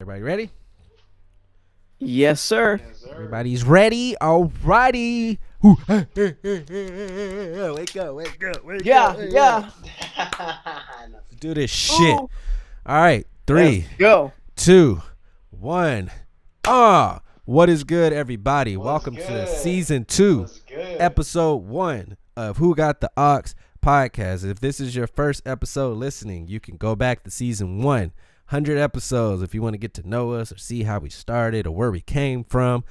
Everybody ready? Yes, sir. Everybody's ready? Alrighty. Wake up, wake up, wake up. Yeah. Let's do this shit. All right. 3, Let's go. 2, 1. What is good, everybody? Welcome to season 2, episode 1 of Who Got the Aux podcast. If this is your first episode listening, you can go back to season 1. 100 episodes if you want to get to know us or see how we started or where we came from,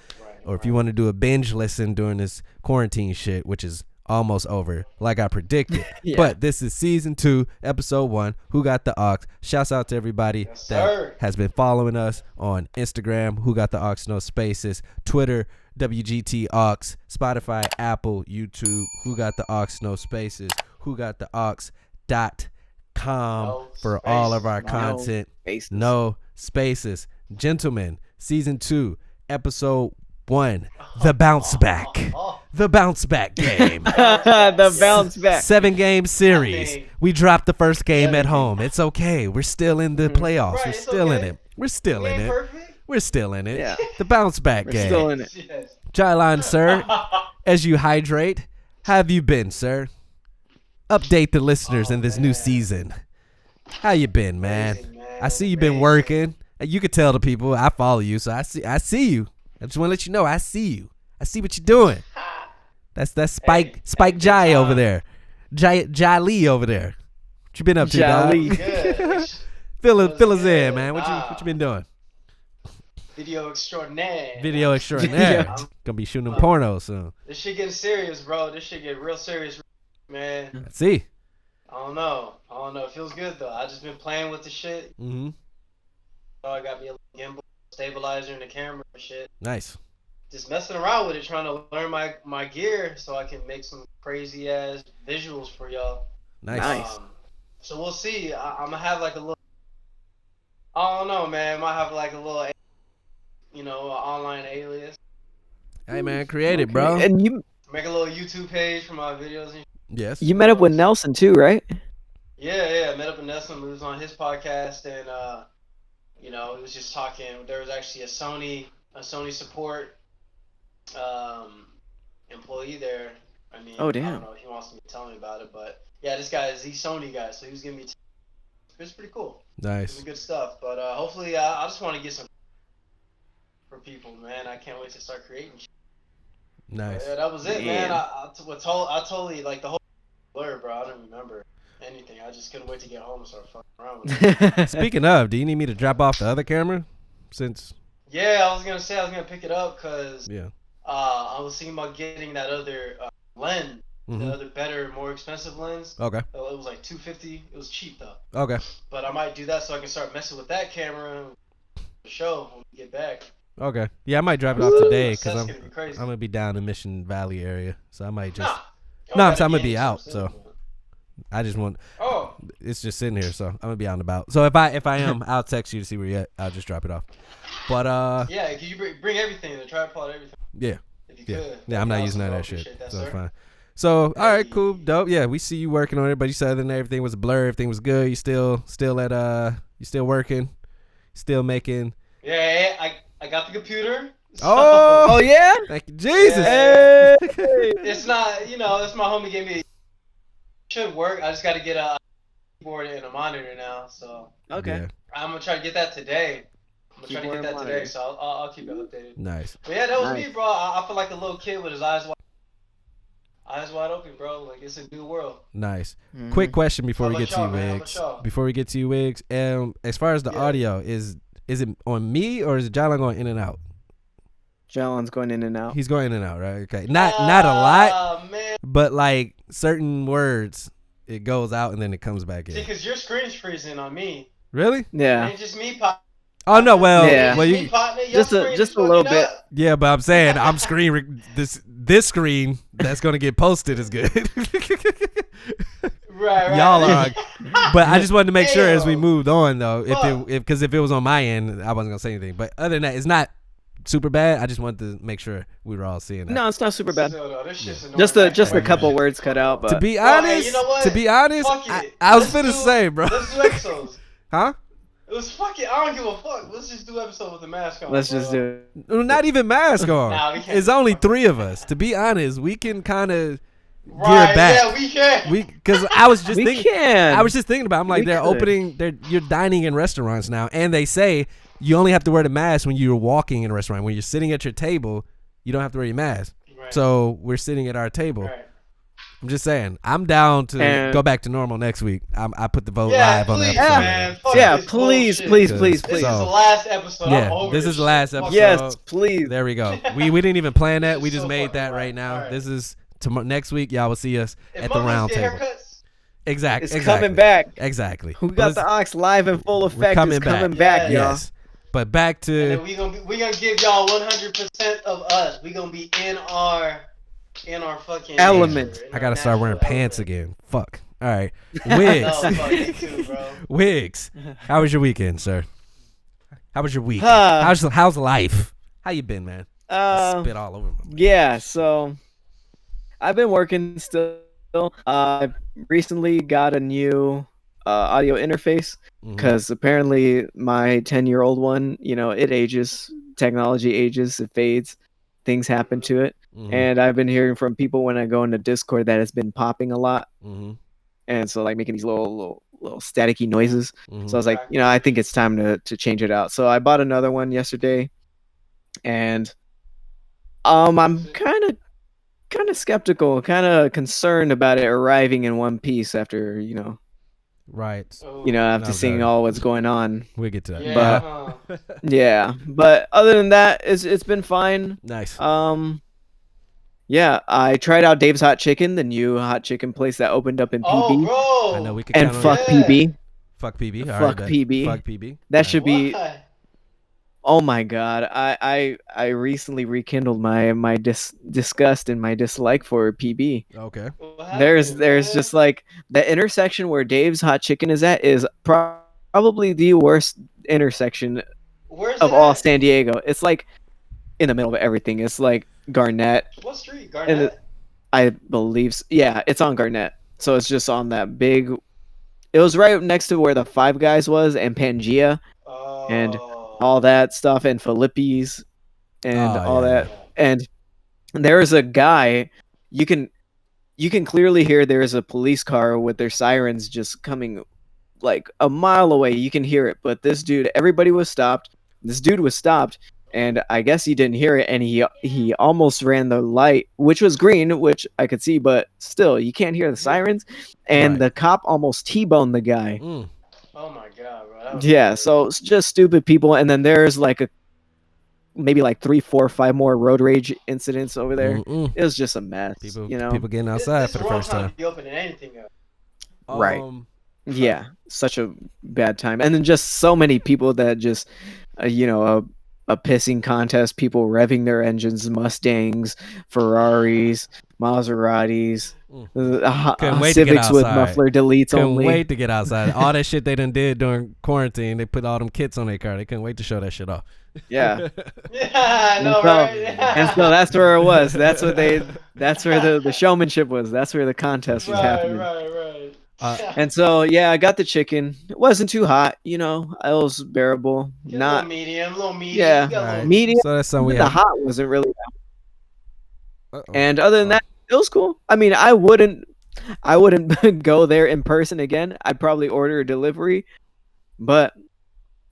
or if you want to do a binge listen during this quarantine shit, which is almost over like I predicted. But this is season 2, episode 1, Who Got the Aux. Shouts out to everybody that has been following us on Instagram, Who Got the Aux, no spaces, Twitter, WGTA, Spotify, Apple, YouTube, Who Got the Aux, no spaces, WhoGotTheAux.com for all of our content. No spaces. Gentlemen, season 2, episode 1, the bounce back. The bounce back game. The bounce back. 7-game series. We dropped the first game at home. It's okay. We're still in the playoffs. We're still in it. We're still in it. We're still in it. Yeah. The bounce back game. Still in it. Jylon, sir, as you hydrate, how have you been, sir? Update the listeners in this new season. How you been, man? I see you've been working. You could tell the people I follow you, so I see you. I just want to let you know I see you. I see what you're doing. That's Spike Jai over there. Jai Lee over there. What you been up to, dog? Fill us in, man. What you been doing? Video extraordinaire. Gonna be shooting pornos soon. This shit getting serious, bro. This shit get real serious, man. Let's see. I don't know. It feels good though. I just been playing with the shit. Mm-hmm. I got me a gimbal stabilizer and the camera and shit. Nice. Just messing around with it, trying to learn my gear so I can make some crazy ass visuals for y'all. Nice. So we'll see. I'm gonna have like a little. I don't know, man. Might have like a little, online alias. Hey man, create it, bro. And you make a little YouTube page for my videos. And yes. You met up with Nelson too, right? Yeah. I met up with Nelson. We was on his podcast, and he was just talking. There was actually a Sony support employee there. I mean, oh damn. I don't know if he wants me to tell me about it, but yeah, this guy is the Sony guy, so he was giving me. It's pretty cool. Nice. It's good stuff, but hopefully, I just want to get some for people, man. I can't wait to start creating. Nice. Yeah, that was it, man. I totally like the whole blur, bro. I don't remember anything. I just couldn't wait to get home and start fucking around with it. Speaking of, do you need me to drop off the other camera? Yeah, I was gonna pick it up because I was thinking about getting that other lens, the other better, more expensive lens. Okay. It was like $250. It was cheap though. Okay. But I might do that so I can start messing with that camera for the show when we get back. Okay. Yeah, I might drop it off today because I'm gonna be down in Mission Valley area, so I might just. I'm gonna be out, so. I just want. Oh. It's just sitting here, so I'm gonna be out and about. So if I am, I'll text you to see where you're at. I'll just drop it off. But yeah, can you bring everything, the tripod, everything? Yeah. If you could. Yeah, I'm not using none of that shit, so it's fine. So all right, cool, you. dope. Yeah, we see you working on it, but you said that everything was a blur, everything was good. You still working, still making. Yeah, I got the computer. So. Oh yeah. Thank you, Jesus. Yeah. Hey. It's not, it's my homie gave me. Should work. I just got to get a keyboard and a monitor now. So okay. Yeah. I'm gonna try to get that today. So I'll keep it updated. Nice. But yeah, that was me, bro. I feel like a little kid with his eyes wide open, bro. Like it's a new world. Nice. Mm-hmm. Quick question before we get to you, Wigs. Before we get to you, Wigs, as far as the audio, is it on me or is Jalen going in and out? Jalen's going in and out. He's going in and out, right? Okay. Not a lot, man. But like certain words, it goes out and then it comes back in. See, because your screen's freezing on me. Really? Yeah. It ain't just me pop. Oh no, well, yeah. Well, you just a little bit. Yeah, but I'm saying I'm this screen that's gonna get posted is good. Right. Y'all are, but I just wanted to make sure as we moved on though, if it was on my end, I wasn't gonna say anything. But other than that, it's not super bad. I just wanted to make sure we were all seeing that. No, it's not super bad. Just a couple words cut out. But to be honest, I was finna say, bro. Let's do episodes. Huh? It was fucking. I don't give a fuck. Let's just do episode with the mask on. Let's bro. just do it. Not even mask on. Nah, we can't It's do only fucking 3 of us. To be honest, we can kind of Right? gear back. Yeah, we can. Because I was just We thinking. can. I was just thinking about. I'm like, We they're could. opening. You're dining in restaurants now, and they say you only have to wear the mask when you're walking in a restaurant. When you're sitting at your table, you don't have to wear your mask. Right. So we're sitting at our table. Right. I'm just saying, I'm down to And- go back to normal next week. I put the vote Yeah, live on the please, episode. man. Fuck Yeah, this please, bullshit. please, Cause- please, This please. is So- the last episode. Yeah, I'm over this is the shit. last Fuck episode. Yes, please. There we go. We didn't even plan that. We This is just so made fucking that right right. now. Alright. This is next week. Y'all will see us If at the motherfuckers round get table. haircuts, Exactly. It's coming back. Exactly. Who got the ox live in full effect? coming It's coming back. back, y'all. Yes. But back and then to we gonna give y'all 100% of us. We gonna be in our fucking Element. nature, in I our gotta start wearing natural pants element. again. Fuck. All right. Wigs. No, fuck you too, bro. Wigs. How was your weekend, sir? How was your week? Huh. How's life? How you been, man? Spit all over my Yeah, so I've been working still. I recently got a new audio interface Mhm. because apparently my 10-year-old one, it ages, technology ages, it fades, things happen to it. Mhm. And I've been hearing from people when I go into Discord that it's been popping a lot. Mhm. And so like making these little staticky noises. Mhm. So I was like, I think it's time to change it out. So I bought another one yesterday, and I'm kind of skeptical, kind of concerned about it arriving in one piece after Right. Oh, after No, seeing got it. all what's going on. We'll get to that. yeah, but- Yeah, but other than that, it's been fine. Nice. Yeah, I tried out Dave's Hot Chicken, the new hot chicken place that opened up in PB, Oh, bro. I know we could and count on fuck it. Yeah. PB. Fuck PB. All Fuck right, bet. PB. Fuck PB. That All should be. Why? Oh my god, I recently rekindled my disgust and my dislike for PB. right. Okay. What There's happened, man? just like the intersection where Dave's Hot Chicken is at is probably the worst intersection Where's of it all at? San Diego. It's like in the middle of everything. It's like Garnett, What street? and Garnett? I believe yeah, it's on Garnett. So it's just on that big. It was right next to where the Five Guys was and Pangea, and all that stuff, and Filippi's and Oh, all yeah, that. And there's a guy, you can clearly hear there's a police car with their sirens just coming like a mile away. You can hear it, but this dude, everybody was stopped. This dude was stopped, and I guess he didn't hear it, and he almost ran the light, which was green, which I could see, but still, you can't hear the sirens. And Right. the cop almost T-boned the guy. Mm. Oh my god, bro. That was Yeah, crazy. so it's just stupid people, and then there's like maybe like 3, 4, 5 more road rage incidents over there. Mm-mm. It was just a mess, People you know. people getting This- outside this for the is wrong first time time. to be opening anything up. Right. Um, Yeah, such a bad time, and then just so many people that just, a pissing contest, people revving their engines, Mustangs, Ferraris, Maseratis, Couldn't wait to get Civics with outside. muffler deletes Couldn't only. wait to get outside. All that shit they done did during quarantine. They put all them kits on their car. They couldn't wait to show that shit off. Yeah. Yeah, I know, And so- right? And so that's where it was. That's where the showmanship was. That's where the contest was happening. Right. And so yeah, I got the chicken. It wasn't too hot, it was bearable. Get Not a little medium. Yeah. You got a little- Alright. medium. So that's something we The have. hot wasn't really. Uh-oh. And other than that, it was cool. I mean, I wouldn't go there in person again. I'd probably order a delivery, but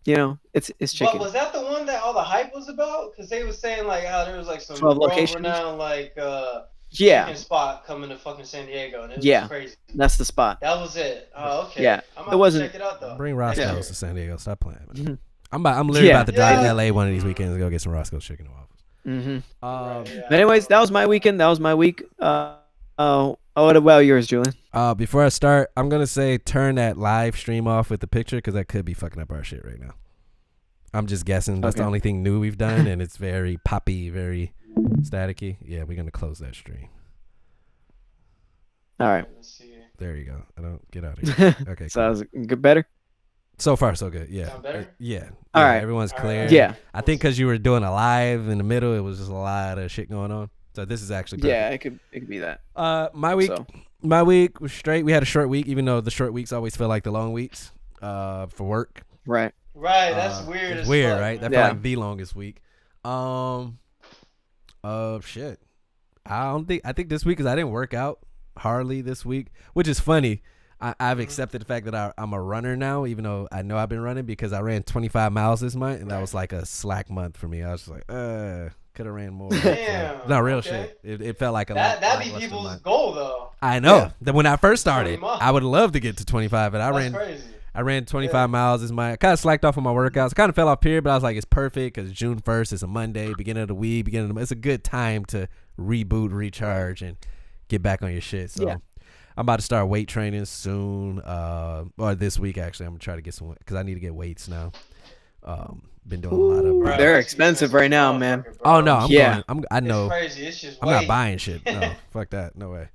it's chicken. But was that the one that all the hype was about? Because they was saying like how there was like some 12 locations? world-renowned like Yeah, chicken spot coming to fucking San Diego, and it was Yeah. crazy. that's the spot. That was it. Oh, okay. Yeah, I'm it about wasn't- to check it out though. Bring Roscoe's Yeah. to San Diego. Stop playing. Man. Mhm. I'm literally Yeah. about to drive Yeah. to LA one of these weekends and go get some Roscoe's chicken and waffles. Mm-hmm. Um, Right, yeah. But anyways, that was my weekend. That was my week. What about yours, Julian? Before I start, I'm gonna say turn that live stream off with the picture because that could be fucking up our shit right now. I'm just guessing. That's the Okay. only thing new we've done, and it's very poppy, very staticky. Yeah, we're gonna close that stream. All right. Let's see. There you go. I don't get out of here. Okay. So cool. that was good. Better. So far, so good. Yeah. Sound better? Yeah. All Yeah, right. Everyone's All clear. right. Yeah. I think because you were doing a live in the middle, it was just a lot of shit going on. So this is actually perfect. Yeah, it could be that. My week. So. My week was straight. We had a short week, even though the short weeks always feel like the long weeks. For work. Right. Right, that's weird. It's as weird, fuck, right? man. That felt like the longest week. Shit. I think this week, because I didn't work out hardly this week, which is funny. I've accepted the fact that I'm a runner now, even though I know I've been running, because I ran 25 miles this month, and that was like a slack month for me. I was just like, could have ran more. Damn. No, real okay. shit. It felt like a That'd be people's month. goal, though. I know. Yeah. That when I first started, 20 miles. I would love to get to 25, but I ran 25 miles this month. I kind of slacked off on my workouts. I kind of fell off period, but I was like, it's perfect because June 1st is a Monday, beginning of the week, it's a good time to reboot, recharge, and get back on your shit. So I'm about to start weight training soon, or this week actually. I'm gonna try to get some, because I need to get weights now. Been doing a lot of. Bro, They're expensive right now, man. Oh no, I'm Yeah. going. I know. It's crazy. It's just I'm not buying shit. No, fuck that. No way.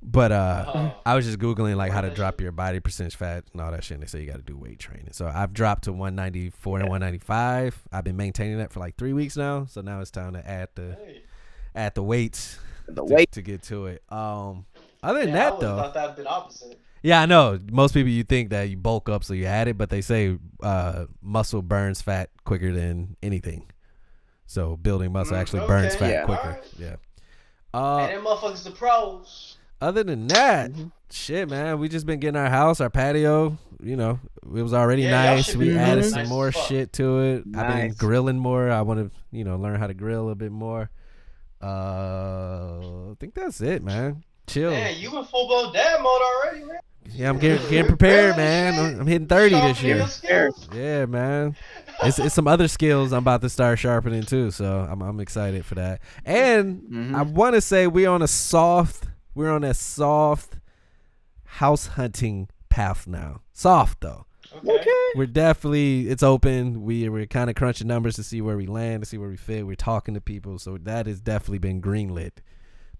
But I was just Googling like how to drop your body percentage fat and all that shit. And they say you got to do weight training. So I've dropped to 194 and 195. I've been maintaining that for like 3 weeks now. So now it's time to add the weights to get to it. Other than that, though, thought that'd been opposite. yeah, I know. Most people, you think that you bulk up so you add it, but they say muscle burns fat quicker than anything. So building muscle actually burns fat quicker. Right. Yeah. And them motherfuckers the pros. Other than that, shit, man, we just been getting our house, our patio. You know, it was already nice. We added some more shit to it. Nice. I've been grilling more. I want to, learn how to grill a bit more. I think that's it, man. Chill. Man, you in full blown dad mode already, man. Yeah, I'm getting prepared, man. I'm hitting 30 this year. Skills. Yeah, man. It's some other skills I'm about to start sharpening too, so I'm excited for that. And I want to say we're on a soft house hunting path now. Soft though. Okay. We're definitely, it's open. We're kind of crunching numbers to see where we land, to see where we fit. We're talking to people, so that has definitely been greenlit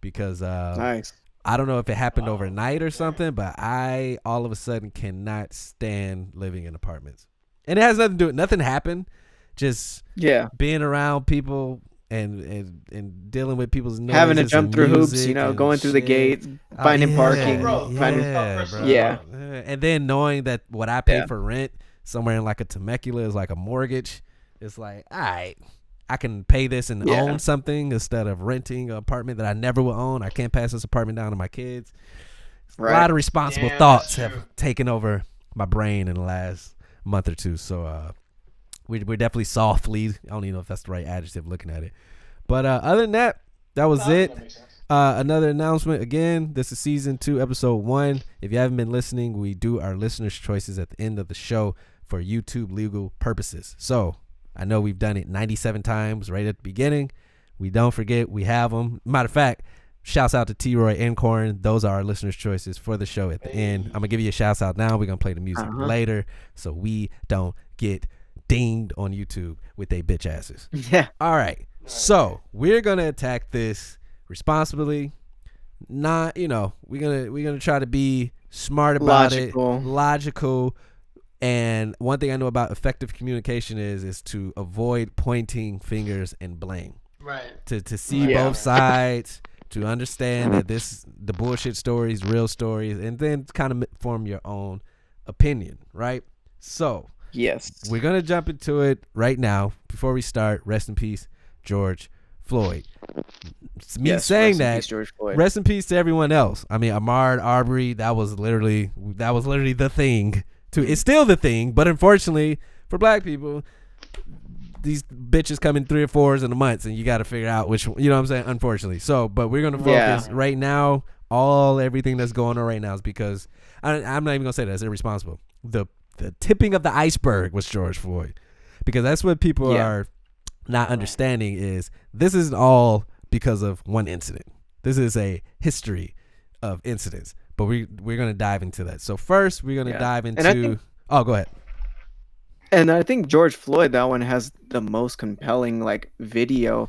because Nice. I don't know if it happened overnight or something, but I all of a sudden cannot stand living in apartments. And it has nothing to do with nothing happened. Just being around people and dealing with people's noises, having to jump through hoops, going through the shit. gate, finding parking, bro. And then knowing that what I pay for rent somewhere in like a Temecula is like a mortgage. It's like, all right, I can pay this and own something instead of renting an apartment that I never will own. I can't pass this apartment down to my kids. Right. A lot of responsible thoughts have taken over my brain in the last month or two. So we're definitely softly. I don't even know if that's the right adjective looking at it. But other than that, that was it. Another announcement. Again, this is season 2, episode 1. If you haven't been listening, we do our listeners' choices at the end of the show for YouTube legal purposes. So I know we've done it 97 times right at the beginning. We don't forget. We have them. Matter of fact, shouts out to T-Roy and Corn. Those are our listeners' choices for the show at the end. I'm going to give you a shout out now. We're going to play the music later so we don't get dinged on YouTube with they bitch asses. Yeah. All right. So we're going to attack this responsibly. Not, we're gonna try to be smart about it. Logical. And one thing I know about effective communication is to avoid pointing fingers and blame. Right. To see both sides, to understand that the bullshit stories, real stories, and then kind of form your own opinion, right? So, we're going to jump into it right now. Before we start, rest in peace, George Floyd. Me saying that, George Floyd. Rest in peace to everyone else. I mean, Ahmaud Arbery, that was literally the thing. It's still the thing, but unfortunately for black people, these bitches come in 3 or 4s in a month, and you got to figure out which, you know what I'm saying? Unfortunately. So, but we're going to focus right now. Everything that's going on right now is because I'm not even going to say that it's irresponsible. The tipping of the iceberg was George Floyd, because that's what people are not understanding is this isn't all because of one incident. This is a history of incidents. But we're going to dive into that. So first, we're going to dive into... go ahead. And I think George Floyd, that one has the most compelling video.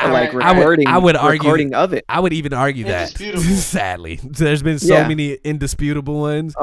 Recording of it. I would even argue that. Sadly, there's been so many indisputable ones.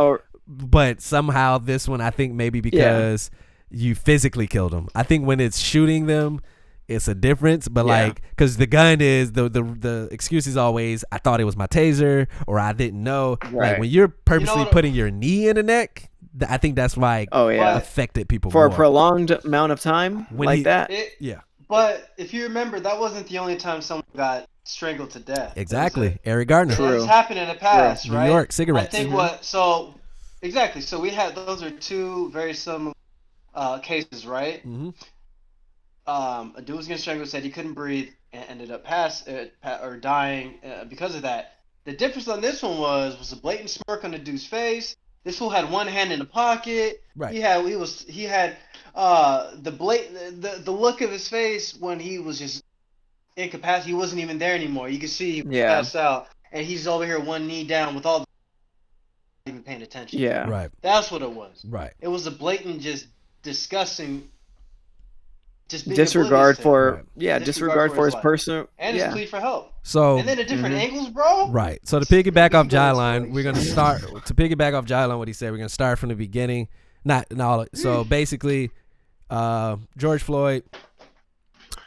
But somehow this one, I think maybe because you physically killed them. I think when it's shooting them, it's a difference, but because the gun is the excuse is always I thought it was my taser or I didn't know. Right. Like when you're purposely putting your knee in the neck, I think that's why it Oh yeah, affected people for more. a prolonged amount of time When like he- that. Yeah, But if you remember, that wasn't the only time someone got strangled to death. exactly. Eric Gardner, True. It's happened in the past, New right? York, cigarettes. I think exactly. So we had those are two very similar cases, right? Mm-hmm. A dude was getting strangled, said he couldn't breathe, and ended up dying because of that. The difference on this one was a blatant smirk on the dude's face. This fool had one hand in the pocket. Right. He had the look of his face when he was just incapacitated. He wasn't even there anymore. You could see he passed out, and he's over here one knee down with all the even paying attention. Yeah. Right. That's what it was. Right. It was a blatant, just disgusting. Just being Disregard for disregard for his personal and his plea for help. So And then the different angles, bro. right. So to piggyback off Jyline, we're gonna start to piggyback off Jyline what he said. We're gonna start from the beginning. So basically, George Floyd.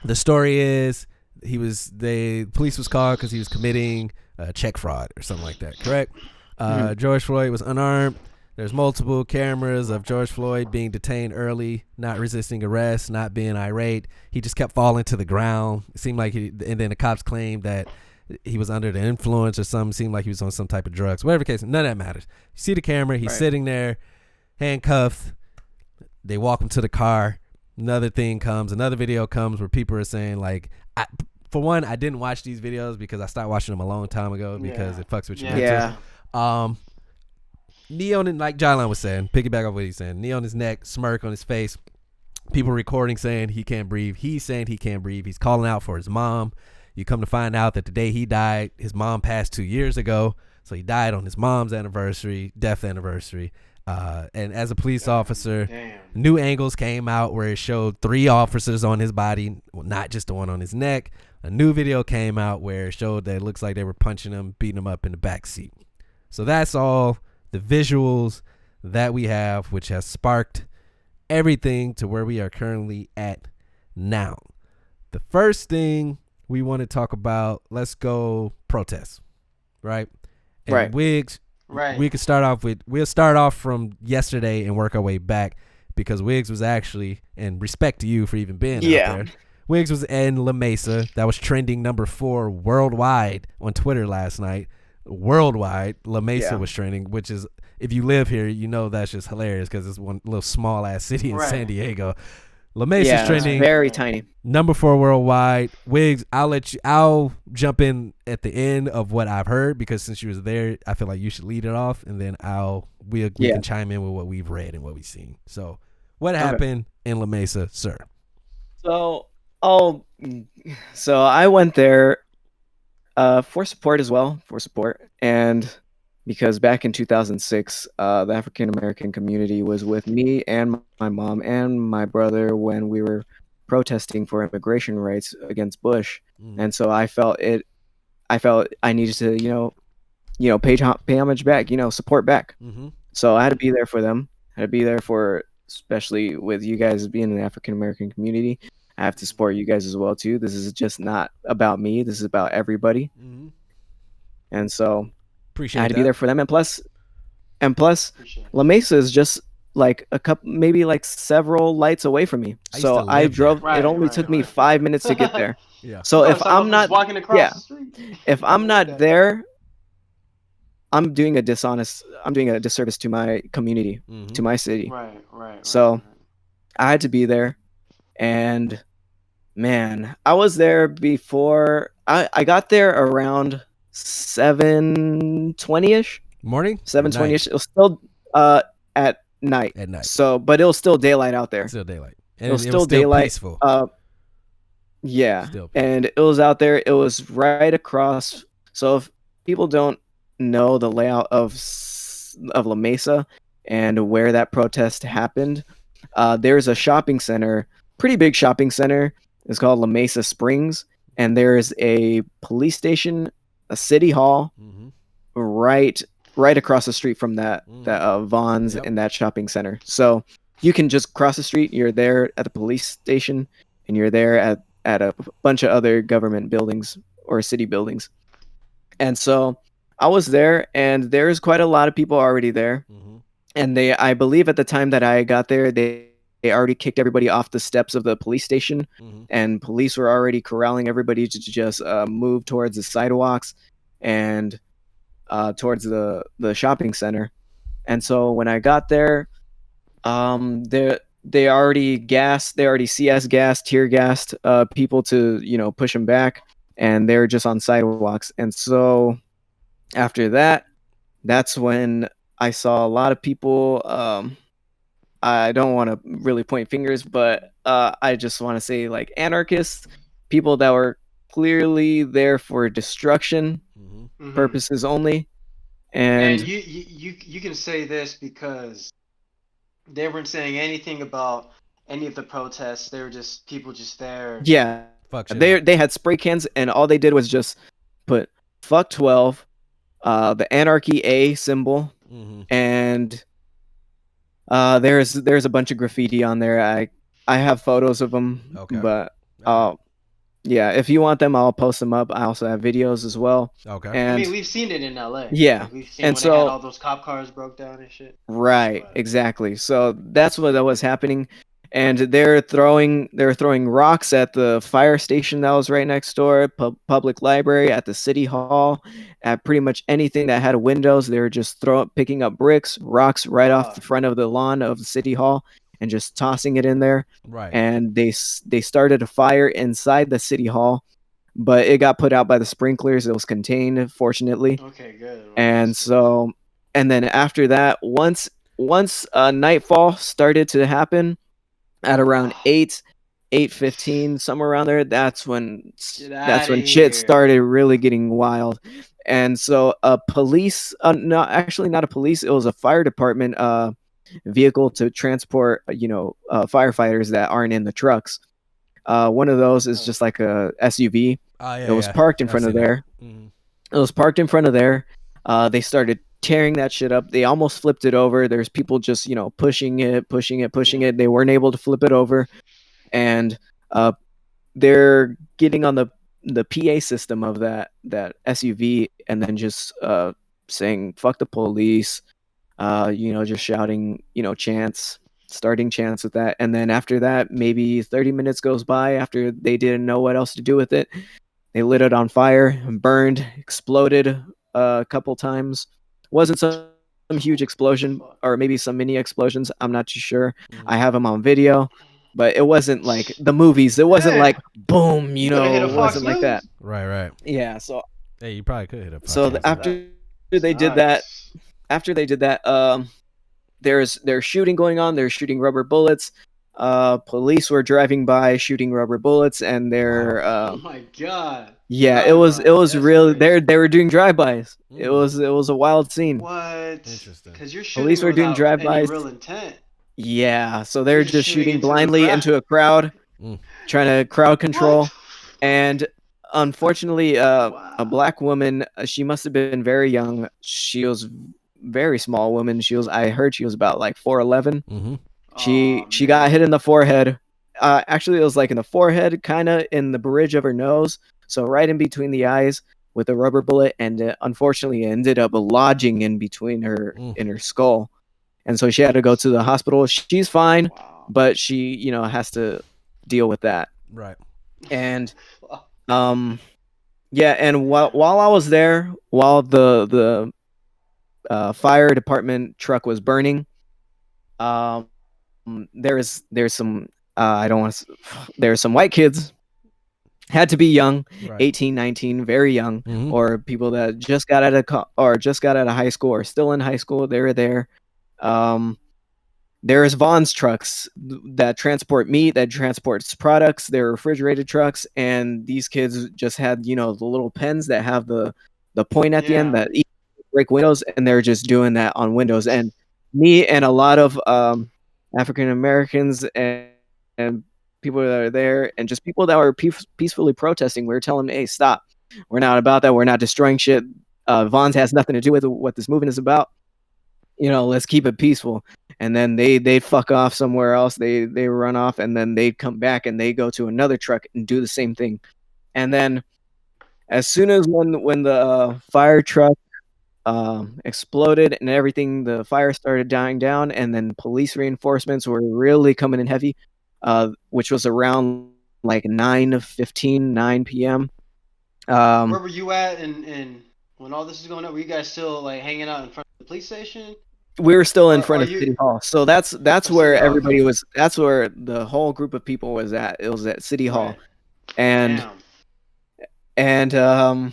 The story is police was called because he was committing check fraud or something like that. Correct. George Floyd was unarmed. There's multiple cameras of George Floyd being detained early, not resisting arrest, not being irate. He just kept falling to the ground. It seemed like and then the cops claimed that he was under the influence or something. Seemed like he was on some type of drugs. Whatever the case, none of that matters. You see the camera. He's sitting there, handcuffed. They walk him to the car. Another video comes where people are saying like, for one, I didn't watch these videos because I stopped watching them a long time ago because it fucks with you. Knee on it, like Jyline was saying, piggyback off what he's saying. Knee on his neck, smirk on his face. People recording saying he can't breathe. He's saying he can't breathe. He's calling out for his mom. You come to find out that the day he died, his mom passed 2 years ago. So he died on his mom's death anniversary. And as a police officer, new angles came out where it showed 3 officers on his body, not just the one on his neck. A new video came out where it showed that it looks like they were punching him, beating him up in the back seat. So that's all the visuals that we have, which has sparked everything to where we are currently at now. The first thing we want to talk about, let's go protests, right? And Wigs, we'll start off from yesterday and work our way back because Wigs was actually, and respect to you for even being out there. Wigs was in La Mesa. That was trending number 4 worldwide on Twitter last night. Worldwide, La Mesa was trending, which is, if you live here, you know that's just hilarious because it's one little small ass city in San Diego. La Mesa's trending, very tiny. Number 4 worldwide. Wigs, I'll jump in at the end of what I've heard because since you was there, I feel like you should lead it off, and then we can chime in with what we've read and what we've seen. So, what happened in La Mesa, sir? So I went there for support as well, and because back in 2006, the African American community was with me and my mom and my brother when we were protesting for immigration rights against Bush, and so I felt I needed to pay homage back, support back. So I had to be there for them. I had to be there for, especially with you guys being in the African American community. I have to support you guys as well too. This is just not about me. This is about everybody. And so I had to be there for them. And plus, La Mesa is just like a couple, maybe like several lights away from me. So I drove. It only took me 5 minutes to get there. So if I'm not walking across the street. If I'm not there, I'm doing a disservice to my community, to my city. So I had to be there, and man, I was there before. I got there around 7:20ish. Morning? 7:20ish. It was still at night. So, but it was still daylight out there. Still daylight. And it was still daylight. Peaceful. And it was out there. It was right across. So if people don't know the layout of La Mesa and where that protest happened, there's a shopping center, pretty big shopping center. It's called La Mesa Springs, and there's a police station, a city hall, right across the street from that Vaughn's and that shopping center. So you can just cross the street. You're there at the police station, and you're there at a bunch of other government buildings or city buildings. And so I was there, and there's quite a lot of people already there. and I believe at the time that I got there, they already kicked everybody off the steps of the police station, and police were already corralling everybody to just move towards the sidewalks and towards the shopping center. And so when I got there, they already CS gassed, tear gassed people to push them back, and they're just on sidewalks. And so after that, that's when I saw a lot of people. I don't want to really point fingers, but I just want to say like anarchists, people that were clearly there for destruction purposes only. And And you can say this because they weren't saying anything about any of the protests. They were just people just there. yeah, they had spray cans, and all they did was just put "fuck 12," the anarchy A symbol, and there's a bunch of graffiti on there. I have photos of them, but yeah, if you want them, I'll post them up. I also have videos as well. Okay. And I mean, we've seen it in LA. Yeah, like, we've seen and when they had all those cop cars broke down and shit. Right, exactly. So that's what that was happening, and they're throwing rocks at the fire station that was right next door, public library, at the city hall, at pretty much anything that had windows. They were just picking up bricks, rocks right off the front of the lawn of the city hall, and just tossing it in there. Right. And they started a fire inside the city hall, but it got put out by the sprinklers. It was contained, fortunately. Okay, good. Well, and so, and then after that, once nightfall started to happen at around 8:15, somewhere around there, that's when shit started really getting wild. And so a police, no, actually not a police, it was a fire department vehicle to transport firefighters that aren't in the trucks. One of those is just like a SUV. It was parked in front of there. It was parked in front of there. They started tearing that shit up. They almost flipped it over. There's people just pushing it. They weren't able to flip it over, and they're getting on the PA system of that SUV, and then just saying "fuck the police," just shouting chants, starting chants with that. And then after that, maybe 30 minutes goes by after they didn't know what else to do with it. They lit it on fire, burned, exploded a couple times. Wasn't some huge explosion, or maybe some mini explosions. I'm not too sure. I have them on video, but it wasn't like the movies. It wasn't like boom, it wasn't like that. Right. Yeah. So hey, you probably could hit a. So after they did that, there's shooting going on. They're shooting rubber bullets. Police were driving by shooting rubber bullets, and they're oh my god. Yeah, it was really they were doing drive-bys. It was a wild scene. What? Interesting. Because you're shooting Police were doing drive-bys. Real intent. Yeah, so they're just shooting blindly into a crowd, trying to crowd control. What? And unfortunately, a black woman, she must have been very young. She was very small woman. I heard she was about like 4'11". She got hit in the forehead. Actually, it was like in the forehead, kind of in the bridge of her nose. So right in between the eyes with a rubber bullet, and unfortunately it ended up lodging in between her in her skull. And so she had to go to the hospital. She's fine, but she, has to deal with that. Right. And yeah, and while I was there, while the fire department truck was burning, there's some there's some white kids, had to be young, 18, 19, very young, or people that just got out of high school or still in high school. They were there. There's Vaughn's trucks that transport meat, that transports products. They're refrigerated trucks, and these kids just had the little pens that have the point at the end that break windows, and they're just doing that on windows. And me and a lot of African Americans and people that are there, and just people that were peacefully protesting, we were telling them, hey, stop. We're not about that. We're not destroying shit. Vaughn's has nothing to do with what this movement is about. Let's keep it peaceful. And then they'd fuck off somewhere else. They run off, and then they'd come back and they go to another truck and do the same thing. And then as soon as when the fire truck exploded and everything. The fire started dying down, and then police reinforcements were really coming in heavy, which was around like 9 p.m. Where were you at and when all this is going on? Were you guys still like hanging out in front of the police station? We were still in front Or of you? City Hall, so that's Oh, where City Hall, everybody okay. was. That's where the whole group of people was at. It was at City Hall, Right. and Damn.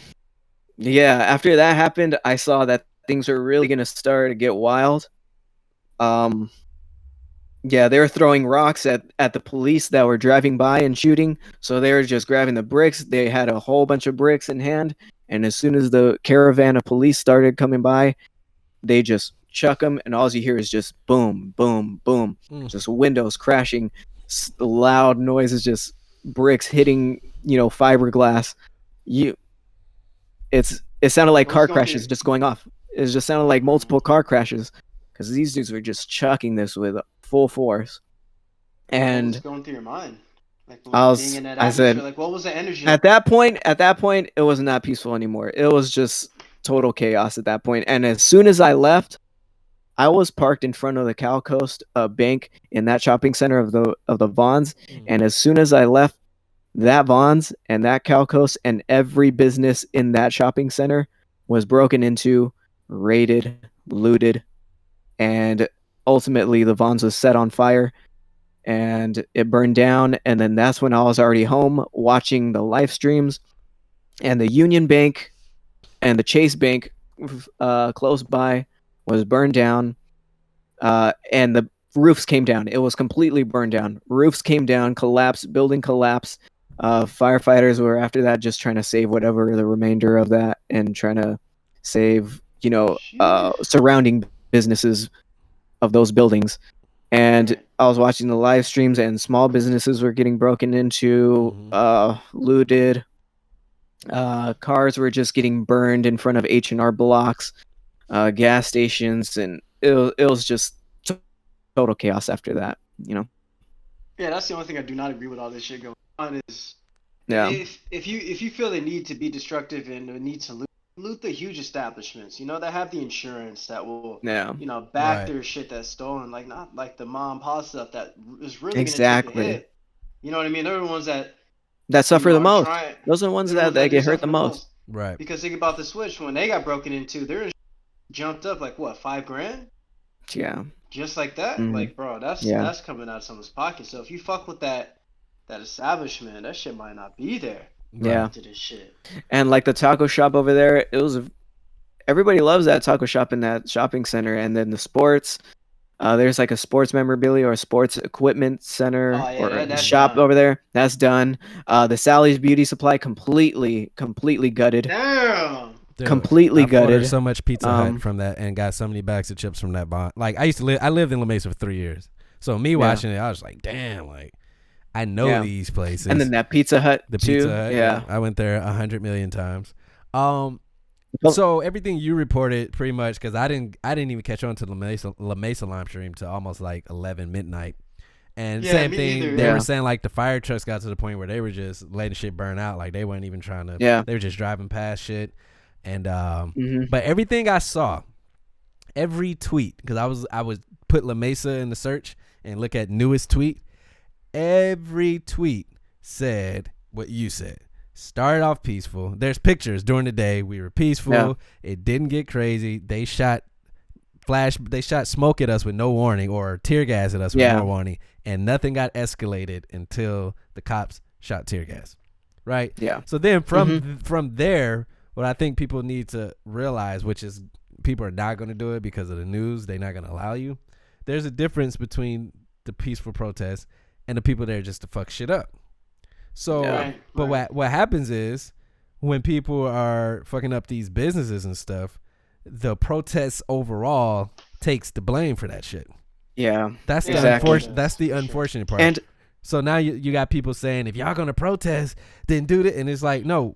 yeah. After that happened, I saw that things were really gonna start to get wild. Um, yeah, they were throwing rocks at the police that were driving by and shooting. So they were just grabbing the bricks. They had a whole bunch of bricks in hand, and as soon as the caravan of police started coming by, they just chuck them, and all you hear is just boom, boom, boom, just windows crashing, loud noises, just bricks hitting, fiberglass. It sounded like What was car going through crashes your, just going off. It just sounded like multiple car crashes because these dudes were just chucking this with full force. what was And going through your mind? Like being in that I atmosphere, said, like what was the energy like? at that point, it was not peaceful anymore. It was just total chaos at that point. And as soon as I left, I was parked in front of the Cal Coast bank in that shopping center of the Vons. And as soon as I left that Vons and that Cal Coast, and every business in that shopping center was broken into, raided, looted, and ultimately the Vons was set on fire and it burned down. And then that's when I was already home watching the live streams, and the Union Bank and the Chase Bank close by was burned down, and the roofs came down. It was completely burned down. Roofs came down, collapsed, building collapsed. Firefighters were after that just trying to save whatever the remainder of that and trying to save, surrounding businesses of those buildings. And Right. I was watching the live streams, and small businesses were getting broken into, looted. Cars were just getting burned in front of H&R blocks, gas stations, and it was just total chaos after that. Yeah, that's the only thing I do not agree with all this shit going on is Yeah, if you feel the need to be destructive and the need to loot the huge establishments, that have the insurance that will, yeah, back Right. their shit that's stolen, like not like the mom and pop stuff that is really gonna take a exactly. hit. You know what I mean? They're the ones that That suffer the are most. trying. Those are the ones They're the that, ones that do get hurt suffer the the most. most. Right. Because think about the Switch when they got broken into, they're jumped up like what, $5,000? Yeah. Just like that? Mhm. Like, bro, that's Yeah. coming out of someone's pocket. So if you fuck with that establishment, that shit might not be there. Yeah. To this shit. And like the taco shop over there, everybody loves that taco shop in that shopping center. And then the sports, there's like a sports memorabilia or sports equipment center Oh yeah, or a that's shop done. over there. That's done. The Sally's Beauty Supply completely gutted. Damn. Dude, Completely I've ordered gutted. so much Pizza Hut from that and got so many bags of chips from that bond. Like I lived in La Mesa for 3 years. So me watching it, I was like, damn, like I know these places. And then that Pizza Hut the too. Pizza Hut, Yeah. I went there 100 million times. So everything you reported pretty much, because I didn't even catch on to La Mesa live stream to almost like 11 midnight. And Yeah, same me thing, either, they yeah. were saying like the fire trucks got to the point where they were just letting shit burn out. Like they weren't even trying to, they were just driving past shit. And but everything I saw, every tweet, because I would put La Mesa in the search and look at newest tweet. Every tweet said what you said. Started off peaceful. There's pictures during the day. We were peaceful. Yeah. It didn't get crazy. They shot smoke at us with no warning, or tear gas at us with no warning, and nothing got escalated until the cops shot tear gas. Right? Yeah. So then from there, what I think people need to realize, which is people are not going to do it because of the news, they're not going to allow you. There's a difference between the peaceful protests and the people there just to fuck shit up. So, what happens is when people are fucking up these businesses and stuff, the protests overall takes the blame for that shit. Yeah. That's exactly. That's the unfortunate part. And so now you got people saying, if y'all gonna protest, then do it. And it's like, no,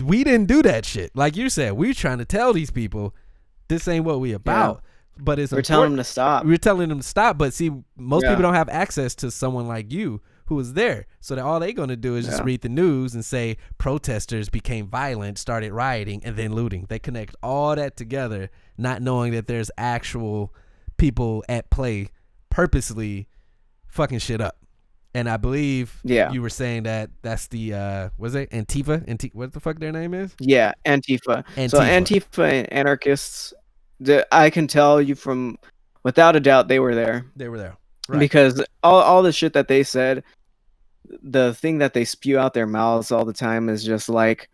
we didn't do that shit. Like you said, we're trying to tell these people this ain't what we about. Yeah. But we're telling them to stop. We're telling them to stop. But see, most people don't have access to someone like you who was there. So that all they going to do is just read the news and say protesters became violent, started rioting, and then looting. They connect all that together, not knowing that there's actual people at play purposely fucking shit up. And I believe you were saying that that's the was it Antifa? What the fuck their name is? Yeah, Antifa. So Antifa anarchists, I can tell you from without a doubt they were there. They were there. Right. Because all the shit that they said, the thing that they spew out their mouths all the time is just like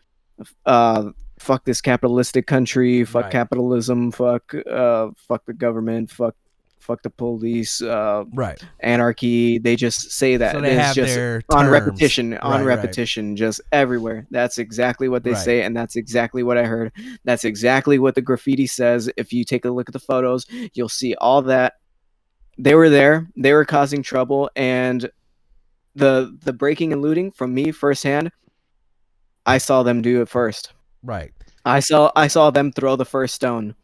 fuck this capitalistic country, fuck capitalism, fuck the government, fuck the police, anarchy. They just say that. So they have just their on terms. repetition, just everywhere. That's exactly what they say, and that's exactly what I heard. That's exactly what the graffiti says. If you take a look at the photos, you'll see all that. They were there. They were causing trouble, and the breaking and looting from me firsthand. I saw them do it first. Right. I saw them throw the first stone.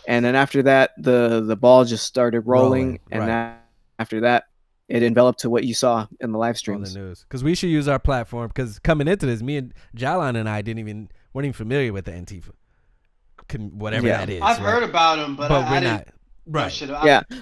And then after that, the ball just started rolling, and after that, it enveloped to what you saw in the live streams. On the news, because we should use our platform. Because coming into this, me and Jalan and I weren't even familiar with the Antifa, whatever that is. I've heard about them, but I didn't. Not. Right.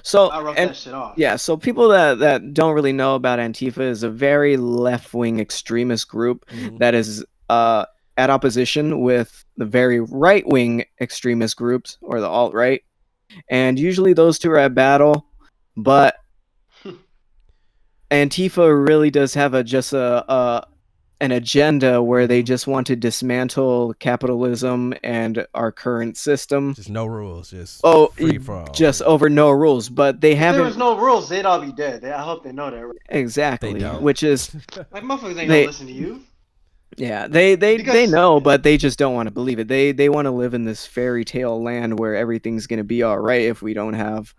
So I wrote that shit off. Yeah. So people that don't really know about Antifa is a very left-wing extremist group that is at opposition with the very right-wing extremist groups, or the alt-right, and usually those two are at battle. But Antifa really does have an agenda where they just want to dismantle capitalism and our current system. Just no rules, just free for all. Just over no rules. But they haven't. If there was no rules, they'd all be dead. I hope they know that. Right? Exactly. They don't. Which is like motherfuckers ain't gonna listen to you. Yeah, they know, but they just don't want to believe it. They want to live in this fairy tale land where everything's gonna be all right if we don't have,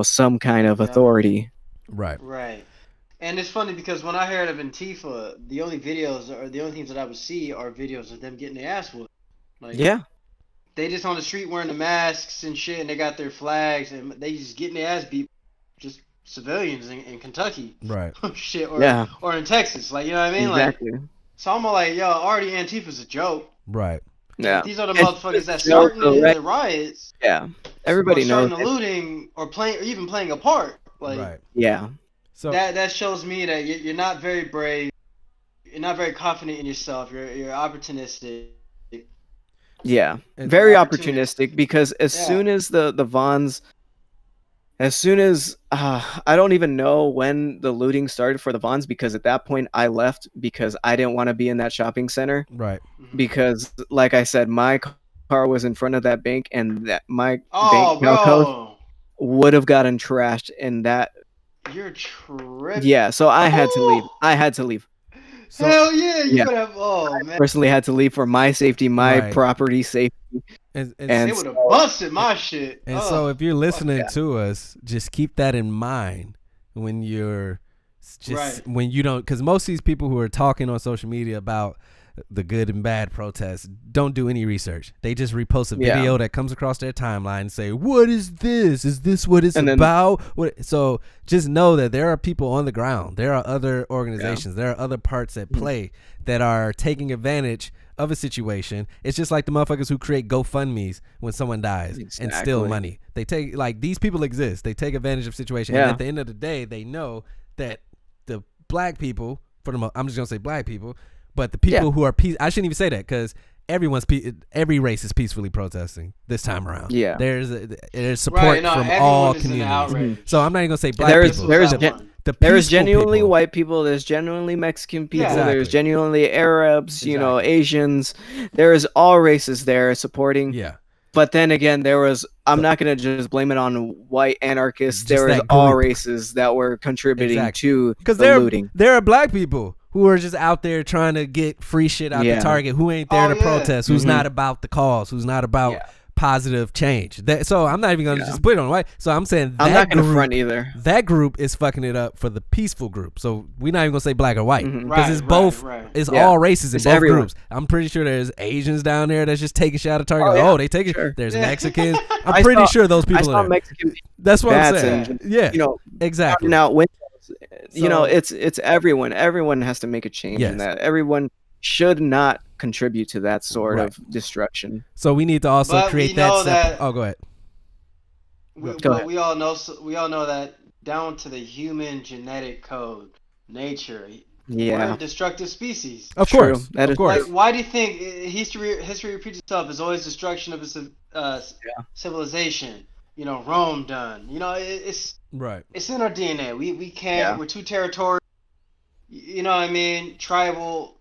some kind of authority. Right. Right. And it's funny because when I heard of Antifa, the only videos or the only things that I would see are videos of them getting their ass whooped. Like, they just on the street wearing the masks and shit, and they got their flags, and they just getting their ass beat. Just civilians in Kentucky. Right. Shit. Or in Texas. Like, you know what I mean? Exactly. Like, so I'm like, yo, already Antifa's a joke. Right. Yeah. These are the motherfuckers that starting the riots. Yeah. Everybody knows. Starting the looting or even playing a part. Like, right. Yeah. So that shows me that you're not very brave. You're not very confident in yourself. You're opportunistic. Yeah. Very opportunistic, because as soon as the Vons, as soon as I don't even know when the looting started for the Vons, because at that point I left because I didn't want to be in that shopping center. Right. Because like I said, my car was in front of that bank, and that my bank code would have gotten trashed in that. You're tripping. Yeah, so I had to leave. So, hell yeah, you would have. Oh man. I personally had to leave for my safety, my property safety. And they would have busted my shit. And so if you're listening to us, just keep that in mind when you're when you don't, because most of these people who are talking on social media about the good and bad protests don't do any research. They just repost a video that comes across their timeline and say, what is this? Is this what it's about? So just know that there are people on the ground. There are other organizations. There are other parts at play that are taking advantage of a situation. It's just like the motherfuckers who create GoFundMes when someone dies and steal money. They take, like, these people exist. They take advantage of situations. And at the end of the day, they know that the black people, I'm just going to say black people, but the people who are I shouldn't even say that, because every race is peacefully protesting this time around. Yeah, there's support from all communities. So I'm not even gonna say black people. There's genuinely people. White people. There's genuinely Mexican people. Exactly. There's genuinely Arabs. Asians. There's all races there supporting. Yeah. But then again, I'm not going to just blame it on white anarchists. There was all races that were contributing to the looting. There are black people who are just out there trying to get free shit out the Target, who ain't there to protest, who's not about the cause, who's not about positive change. So I'm not even going to just put it on white. So I'm saying I'm not going to front either. That group is fucking it up for the peaceful group. So we're not even going to say black or white, because it's both. It's all races in both groups. I'm pretty sure there's Asians down there that's just taking shit out of Target. They take it. Sure. There's Mexicans. I'm pretty sure those people are there. Mexican. That's what I'm saying. Exactly. Now windows it's everyone. Everyone has to make a change in that. Everyone should not contribute to that sort of destruction. So we need to also create that. Oh, go ahead. We all know that down to the human genetic code, nature. Yeah, we're a destructive species. Of course, of course. Like, why do you think history repeats itself? Is always destruction of a civilization. Rome done. It's right. It's in our DNA. We can't. Yeah. We're too territorial. You know what I mean? Tribal.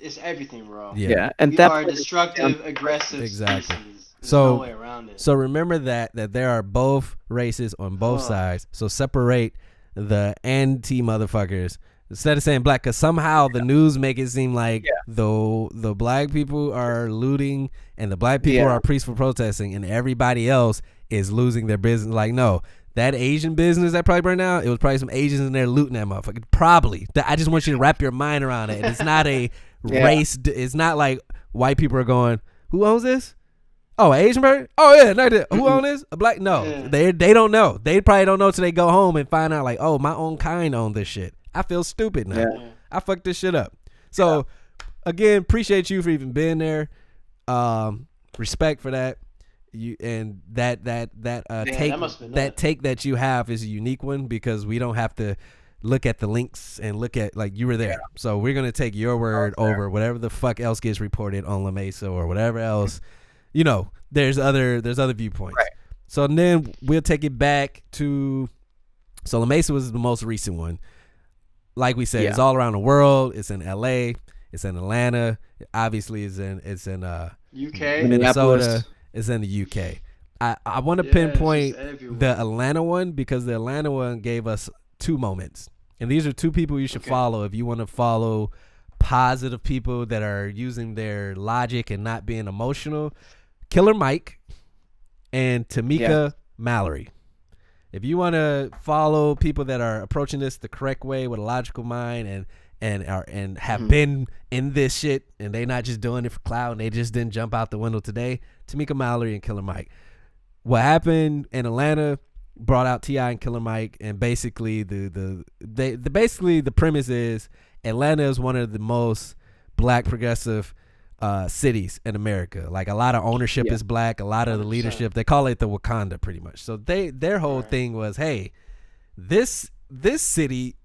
It's everything, bro. Yeah. And we are destructive, aggressive species. There's no way around it. So remember that there are both races on both sides. So separate the anti-motherfuckers. Instead of saying black, because somehow the news make it seem like the black people are looting and the black people are peaceful protesting and everybody else is losing their business. Like, no, that Asian business that probably burned out, it was probably some Asians in there looting that motherfucker. Probably. I just want you to wrap your mind around it. It's not a race. It's not like white people are going, who owns this? Oh, an Asian person? Oh, yeah. Who owns this? A black? No. They don't know. They probably don't know till they go home and find out like, oh, my own kind own this shit. I feel stupid now. Yeah. I fucked this shit up. So, again, appreciate you for even being there. Respect for that. You and that take that you have is a unique one because we don't have to look at the links and look at like you were there. So we're gonna take your word over whatever the fuck else gets reported on La Mesa or whatever else. There's other viewpoints. Right. So then we'll take it back to. So La Mesa was the most recent one. Like we said, it's all around the world. It's in LA. It's in Atlanta. Obviously, it's in UK, Minnesota. It's in the UK. I want to pinpoint the Atlanta one because the Atlanta one gave us two moments. And these are two people you should follow if you want to follow positive people that are using their logic and not being emotional. Killer Mike and Tamika Mallory. If you want to follow people that are approaching this the correct way with a logical mind and have been in this shit and they not just doing it for clout and they just didn't jump out the window today, Tamika Mallory and Killer Mike. What happened in Atlanta brought out T.I. and Killer Mike, and basically the premise is Atlanta is one of the most black progressive cities in America. Like a lot of ownership is black, a lot of the leadership, they call it the Wakanda pretty much. So their whole thing was, hey, this city,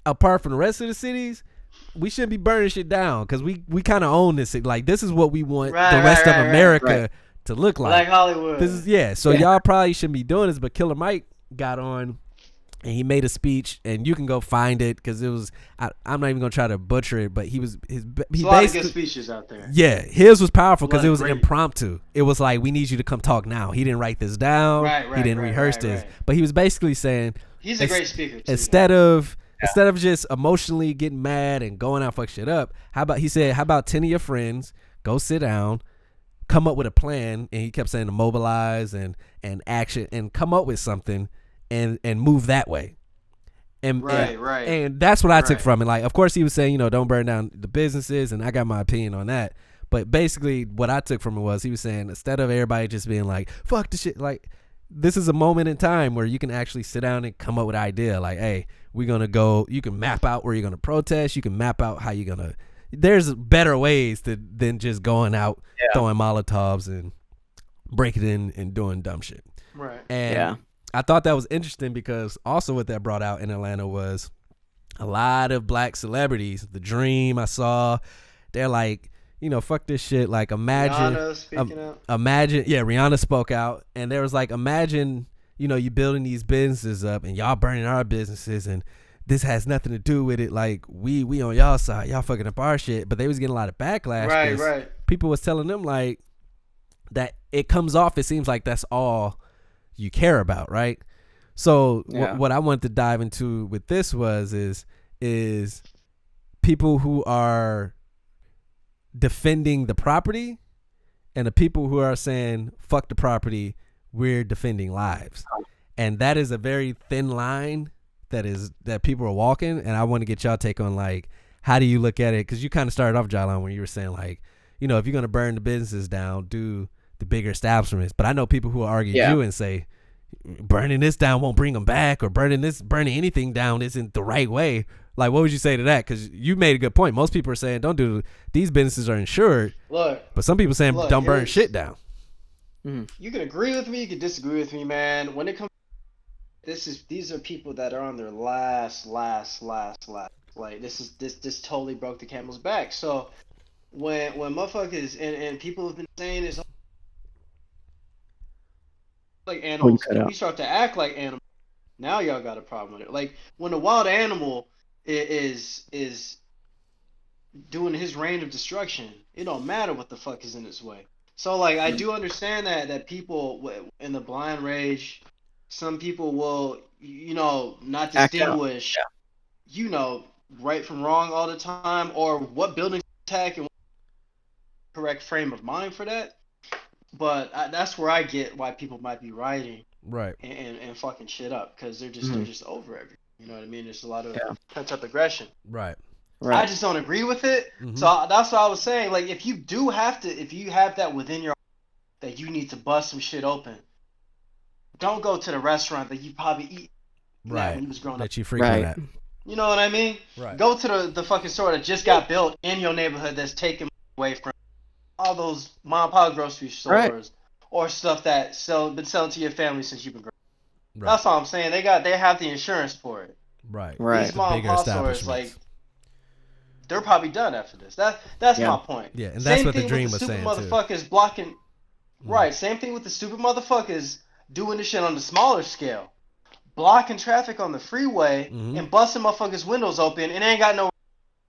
apart from the rest of the cities, we shouldn't be burning shit down because we kind of own this city. Like this is what we want the rest of America to look like. Like Hollywood. This is y'all probably shouldn't be doing this, but Killer Mike got on and he made a speech, and you can go find it because it was. I'm not even gonna try to butcher it, but he a lot of good speeches out there. Yeah, his was powerful because it was impromptu. It was like, we need you to come talk now. He didn't write this down. He didn't rehearse this, but he was basically saying he's a great speaker too. Instead of just emotionally getting mad and going out fuck shit up, how about 10 of your friends go sit down, come up with a plan, and he kept saying to mobilize and action and come up with something. And move that way, and that's what I took from it. Like, of course, he was saying, don't burn down the businesses, and I got my opinion on that. But basically, what I took from it was he was saying instead of everybody just being like, "Fuck the shit," like this is a moment in time where you can actually sit down and come up with an idea. Like, hey, we're gonna go. You can map out where you're gonna protest. You can map out how you're gonna. There's better ways than just going out throwing Molotovs and breaking in and doing dumb shit. Right. And I thought that was interesting because also what that brought out in Atlanta was a lot of black celebrities. The Dream I saw, they're like, fuck this shit. Like imagine, Rihanna spoke out, and there was like, imagine, you building these businesses up and y'all burning our businesses, and this has nothing to do with it. Like we on y'all side, y'all fucking up our shit. But they was getting a lot of backlash. Right. People was telling them like that it comes off. It seems like that's all you care about, right? So what I wanted to dive into with this is people who are defending the property and the people who are saying fuck the property, we're defending lives. And that is a very thin line that people are walking, and I want to get y'all take on like, how do you look at it? Because you kind of started off, Jalon, when you were saying like, if you're going to burn the businesses down, do the bigger establishments. But I know people who will argue you and say, burning this down won't bring them back, or burning anything down isn't the right way. Like, what would you say to that? Because you made a good point. Most people are saying don't do these businesses are insured. Look, but some people saying don't burn shit down. You can agree with me, you can disagree with me, man. When it comes, these are people that are on their last. Like this totally broke the camel's back. So when motherfuckers and people have been saying this, like animals, we start to act like animals. Now y'all got a problem with it. Like when a wild animal is doing his reign of destruction, it don't matter what the fuck is in its way. So like I do understand that people in the blind rage, some people will not distinguish right from wrong all the time, or what building attack and correct frame of mind for that. But that's where I get why people might be rioting, right, and fucking shit up, because they're just over everything. You know what I mean? There's a lot of pent up aggression. Right. I just don't agree with it. So that's what I was saying. Like, if you have that within your, that you need to bust some shit open, don't go to the restaurant that you probably eat when you was growing up. That you frequent at. You know what I mean? Right. Go to the fucking store that just got built in your neighborhood that's taken away from all those mom and pop grocery stores or stuff that been selling to your family since you've been growing up. Right. That's all I'm saying. They have the insurance for it. Right. These mom and pop stores, like, they're probably done after this. That's my point. Yeah, and that's what the dream was saying too. Motherfuckers blocking. Right. Same thing with the stupid motherfuckers doing this shit on the smaller scale, blocking traffic on the freeway and busting motherfuckers' windows open, and they ain't got no.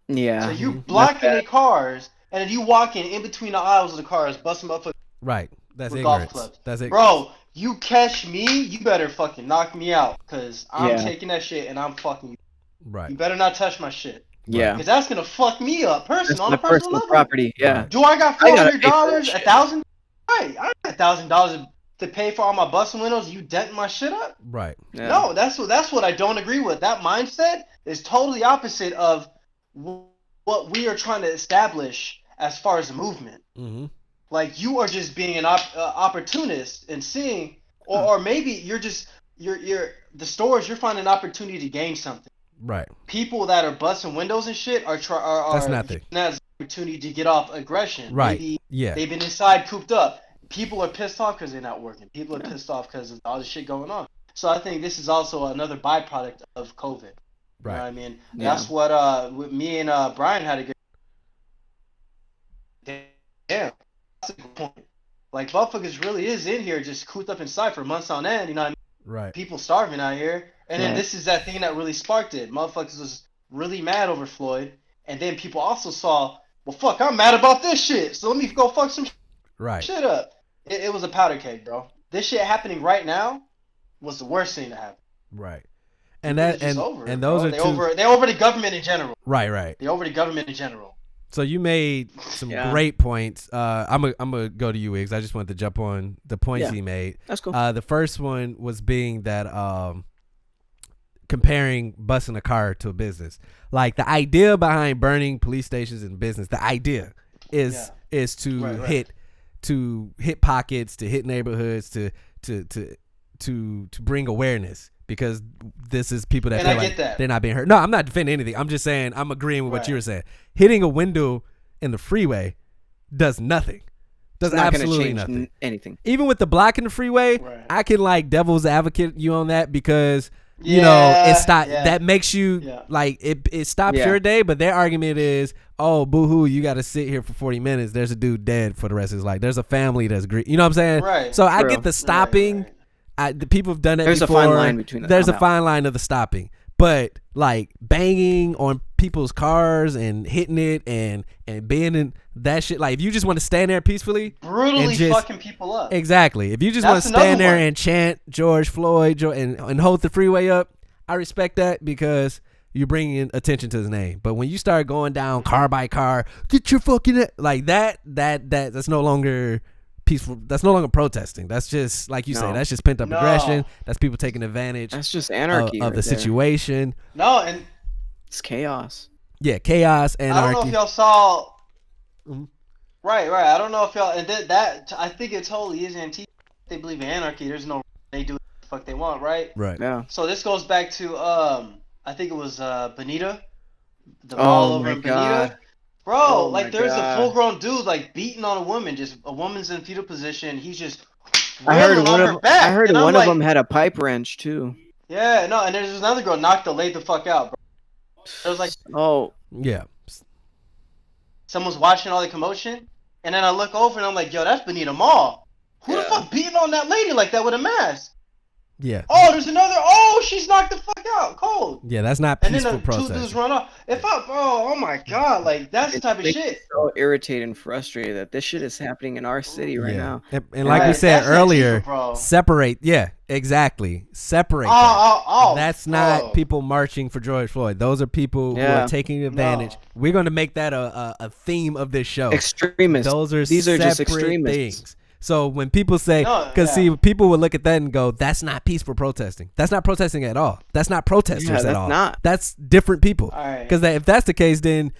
Yeah. So you blocking their cars, and then you walking in between the aisles of the cars, busting motherfuckers. Right. That's ignorance. That's it. Bro, you catch me, you better fucking knock me out, cause I'm taking that shit and I'm fucking you. Right. You better not touch my shit. Yeah. Because that's gonna fuck me up on a personal level. Property. Yeah. Do I got $400, $1,000? Right. I got $1,000 to pay for all my busting windows. You denting my shit up? Right. Yeah. No, that's what I don't agree with. That mindset is totally opposite of what we are trying to establish as far as the movement. Like, you are just being an opportunist and seeing, or maybe you're the stores, you're finding an opportunity to gain something. Right. People that are busting windows and shit are that's nothing. That's an opportunity to get off aggression. Right. Maybe yeah. They've been inside cooped up. People are pissed off because they're not working. People are pissed off because of all the shit going on. So I think this is also another byproduct of COVID. Right. You know what I mean? Yeah. That's what me and Brian had a good. Damn. That's a good point. Like, motherfuckers really is in here just cooped up inside for months on end. You know what I mean? Right. People starving out here. And then this is that thing that really sparked it. Motherfuckers was really mad over Floyd. And then people also saw, well, fuck, I'm mad about this shit. So let me go fuck some shit up. It was a powder keg, bro. This shit happening right now was the worst thing to happen. Right. And that and over, and those bro. They over the government in general. Right. They over the government in general. So you made some great points. I'm gonna go to you, Wigs. I just wanted to jump on the points he made. That's cool. The first one was being that comparing busing a car to a business. Like, the idea behind burning police stations and business, the idea is to hit pockets, to hit neighborhoods, to bring awareness, because this is people that feel like they're not being hurt. No, I'm not defending anything. I'm just saying I'm agreeing with what you were saying. Hitting a window in the freeway does nothing. Does absolutely nothing. Anything. Even with the blocking the freeway, I can like devil's advocate you on that, because you know it stopped. That makes you like it stops your day. But their argument is, oh, boo-hoo, you got to sit here for 40 minutes. There's a dude dead for the rest of his life. There's a family that's grieving. You know what I'm saying? Right. So I get the stopping. The people have done that before. There's a fine line between that. There's a fine line of the stopping. But like banging on people's cars and hitting it and being in that shit, like if you just want to stand there peacefully, brutally fucking people up. Exactly. If you just want to stand there and chant George Floyd and hold the freeway up, I respect that, because you're bringing attention to his name. But when you start going down car by car, get your fucking like that's no longer peaceful. That's no longer protesting. That's just, like you say, that's just pent up aggression. That's people taking advantage. That's just anarchy of the situation. No, and it's chaos. Yeah, chaos, anarchy. I don't know if y'all saw. Right. I don't know if y'all, and that I think it totally is anti. They believe in anarchy. There's no they do fuck they want, right? Right. Yeah. So this goes back to I think it was Bonita, the mall over in Bonita. Bro, Oh like my there's a God. full-grown dude like beating on a woman, just a woman's in fetal position. He's just I heard wailing on her back. I heard and I'm one like, of them had a pipe wrench too. yeah, no, and there's another girl knocked the laid the fuck out, bro. It was like Oh, Yeah. someone's watching all the commotion, and then I look over and I'm like, yo, that's Bonita Mall. Who the Yeah. fuck beating on that lady like that with a mask? Yeah. Oh, there's another. Oh, she's knocked the fuck out, cold. Yeah, that's not And then peaceful the two dudes protest. run off. If I, bro, oh my god, like that's the type of makes me shit. so irritated and frustrated that this shit is happening in our city right now. And like we Right, said that's earlier, Antifa, bro. separate. Yeah, exactly. Separate. that. Oh, That's not bro. people marching for George Floyd. Those are people who Yeah. are taking advantage. No. We're going to make that a theme of this show. Extremists. These are just separate extremists. things. So when people say, No, because yeah. see, people would look at that and go, "That's not peaceful protesting. That's not protesting at all. That's not protesters Yeah, at that's all. not. That's different people." All right. Because if that's the case, then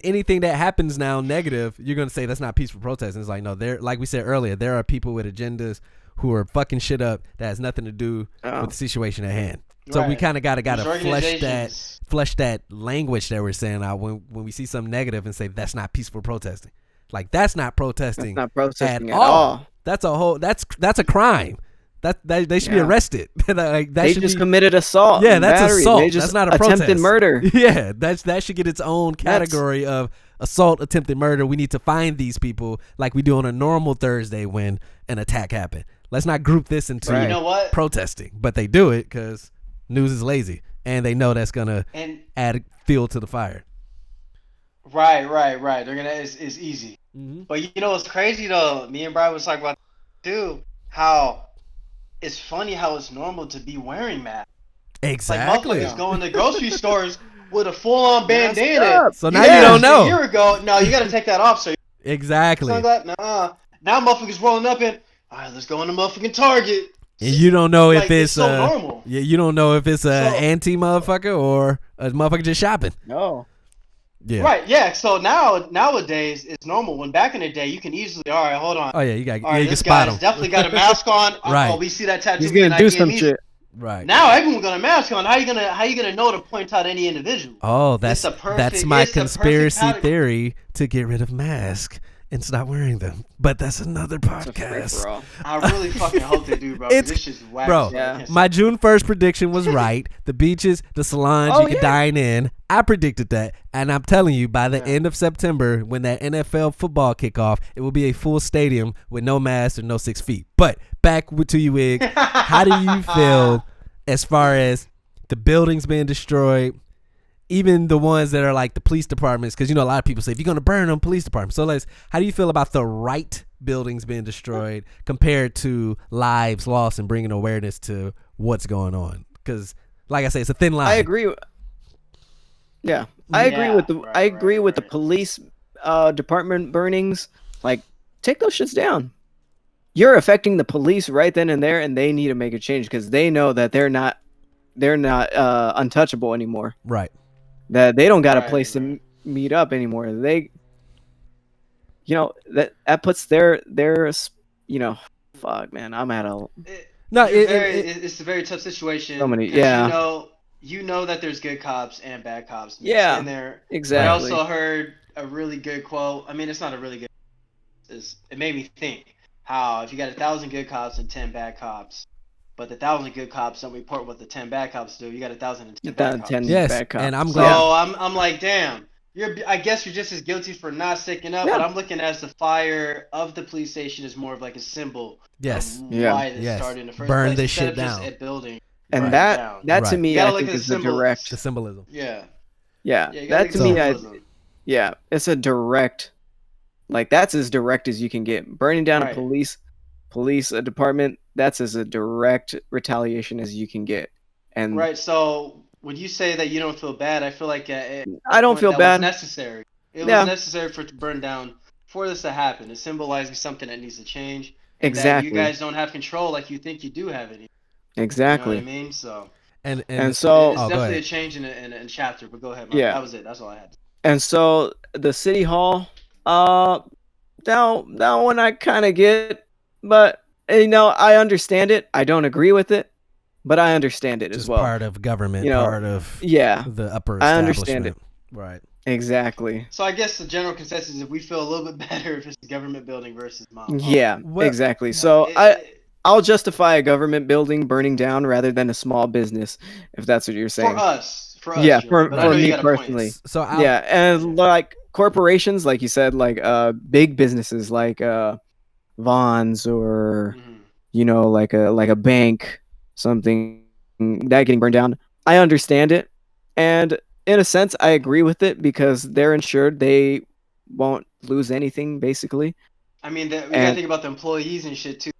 anything that happens now negative, you're gonna say that's not peaceful protesting. It's like, no, there, like we said earlier, there are people with agendas who are fucking shit up that has nothing to do with the situation at hand. So we Right. kind of gotta These flesh that language that we're saying out when we see something negative and say that's not peaceful protesting. Like that's not protesting. That's not protesting at at all. all. That's a whole. That's a crime. That they should be Yeah. arrested. Like that They should just be. comed assault. Yeah, and that's battery. assault. They just That's not a attempted protest. murder. Yeah, that should get its own category of assault, attempted murder. We need to find these people like we do on a normal Thursday when an attack happened. Let's not group this into Right. You know what? protesting, but they do it because news is lazy and they know that's gonna And add fuel to the fire. right. They're gonna. It's easy. Mm-hmm. But you know what's crazy though? Me and Brian was talking about too. How it's funny how it's normal to be wearing masks. Exactly. Like motherfuckers going to grocery stores with a full-on bandana. up. So now you don't know. A year ago, no, you got to take that off. So Exactly. nah. Now motherfuckers rolling up and all right, let's go in the motherfucking Target. And you don't know if Like, it's so normal. Yeah, you don't know if it's a So- anti motherfucker or a motherfucker just shopping. No. Yeah. Right, yeah. So nowadays it's normal. When back in the day, you can easily, all right, hold on. Oh yeah, you got. All Yeah, right, you can this spot guy's him. definitely got a mask on. Right. Oh, we see that tattoo. He's gonna do some shit. Right. Now everyone got a mask on. How you gonna know to point out any individual? Oh, that's It's a perfect- that's my it's a perfect conspiracy category. theory to get rid of masks and stop wearing them. But that's another It's a podcast. free-for-all. I really fucking hope they do, bro. It's- This shit's whack. Bro, Yeah. my June 1st prediction was right. The beaches, the salons Oh, you can yeah. dine in. I predicted that. And I'm telling you, by the Yeah. end of September, when that NFL football kickoff, it will be a full stadium with no masks and no 6 feet. But back to you, Wig. How do you feel as far as the buildings being destroyed? Even the ones that are like the police departments, because you know a lot of people say if you're gonna burn them, police departments. So how do you feel about the right buildings being destroyed compared to lives lost and bringing awareness to what's going on? Because like I say, it's a thin line. I agree. Yeah, I agree Yeah, with the right, I agree right, with the right. police department burnings. Like, take those shits down. You're affecting the police right then and there, and they need to make a change because they know that they're not untouchable anymore. Right. That they don't got a Right, place to right. meet up anymore. They, that puts their fuck, man. I'm at a No, It's a very tough situation. So many- 'cause yeah. You know that there's good cops and bad cops. Yeah, in there. exactly. I also heard a really good quote. I mean, it's not a really good. It made me think how if you got 1,000 good cops and 10 bad cops, but the 1,000 good cops don't report what the 10 bad cops do, you got 1,010 bad cops. 10 yes, bad cops. and I'm So glad. I'm like, damn. I guess you're just as guilty for not sticking up, Yeah. but I'm looking as the fire of the police station is more of like a symbol. Yes. Of Yeah. why this Yes. started in the first Burn place, this instead shit of just down. a building. And burn it that down. to Right. me, You gotta I look think at is the the symbols. direct. The symbolism. Yeah. Yeah, Yeah, you gotta that look to at the me, symbolism. yeah, it's a direct, like that's as direct as you can get. Burning down Right. a police department, that's as a direct retaliation as you can get. And Right. So when you say that you don't feel bad, I feel like I don't feel that bad. was necessary. It Yeah. was necessary for it to burn down for this to happen. It's symbolizing something that needs to change. Exactly. That you guys don't have control like you think you do have it. Exactly. You know what I mean? So And so- it's oh, go definitely a ahead. change in a chapter. But go ahead. Yeah. That was it. That's all I had. And so the city hall, that one I kind of get, but I understand it. I don't agree with it. but I understand it just as well. part of government, You know, part of yeah, the upper I establishment. understand it. Right. Exactly. So I guess the general consensus is we feel a little bit better if it's a government building versus mom. Yeah, Well, exactly. So I'll justify a government building burning down rather than a small business, if that's what you're saying. For us, yeah, Joey, for me personally. So yeah, and like corporations, like you said, like big businesses like Vaughn's or you know, like a bank, something that getting burned down. I understand it, and in a sense, I agree with it because they're insured; they won't lose anything, basically. I mean, we gotta think about the employees and shit too.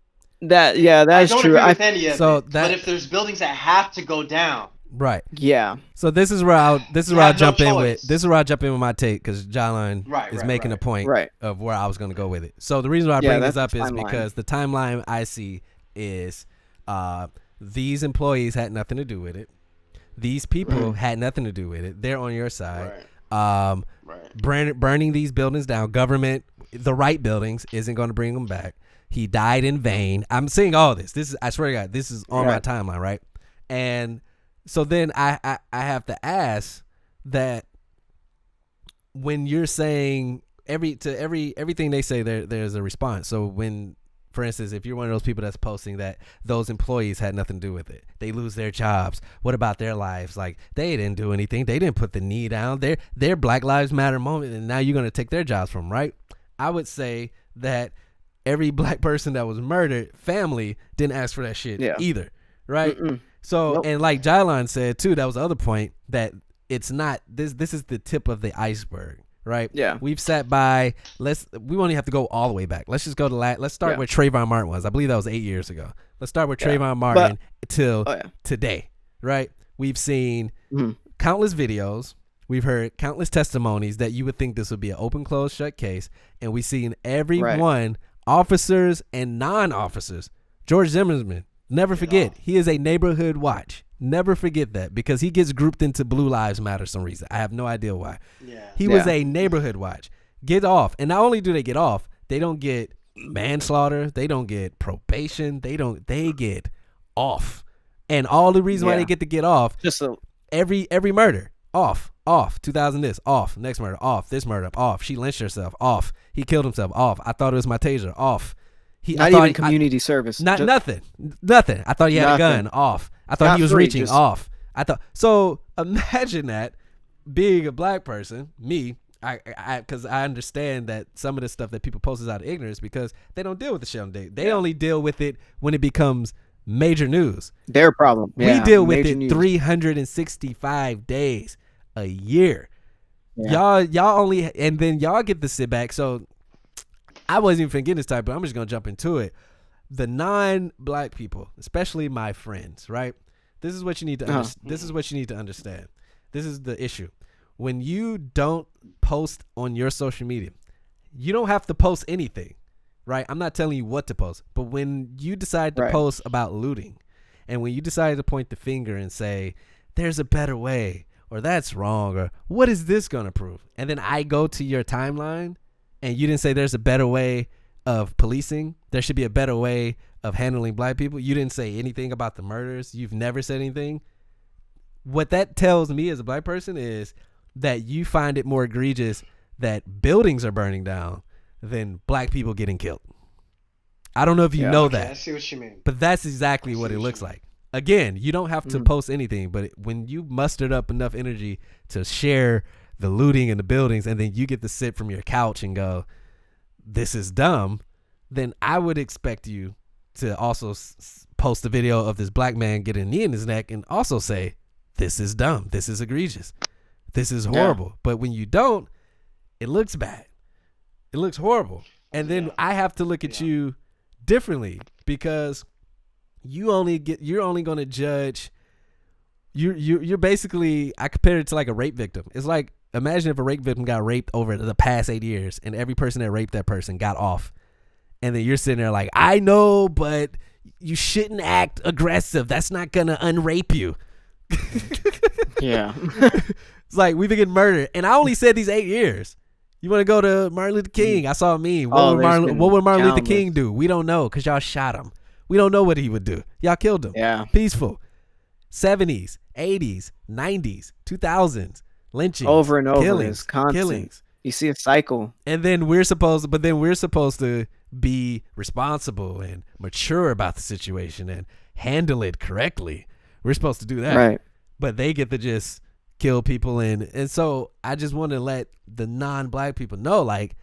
That is true. I don't agree with any of it. But if there's buildings that have to go down, right? Yeah. So this is where I jump in with. This is where I jump in with my take because Jalen is making a point of where I was going to go with it. So the reason why I bring this up is because the timeline I see is these employees had nothing to do with it. These people had nothing to do with it. They're on your side. Burning these buildings down. Government, the right buildings, isn't going to bring them back. He died in vain. I'm seeing all this. This is, I swear to God, this is on my timeline, right? And so then I have to ask that when you're saying everything they say, there's a response. So when, for instance, if you're one of those people that's posting that those employees had nothing to do with it, they lose their jobs. What about their lives? Like, they didn't do anything. They didn't put the knee down. Their Black Lives Matter moment, and now you're going to take their jobs from them, right? I would say that every black person that was murdered, family didn't ask for that shit either, right? So, and like Jylon said too, that was the other point, that it's not, this is the tip of the iceberg, right? Yeah. We've sat by, we won't even have to go all the way back. Let's just go to let's start where Trayvon Martin was. I believe that was 8 years ago. Let's start with Trayvon Martin till today, right? We've seen countless videos. We've heard countless testimonies that you would think this would be an open, closed, shut case. And we've seen everyone, officers and non-officers. George Zimmerman, never forget, he is a neighborhood watch. Never forget that, because he gets grouped into Blue Lives Matter for some reason. I have no idea why. He was a neighborhood watch. Get off. And not only do they get off, they don't get manslaughter. They don't get probation. They get off. And all the reason why they get to get off, just every murder, off, 2000 this, off, next murder, off, this murder, off, she lynched herself, off, he killed himself, off, I thought it was my taser, off. Not even community service. Nothing. I thought he had a gun, off. I thought he was reaching, off. I thought, so imagine that being a black person, me, because I understand that some of the stuff that people post is out of ignorance because they don't deal with the shit on day. They only deal with it when it becomes major news. Their problem. We deal with it 365 days a year. Y'all only, and then y'all get to sit back. So I wasn't even thinking this type, but I'm just gonna jump into it. The non-black people, especially my friends, right? This is what you need to this is what you need to understand. This is the issue. When you don't post on your social media, you don't have to post anything, right? I'm not telling you what to post, but when you decide to post about looting, and when you decide to point the finger and say, there's a better way, or that's wrong, or what is this going to prove? And then I go to your timeline and you didn't say there's a better way of policing. There should be a better way of handling black people. You didn't say anything about the murders. You've never said anything. What that tells me as a black person is that you find it more egregious that buildings are burning down than black people getting killed. I don't know if you know that. I see what you mean. But that's exactly what it looks like. Again, you don't have to post anything, but when you mustered up enough energy to share the looting in the buildings, and then you get to sit from your couch and go, this is dumb, then I would expect you to also post a video of this black man getting a knee in his neck and also say, this is dumb, this is egregious, this is horrible. But when you don't, it looks bad. It looks horrible. And then I have to look at you differently because you're only going to judge. You're basically, I compare it to like a rape victim. It's like, imagine if a rape victim got raped over the past 8 years and every person that raped that person got off. And then you're sitting there like, I know, but you shouldn't act aggressive. That's not going to unrape you. Yeah. It's like, we've been getting murdered. And I only said these 8 years. You want to go to Martin Luther King? I saw a meme. What would Martin Luther King do? We don't know because y'all shot him. We don't know what he would do. Y'all killed him. Yeah. Peaceful. 70s, 80s, 90s, 2000s, lynchings, over and over. killings, It's constant. killings. You see a cycle. And then we're supposed to be responsible and mature about the situation and handle it correctly. We're supposed to do that. Right. But they get to just kill people. And so I just want to let the non-black people know, like,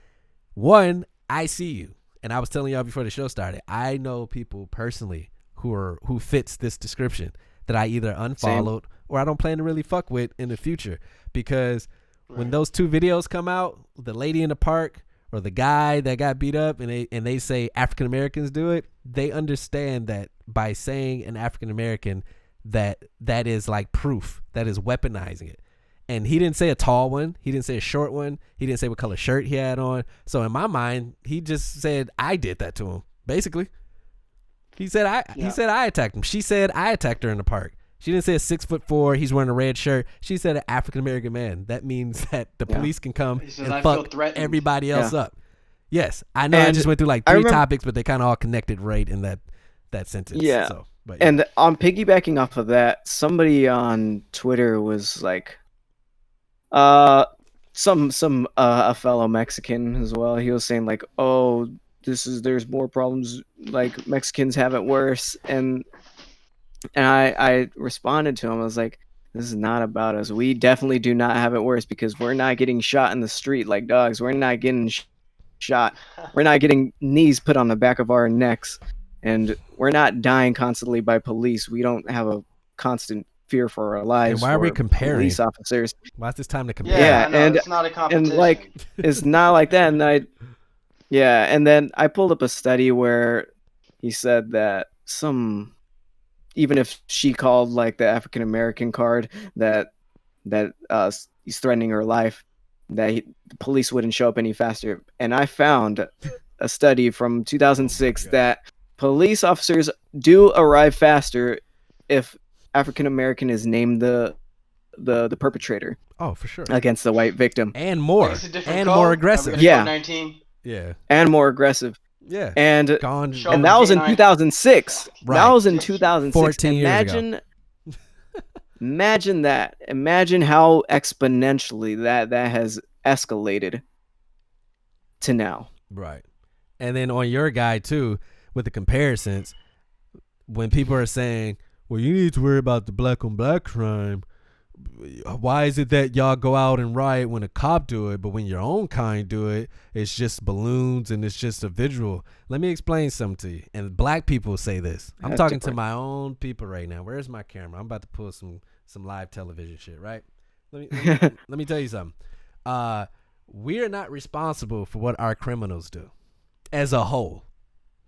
one, I see you. And I was telling y'all before the show started, I know people personally who fits this description that I either unfollowed or I don't plan to really fuck with in the future. Because when those two videos come out, the lady in the park or the guy that got beat up, and they say African Americans do it, they understand that by saying an African American, that is like proof, that is weaponizing it. And he didn't say a tall one, he didn't say a short one, he didn't say what color shirt he had on. So in my mind, he just said I did that to him. Basically, he said I attacked him. She said I attacked her in the park. She didn't say a 6'4", he's wearing a red shirt. She said an African American man. That means that the police can come and fuck everybody else up. Yes, I know. And I just went through like three topics, but they kind of all connected right in that sentence. Yeah. So, but, And on piggybacking off of that, somebody on Twitter was like, a fellow Mexican as well. He was saying like, oh, there's more problems. Like Mexicans have it worse, and I responded to him. I was like, this is not about us. We definitely do not have it worse because we're not getting shot in the street like dogs. We're not getting shot. We're not getting knees put on the back of our necks, and we're not dying constantly by police. We don't have a constant fear for our lives. And why are we comparing police officers? Why is this time to compare? Yeah, and it's not a competition. And like it's not like that. And and then I pulled up a study where he said that even if she called like the African American card that he's threatening her life, that the police wouldn't show up any faster. And I found a study from 2006 that police officers do arrive faster if African American is named the perpetrator. Oh, for sure. Against the white victim. And more. And more aggressive. Yeah. 19. Yeah. And more aggressive. Yeah. And that was in 2006. Right. That was in 2006. 14 years ago. Imagine that. Imagine how exponentially that has escalated to now. Right. And then on your guide too, with the comparisons, when people are saying, well, you need to worry about the black on black crime, why is it that y'all go out and riot when a cop do it, but when your own kind do it, it's just balloons and it's just a visual? Let me explain something to you. And black people say this. I'm talking to my own people right now. Where's my camera? I'm about to pull some live television shit, right? Let me tell you something. We are not responsible for what our criminals do as a whole,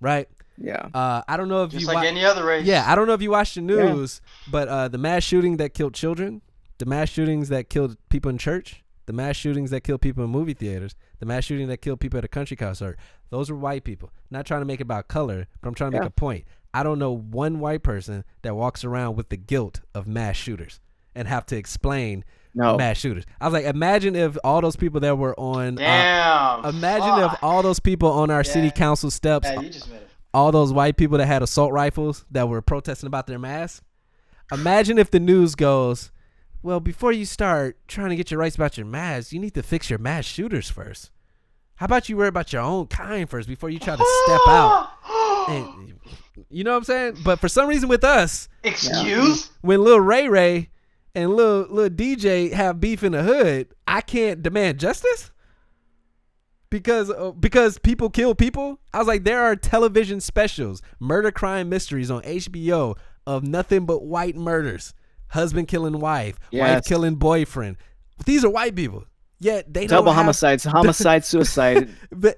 right? Yeah. I don't know if just you like any other race. Yeah, I don't know if you watch the news, but the mass shooting that killed children, the mass shootings that killed people in church, the mass shootings that killed people in movie theaters, the mass shooting that killed people at a country concert, those were white people. Not trying to make it about color, but I'm trying to make a point. I don't know one white person that walks around with the guilt of mass shooters and have to explain mass shooters. I was like, imagine if all those people that were on if all those people on our city council steps, you just made it. all those white people that had assault rifles that were protesting about their masks. Imagine if the news goes, well, before you start trying to get your rights about your mask, you need to fix your mass shooters first. How about you worry about your own kind first before you try to step out? And, you know what I'm saying? But for some reason with us, when Lil Ray and Lil DJ have beef in the hood, I can't demand justice because people kill people. I was like, there are television specials, murder crime mysteries on HBO of nothing but white murders. Husband killing wife, wife killing boyfriend. These are white people. Yet they don't double homicides, suicide.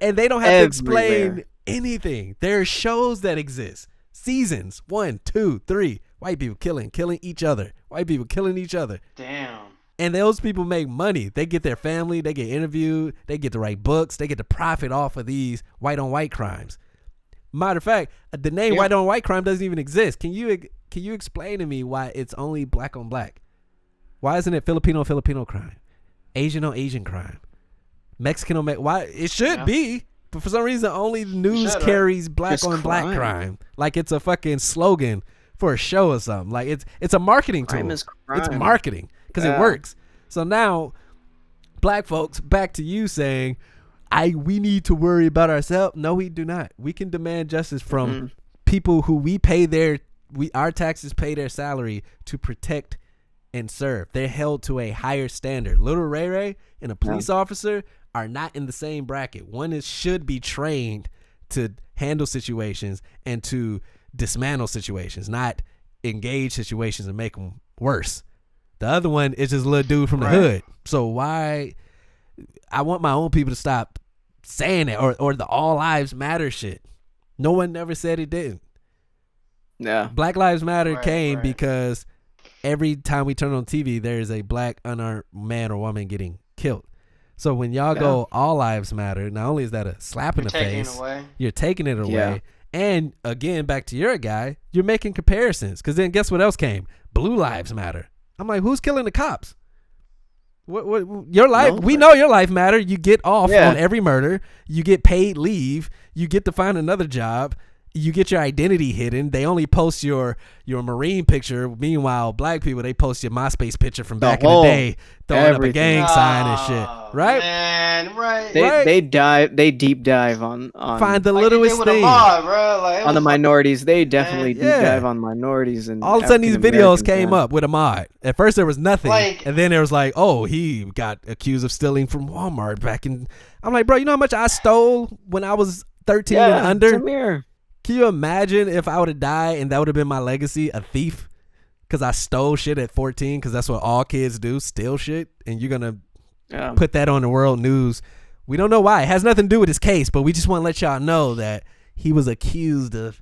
And they don't have to explain anything. There are shows that exist. Seasons 1, 2, 3. White people killing each other. White people killing each other. Damn. And those people make money. They get their family. They get interviewed. They get to write books. They get to profit off of these white on white crimes. Matter of fact, the name white on white crime doesn't even exist. Can you explain to me why it's only black on black? Why isn't it Filipino crime? Asian on Asian crime? Mexican on why? It should be, but for some reason only the news carries black on black crime. Like it's a fucking slogan for a show or something. Like it's a marketing tool. Crime is crime. It's marketing because it works. So now, black folks, back to you saying, we need to worry about ourselves. No, we do not. We can demand justice from people who our taxes pay their salary to protect and serve. They're held to a higher standard. Little Ray Ray and a police officer are not in the same bracket. One should be trained to handle situations and to dismantle situations, not engage situations and make them worse. The other one is just a little dude from the hood. So why? I want my own people to stop saying it, or the all lives matter shit. No one never said it didn't. Yeah. Black Lives Matter came because every time we turn on TV, there is a black unarmed man or woman getting killed. So when y'all go all lives matter, not only is that a slap in the face, you're taking it away. Yeah. And again, back to your guy, you're making comparisons. Because then guess what else came? Blue lives matter. I'm like, who's killing the cops? What your life? We know your life matter. You get off on every murder. You get paid leave. You get to find another job. You get your identity hidden. They only post your Marine picture. Meanwhile, black people, they post your MySpace picture from back in the day, throwing up a gang sign and shit. Right? Man, right. They deep dive on find the littlest thing. On the minorities. They definitely deep dive on minorities. And all of a sudden these videos came up with Ahmaud. At first there was nothing. And then there was like, oh, he got accused of stealing from Walmart back in. I'm like, bro, you know how much I stole when I was 13 and under? Samir. Can you imagine if I would have died and that would have been my legacy, a thief? Because I stole shit at 14, because that's what all kids do, steal shit. And you're going to put that on the world news. We don't know why. It has nothing to do with his case, but we just want to let y'all know that he was accused of,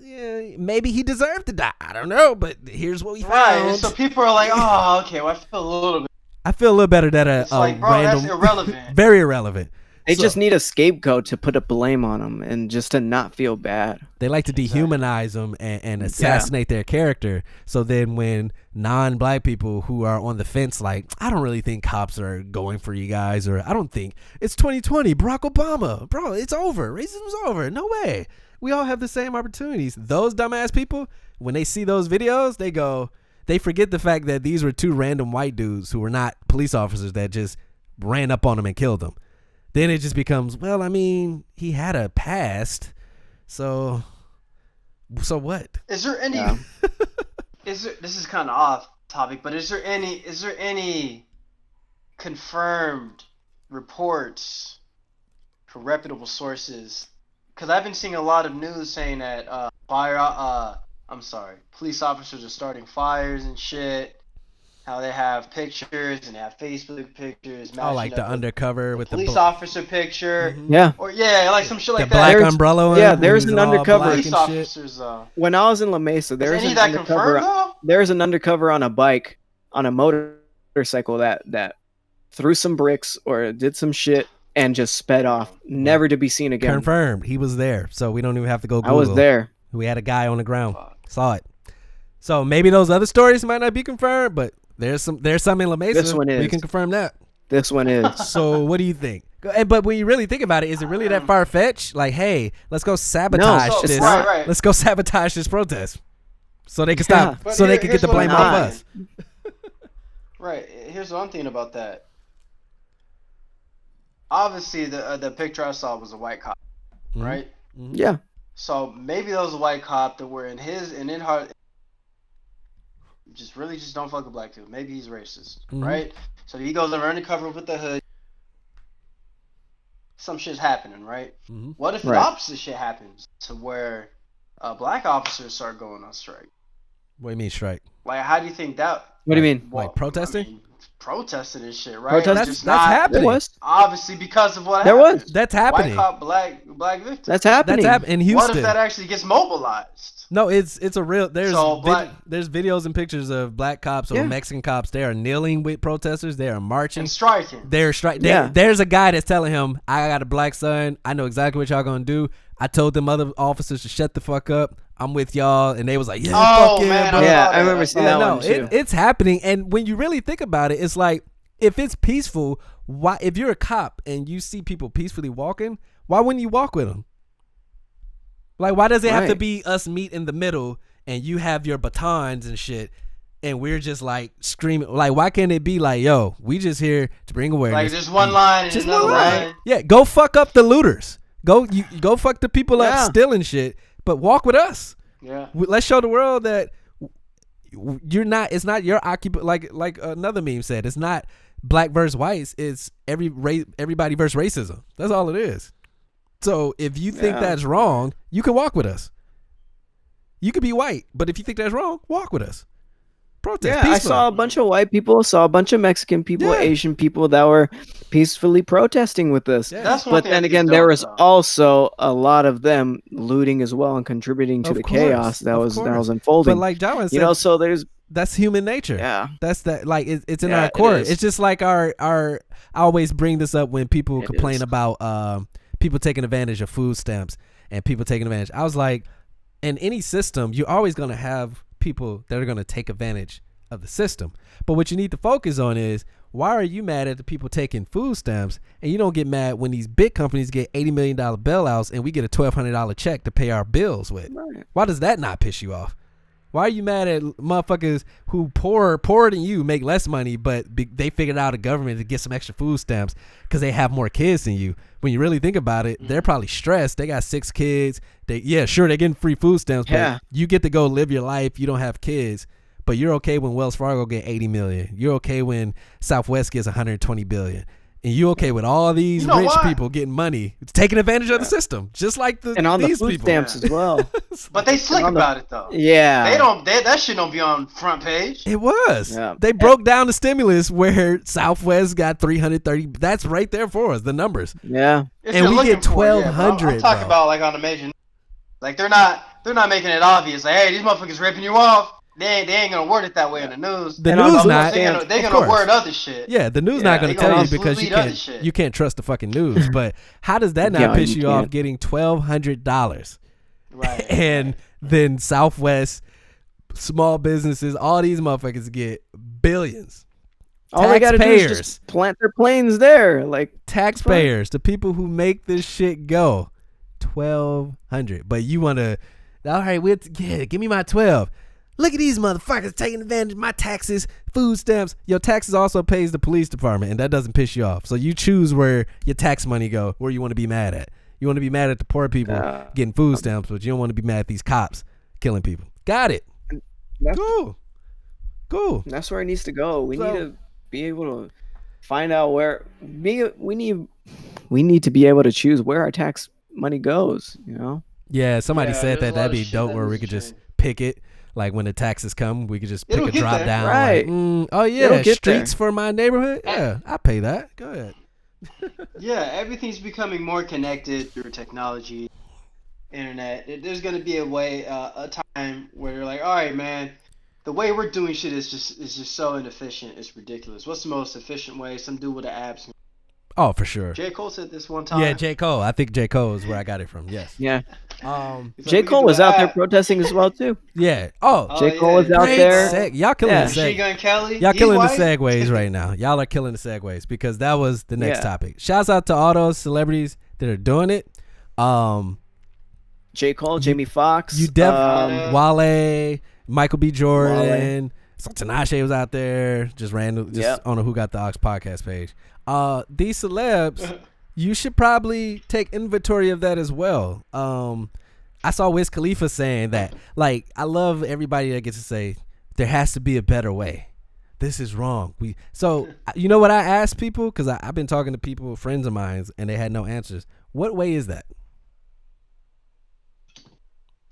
maybe he deserved to die. I don't know, but here's what we found. Right, so people are like, oh, okay, well, I feel a a little little better that a random, that's irrelevant. Very irrelevant. They just need a scapegoat to put a blame on them and just to not feel bad. They like to dehumanize them and assassinate their character. So then when non-black people who are on the fence, like, I don't really think cops are going for you guys, or I don't think it's 2020, Barack Obama, bro, it's over. Racism's over. No way. We all have the same opportunities. Those dumbass people, when they see those videos, they forget the fact that these were two random white dudes who were not police officers that just ran up on them and killed them. Then it just becomes, well, I mean, he had a past, so what? Is there any? This is kind of off topic, but is there any confirmed reports from reputable sources? Because I've been seeing a lot of news saying that police officers are starting fires and shit. How they have pictures and they have Facebook pictures. Oh, like the undercover with the police officer picture. Mm-hmm. Yeah. Or like some shit like the black that. umbrella. Yeah, there's an undercover. Police officers. When I was in La Mesa, there's an undercover. There's an undercover on a bike, on a motorcycle that threw some bricks or did some shit and just sped off, never to be seen again. Confirmed. He was there, so we don't even have to go Google. I was there. We had a guy on the ground. Saw it. So maybe those other stories might not be confirmed, but there's some in La Mesa. This one is. We can confirm that. This one is. So what do you think? But when you really think about it, is it really that far-fetched? Like, hey, let's go sabotage this. Right. Let's go sabotage this protest so they can stop. Yeah. So they can get the blame off us. Right. Here's what I'm thinking about that. Obviously, the picture I saw was a white cop, right? Mm-hmm. Yeah. So maybe that was a white cop that were in heart. Just don't fuck with black people. Maybe he's racist, right? So he goes undercover with the hood. Some shit's happening, right? Mm-hmm. What if the opposite shit happens to where black officers start going on strike? What do you mean strike? Like, how do you think that? What do you mean? Like protesting? I mean, protesting and shit, right? That's happening. There was. Obviously, because of what there happened. was. That's happening. White cop, black victims. That's happening. In Houston. What if that actually gets mobilized? No, it's a real. There's videos and pictures of black cops or Mexican cops. They are kneeling with protesters. They are marching and striking. They're striking. There's a guy that's telling him, "I got a black son. I know exactly what y'all gonna do. I told them other officers to shut the fuck up. I'm with y'all." And they was like, "Yeah, fuck man, bro." Yeah, I remember seeing that one too. It's happening. And when you really think about it, it's like, if it's peaceful, why? If you're a cop and you see people peacefully walking, why wouldn't you walk with them? Like, why does it have to be us meet in the middle and you have your batons and shit, and we're just like screaming. Like, why can't it be like, yo, we just here to bring awareness? Like just one line and just another one line. Yeah, go fuck up the looters. Go fuck the people up stealing shit, but walk with us. Yeah. Let's show the world that you're not. It's not your occupant. Like another meme said, it's not black versus whites. It's everybody versus racism. That's all it is. So if you think that's wrong, you can walk with us. You could be white, but if you think that's wrong, walk with us. Protest. Yeah, I saw a bunch of white people, saw a bunch of Mexican people, Asian people that were peacefully protesting with us. Yeah. But then again, there was also a lot of them looting as well and contributing to the chaos that was unfolding. But like John said, so that's human nature. Yeah, that's that. Like it's in our core. It's just like our. I always bring this up when people complain about people taking advantage of food stamps and people taking advantage. I was like, in any system, you're always going to have people that are going to take advantage of the system. But what you need to focus on is, why are you mad at the people taking food stamps and you don't get mad when these big companies get $80 million bailouts and we get a $1,200 check to pay our bills with? Right. Why does that not piss you off? Why are you mad at motherfuckers who poorer than you, make less money, but they figured out a government to get some extra food stamps because they have more kids than you? When you really think about it, they're probably stressed. They got 6 kids. They're getting free food stamps, but you get to go live your life. You don't have kids, but you're okay when Wells Fargo get 80 million. You're okay when Southwest gets 120 billion. And you okay with all these rich people getting money? It's taking advantage of the system, just like and on these the food people. stamps as well. But they slick about it though. Yeah, that shit don't be on front page. It was. Yeah. They broke down the stimulus where Southwest got 330. That's right there for us. The numbers. Yeah, and we get 1,200. I'm talking about like on the major. Like they're not making it obvious. Like, hey, these motherfuckers ripping you off. They ain't gonna word it that way in the news. The news not. They're gonna word other shit. Yeah, the news not gonna tell you because you can't trust the fucking news. But how does that not piss you off? Getting $1,200, right? And then Southwest, small businesses, all these motherfuckers get billions. All they gotta do is just plant their planes there, like taxpayers, the people who make this shit go. 1,200, but you wanna? All right, give me my 12. Look at these motherfuckers taking advantage of my taxes, food stamps. Your taxes also pays the police department, and that doesn't piss you off. So you choose where your tax money go, where you want to be mad at. You want to be mad at the poor people getting food stamps, but you don't want to be mad at these cops killing people. Got it. Cool. That's where it needs to go. We need to be able to find out where we need to be able to choose where our tax money goes. Yeah. Somebody said that'd be dope, where we could just pick it. Like when the taxes come, we could just pick a drop down. Right. Like, streets for my neighborhood. Yeah, I pay that. Go ahead. Yeah, everything's becoming more connected through technology, internet. There's gonna be a time where you're like, all right, man, the way we're doing shit is just so inefficient. It's ridiculous. What's the most efficient way? Some dude with an abs. Oh, for sure. J. Cole said this one time. Yeah, J. Cole. I think J. Cole is where I got it from. Yes. Yeah. J. Cole was out there protesting as well too. Yeah. J. Cole was out there. Y'all killing the Machine Gun Kelly. Y'all killing the segues right now. Y'all are killing the segues because that was the next topic. Shouts out to all those celebrities that are doing it. J. Cole, Jamie Foxx, Wale, Michael B. Jordan. So Tinashe was out there just on the Who Got the Aux podcast page. These celebs, you should probably take inventory of that as well. I saw Wiz Khalifa saying that, like, I love everybody that gets to say there has to be a better way. This is wrong. You know what I asked people? Because I've been talking to people, friends of mine, and they had no answers. What way is that?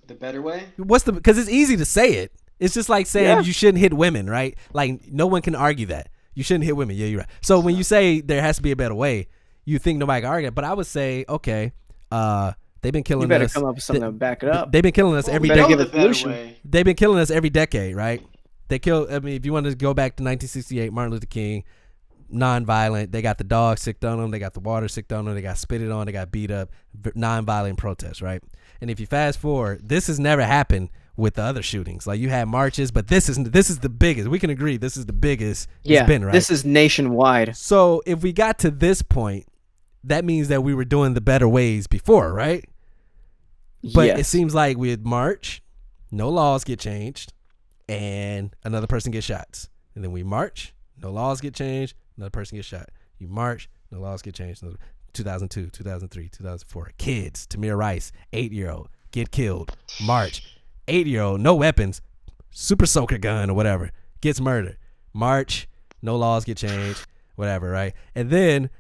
The better way? Because it's easy to say it. It's just like saying you shouldn't hit women, right? Like, no one can argue that. You shouldn't hit women. Yeah, you're right. So when you say there has to be a better way, you think nobody can argue it. But I would say, okay, they've been killing us. You better come up with something to back it up. They've been killing us every decade. They've been killing us every decade, right? If you want to go back to 1968, Martin Luther King, non-violent. They got the dog sicked on them. They got the water sicked on them. They got spitted on. They got beat up. Non-violent protests, right? And if you fast forward, this has never happened with the other shootings. Like, you had marches, but this is the biggest. We can agree this is the biggest it's been, right? This is nationwide. So if we got to this point, that means that we were doing the better ways before, right? But it seems like we had march, no laws get changed, and another person gets shots. And then we march, no laws get changed, another person gets shot. You march, no laws get changed. 2002, 2003, 2004. Kids, Tamir Rice, 8-year-old, get killed. March, 8-year-old, no weapons, super soaker gun or whatever, gets murdered. March, no laws get changed, whatever, right? And then,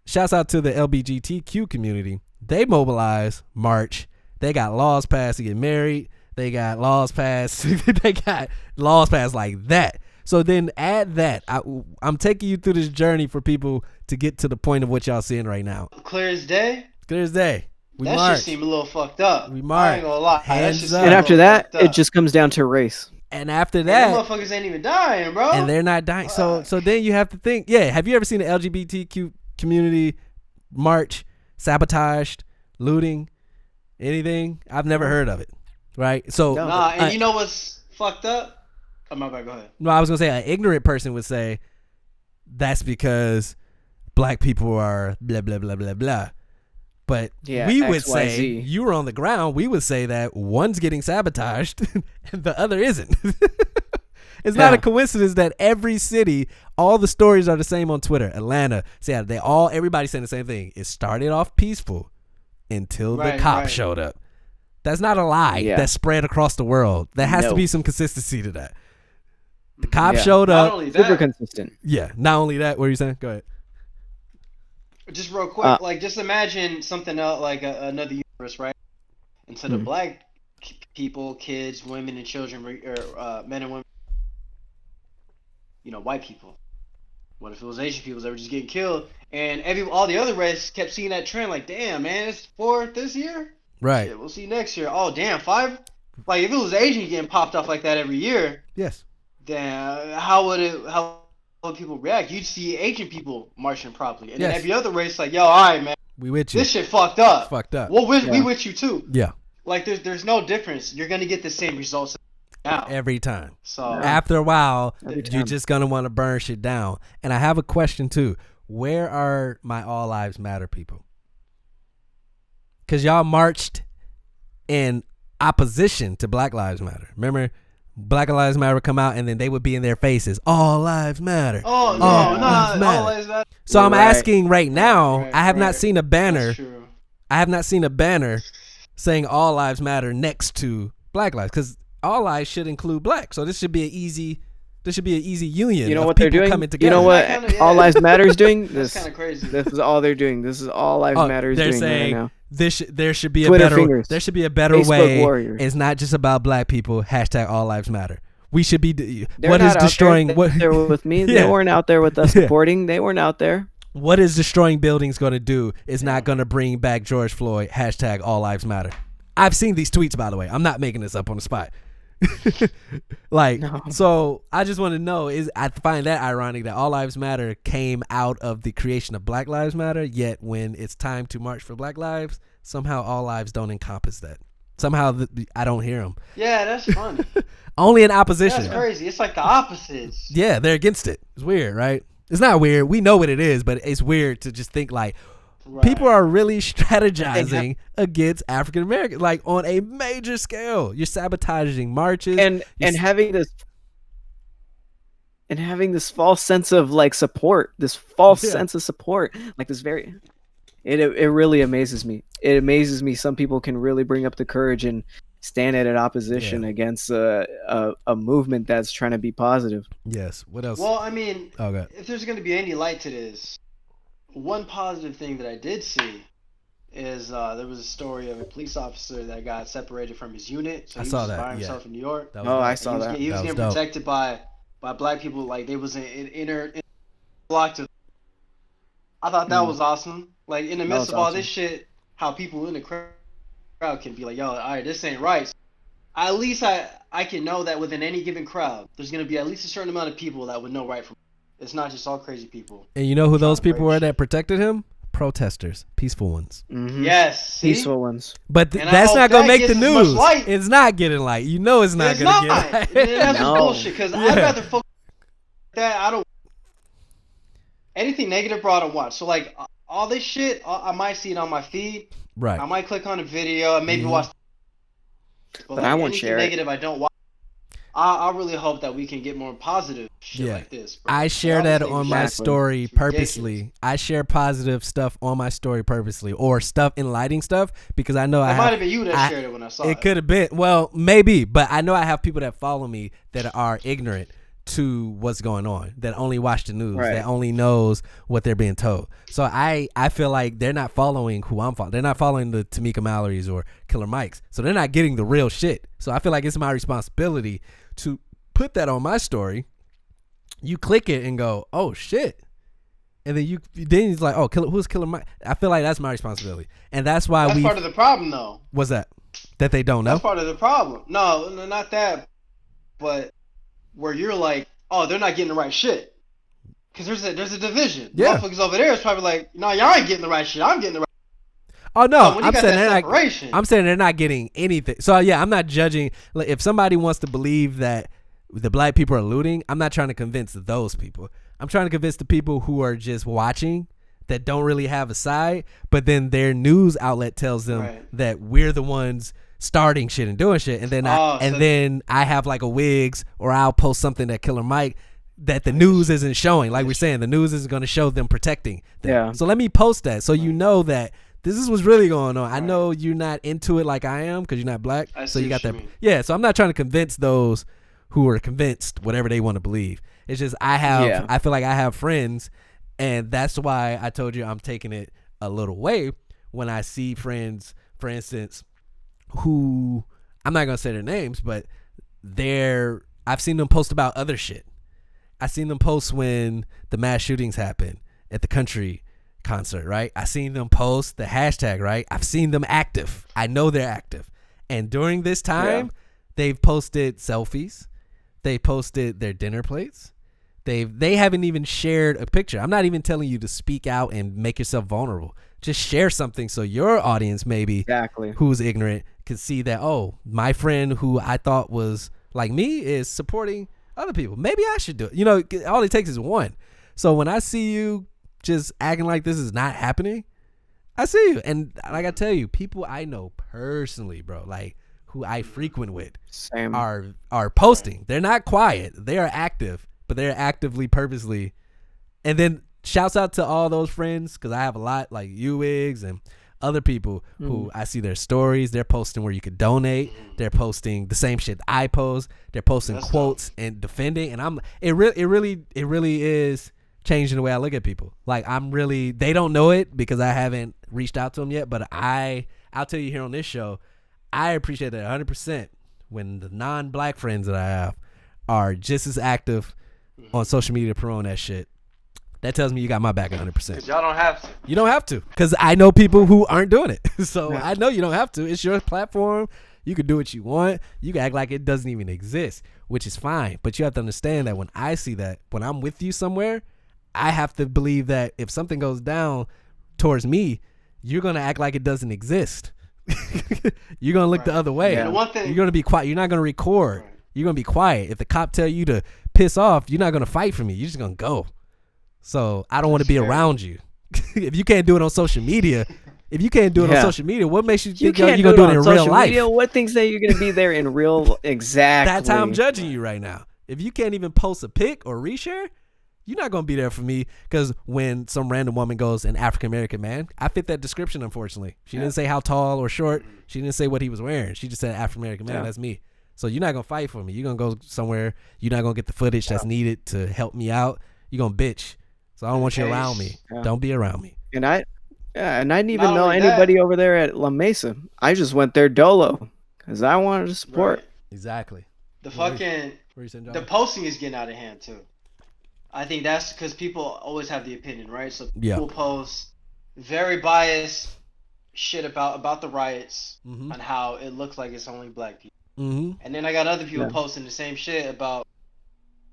shouts out to the LGBTQ community. They mobilize, march. They got laws passed to get married. They got laws passed. They got laws passed like that. So then add that. I'm taking you through this journey for people to get to the point of what y'all seeing right now. Clear as day. Clear as day. That shit seemed a little fucked up. We march. I ain't gonna lie. Hands up. And after that, it just comes down to race. And after And that, them motherfuckers ain't even dying, bro. and they're not dying. So then you have to think. Yeah, have you ever seen the LGBTQ community march, sabotaged, looting, anything? I've never heard of it. Right. So Nah, and you know what's fucked up? Oh, my bad, go ahead. No, I was gonna say an ignorant person would say that's because black people are blah blah blah blah blah. But we would say you were on the ground. We would say that one's getting sabotaged and the other isn't. It's not a coincidence that every city, all the stories are the same on Twitter. Atlanta, Seattle, everybody's saying the same thing. It started off peaceful until the cops showed up. That's not a lie. That spread across the world. There has to be some consistency to that. The cops showed up. Super consistent. Yeah. Not only that. What are you saying? Go ahead. Just real quick, just imagine something else, like another universe, right? Instead of black people, kids, women, and children, or men and women, white people. What if it was Asian people that were just getting killed, and all the other races kept seeing that trend, like, damn, man, it's 4 this year? Right. Shit, we'll see next year. Oh, damn, 5? Like, if it was Asian getting popped off like that every year, yes. Then how would people react? You'd see Asian people marching properly, and then every other race like, yo, all right, man, we with you. This shit fucked up. Well, we with you too. Yeah. Like there's no difference. You're gonna get the same results now every time. So after a while, you're just gonna want to burn shit down. And I have a question too. Where are my All Lives Matter people? Because y'all marched in opposition to Black Lives Matter. Remember? Black Lives Matter would come out and then they would be in their faces. All lives matter. Oh, no, all lives matter. So I'm asking right now, I have not seen a banner. I have not seen a banner saying all lives matter next to Black lives, because all lives should include black. So this should be an easy union. You know what they're doing? Coming together. You know what All Lives Matter is doing? This kind of crazy. This is all they're doing. This is All Lives Matter is doing right now. There should be Twitter a better fingers. There should be a better Facebook way. warriors. It's not just about black people. # All Lives Matter. We should be. They're what not is destroying? out there. They were with me. They weren't out there with us supporting. They weren't out there. What is destroying buildings going to do? Is not going to bring back George Floyd. # All Lives Matter. I've seen these tweets, by the way. I'm not making this up on the spot. So I just want to know, I find that ironic that All Lives Matter came out of the creation of Black Lives Matter, yet when it's time to march for Black lives, somehow all lives don't encompass that. Somehow I don't hear them. Yeah, that's funny. Only in opposition. That's crazy. It's like the opposites. Yeah, they're against it. It's weird, right? It's not weird. We know what it is, but it's weird to just think like people are really strategizing against African Americans, like on a major scale. You're sabotaging marches and having this false sense of like support, this false sense of support, like this very. It really amazes me. It amazes me some people can really bring up the courage and stand at an opposition against a movement that's trying to be positive. Yes. What else? Well, I mean, if there's going to be any light to this, one positive thing that I did see is there was a story of a police officer that got separated from his unit. So he was by himself in New York. I saw that. He was getting protected by black people. Like they was in inner block. I thought that was awesome. Like in the midst of all this shit, how people in the crowd can be like, yo, all right, this ain't right. So at least I can know that within any given crowd, there's going to be at least a certain amount of people that would know right from. It's not just all crazy people. And you know who those people were that protected him? Protesters, peaceful ones. Mm-hmm. Yes, see? Peaceful ones. But that's not gonna make the news. It's not getting light. You know, it's not gonna get light. That's bullshit. Because I'd rather focus that. I don't. Anything negative, bro, I don't watch. So like all this shit, I might see it on my feed. Right. I might click on a video and maybe watch. But I won't anything share negative, I don't watch. I really hope that we can get more positive shit like this, bro. I share that Honestly, on my Exactly. story It's ridiculous. purposely. I share positive stuff on my story purposely, or stuff enlightening stuff, because I know It I might have. have been you that shared it when I saw it. It could have been. Well, maybe, but I know I have people that follow me that are ignorant to what's going on, that only watch the news, Right. that only knows what they're being told. So I feel like they're not following who I'm following. They're not following the Tamika Mallory's or Killer Mike's. So they're not getting the real shit. So I feel like it's my responsibility to put that on my story. You click it and go, oh shit. And then he's like, oh, who's Killer Mike? I feel like that's my responsibility. And that's why That's part of the problem, though. What's that? That they don't know? That's part of the problem. No, not that. But where you're like, oh, they're not getting the right shit. Because there's a division. Yeah. Motherfuckers over there is probably like, no, y'all ain't getting the right shit. I'm getting the right Oh no, So when you I'm got saying that they're separation. not. I'm saying they're not getting anything. So yeah, I'm not judging. Like, if somebody wants to believe that the black people are looting, I'm not trying to convince those people. I'm trying to convince the people who are just watching, that don't really have a side, but then their news outlet tells them Right. that we're the ones starting shit and doing shit, and then then I have like a Wigs, or I'll post something that Killer Mike that the news isn't showing. Like we're saying, the news isn't going to show them protecting them. Yeah. So let me post that so you know that this is what's really going on. I Right. know you're not into it like I am because you're not black. I So see you got what that. you mean. Yeah. So I'm not trying to convince those who are convinced whatever they want to believe. It's just I feel like I have friends, and that's why I told you I'm taking it a little way when I see friends, for instance, who I'm not gonna say their names, but I've seen them post about other shit. I seen them post when the mass shootings happened at the country concert, right? I seen them post the hashtag, right? I've seen them active. I know they're active. And during this time, they've posted selfies. They posted their dinner plates. They haven't even shared a picture. I'm not even telling you to speak out and make yourself vulnerable. Just share something so your audience, maybe Exactly. who's ignorant, can see that, oh, my friend who I thought was like me is supporting other people. Maybe I should do it. You know, all it takes is one. So when I see you just acting like this is not happening, I see you. And like I tell you, people I know personally, bro, like who I frequent with, Same. are posting. They're not quiet. They are active, but they're actively, purposely. And then shouts out to all those friends, because I have a lot, like you, Wigs, and other people who I see their stories. They're posting where you could donate. They're posting the same shit I post. They're posting That's quotes and defending. And it really is changing the way I look at people. Like they don't know it because I haven't reached out to them yet. But I'll tell you here on this show, I appreciate that 100% when the non-black friends that I have are just as active on social media to promote that shit. That tells me you got my back 100%. Because y'all don't have to. You don't have to, because I know people who aren't doing it. So I know you don't have to. It's your platform. You can do what you want. You can act like it doesn't even exist, which is fine. But you have to understand that when I see that, when I'm with you somewhere, I have to believe that if something goes down towards me, you're going to act like it doesn't exist. You're going to look the other way. Yeah. One thing, You're going to be quiet. You're not going to record. You're going to be quiet. If the cop tell you to piss off, you're not going to fight for me. You're just going to go. So I don't want to be around you. If you can't do it on social media, on social media, what makes you think you're going to do it in real life? Media, what thinks that you're going to be there in real? Exactly. That's how I'm judging you right now. If you can't even post a pic or reshare, you're not going to be there for me, because when some random woman goes, an African-American man, I fit that description, unfortunately. She didn't say how tall or short. She didn't say what he was wearing. She just said African-American man. That's me. So you're not going to fight for me. You're going to go somewhere. You're not going to get the footage that's needed to help me out. You're going to bitch. So I don't want you around me. Yeah. Don't be around me. And I didn't even Not know only anybody over there at La Mesa. I just went there dolo because I wanted to support. Right. Exactly. The fucking the posting is getting out of hand too. I think that's because people always have the opinion, right? So people post very biased shit about the riots and how it looks like it's only black people. And then I got other people posting the same shit about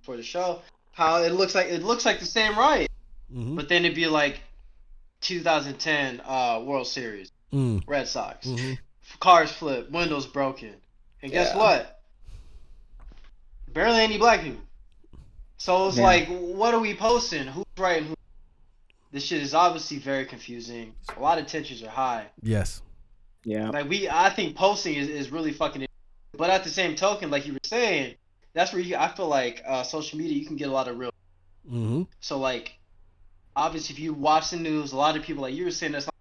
for the show, how it looks like the same riot, but then it'd be like 2010 World Series, Red Sox, cars flipped, windows broken, and guess what? Barely any black people. So it's like, what are we posting? Who's right and who? This shit is obviously very confusing. A lot of tensions are high. Yes. Yeah. Like I think posting is really fucking. But at the same token, like you were saying, that's where I feel like social media, you can get a lot of real. Mm-hmm. So like, obviously, if you watch the news, a lot of people, like you were saying, that's not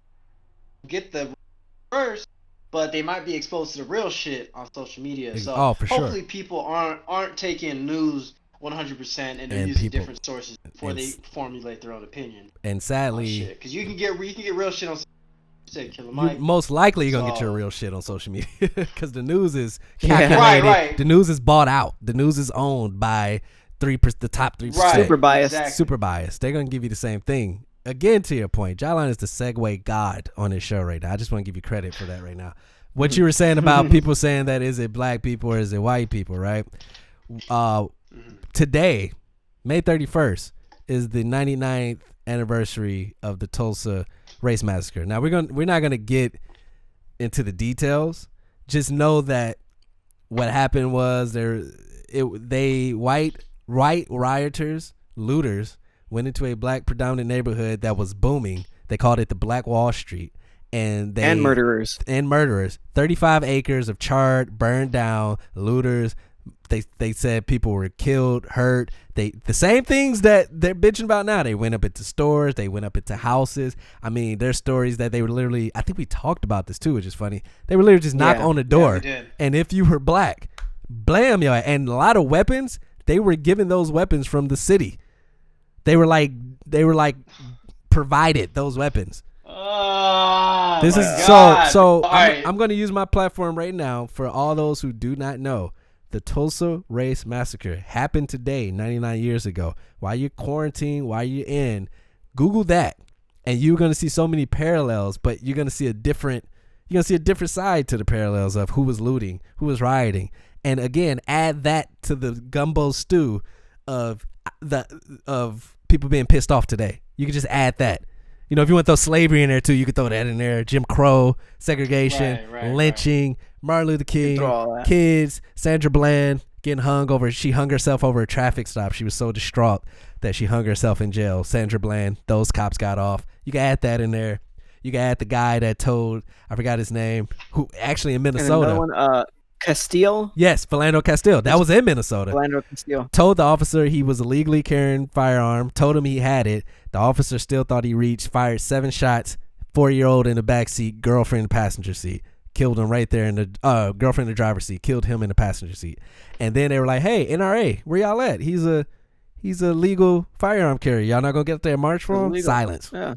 get the first, but they might be exposed to the real shit on social media. So Oh, for sure. hopefully people aren't taking news 100% and they're using different sources before they formulate their own opinion. And sadly, because you can get real shit on. Most likely you're gonna get your real shit on social media because the news is calculated. Right. The news is bought out. The news is owned by the top 3%. Right. Super biased. Exactly. Super biased. They're gonna give you the same thing. Again, to your point, Jylon is the segue god on this show right now. I just want to give you credit for that right now. What you were saying about people saying that is it black people or is it white people, right? Today, May 31st, is the 99th anniversary of the Tulsa Race Massacre. Now we're not gonna get into the details. Just know that what happened was white rioters, looters, went into a black predominant neighborhood that was booming. They called it the Black Wall Street, and murderers. 35 acres of charred, burned down, looters. They said people were killed, hurt. The same things that they're bitching about now. They went up into stores. They went up into houses. I mean, there's stories that they were literally, I think we talked about this too, which is funny. They were literally just knock on the door. Yeah, and if you were black, blam you. And a lot of weapons, they were given those weapons from the city. They were like provided those weapons. This is so I'm going to use my platform right now for all those who do not know. The Tulsa Race Massacre happened today, 99 years ago. While you're quarantined, while you're in, Google that, and you're gonna see so many parallels. But you're gonna see a different side to the parallels of who was looting, who was rioting, and again, add that to the gumbo stew of people being pissed off today. You can just add that. You know, if you want to throw slavery in there too, you could throw that in there. Jim Crow, segregation, lynching, Martin Luther King, kids, Sandra Bland getting she hung herself over a traffic stop. She was so distraught that she hung herself in jail. Sandra Bland, those cops got off. You can add that in there. You can add the guy that told, I forgot his name, who actually in Minnesota. And another one, Castile? Yes, Philando Castile. That was in Minnesota. Philando Castile. Told the officer he was illegally carrying firearm, told him he had it. The officer still thought he reached, fired 7 shots, 4-year-old in the back seat, girlfriend in the passenger seat. Killed him right there in the girlfriend in the driver's seat, killed him in the passenger seat. And then they were like, hey, NRA, where y'all at? He's a legal firearm carrier. Y'all not going to get up there and march for him? Silence. Yeah.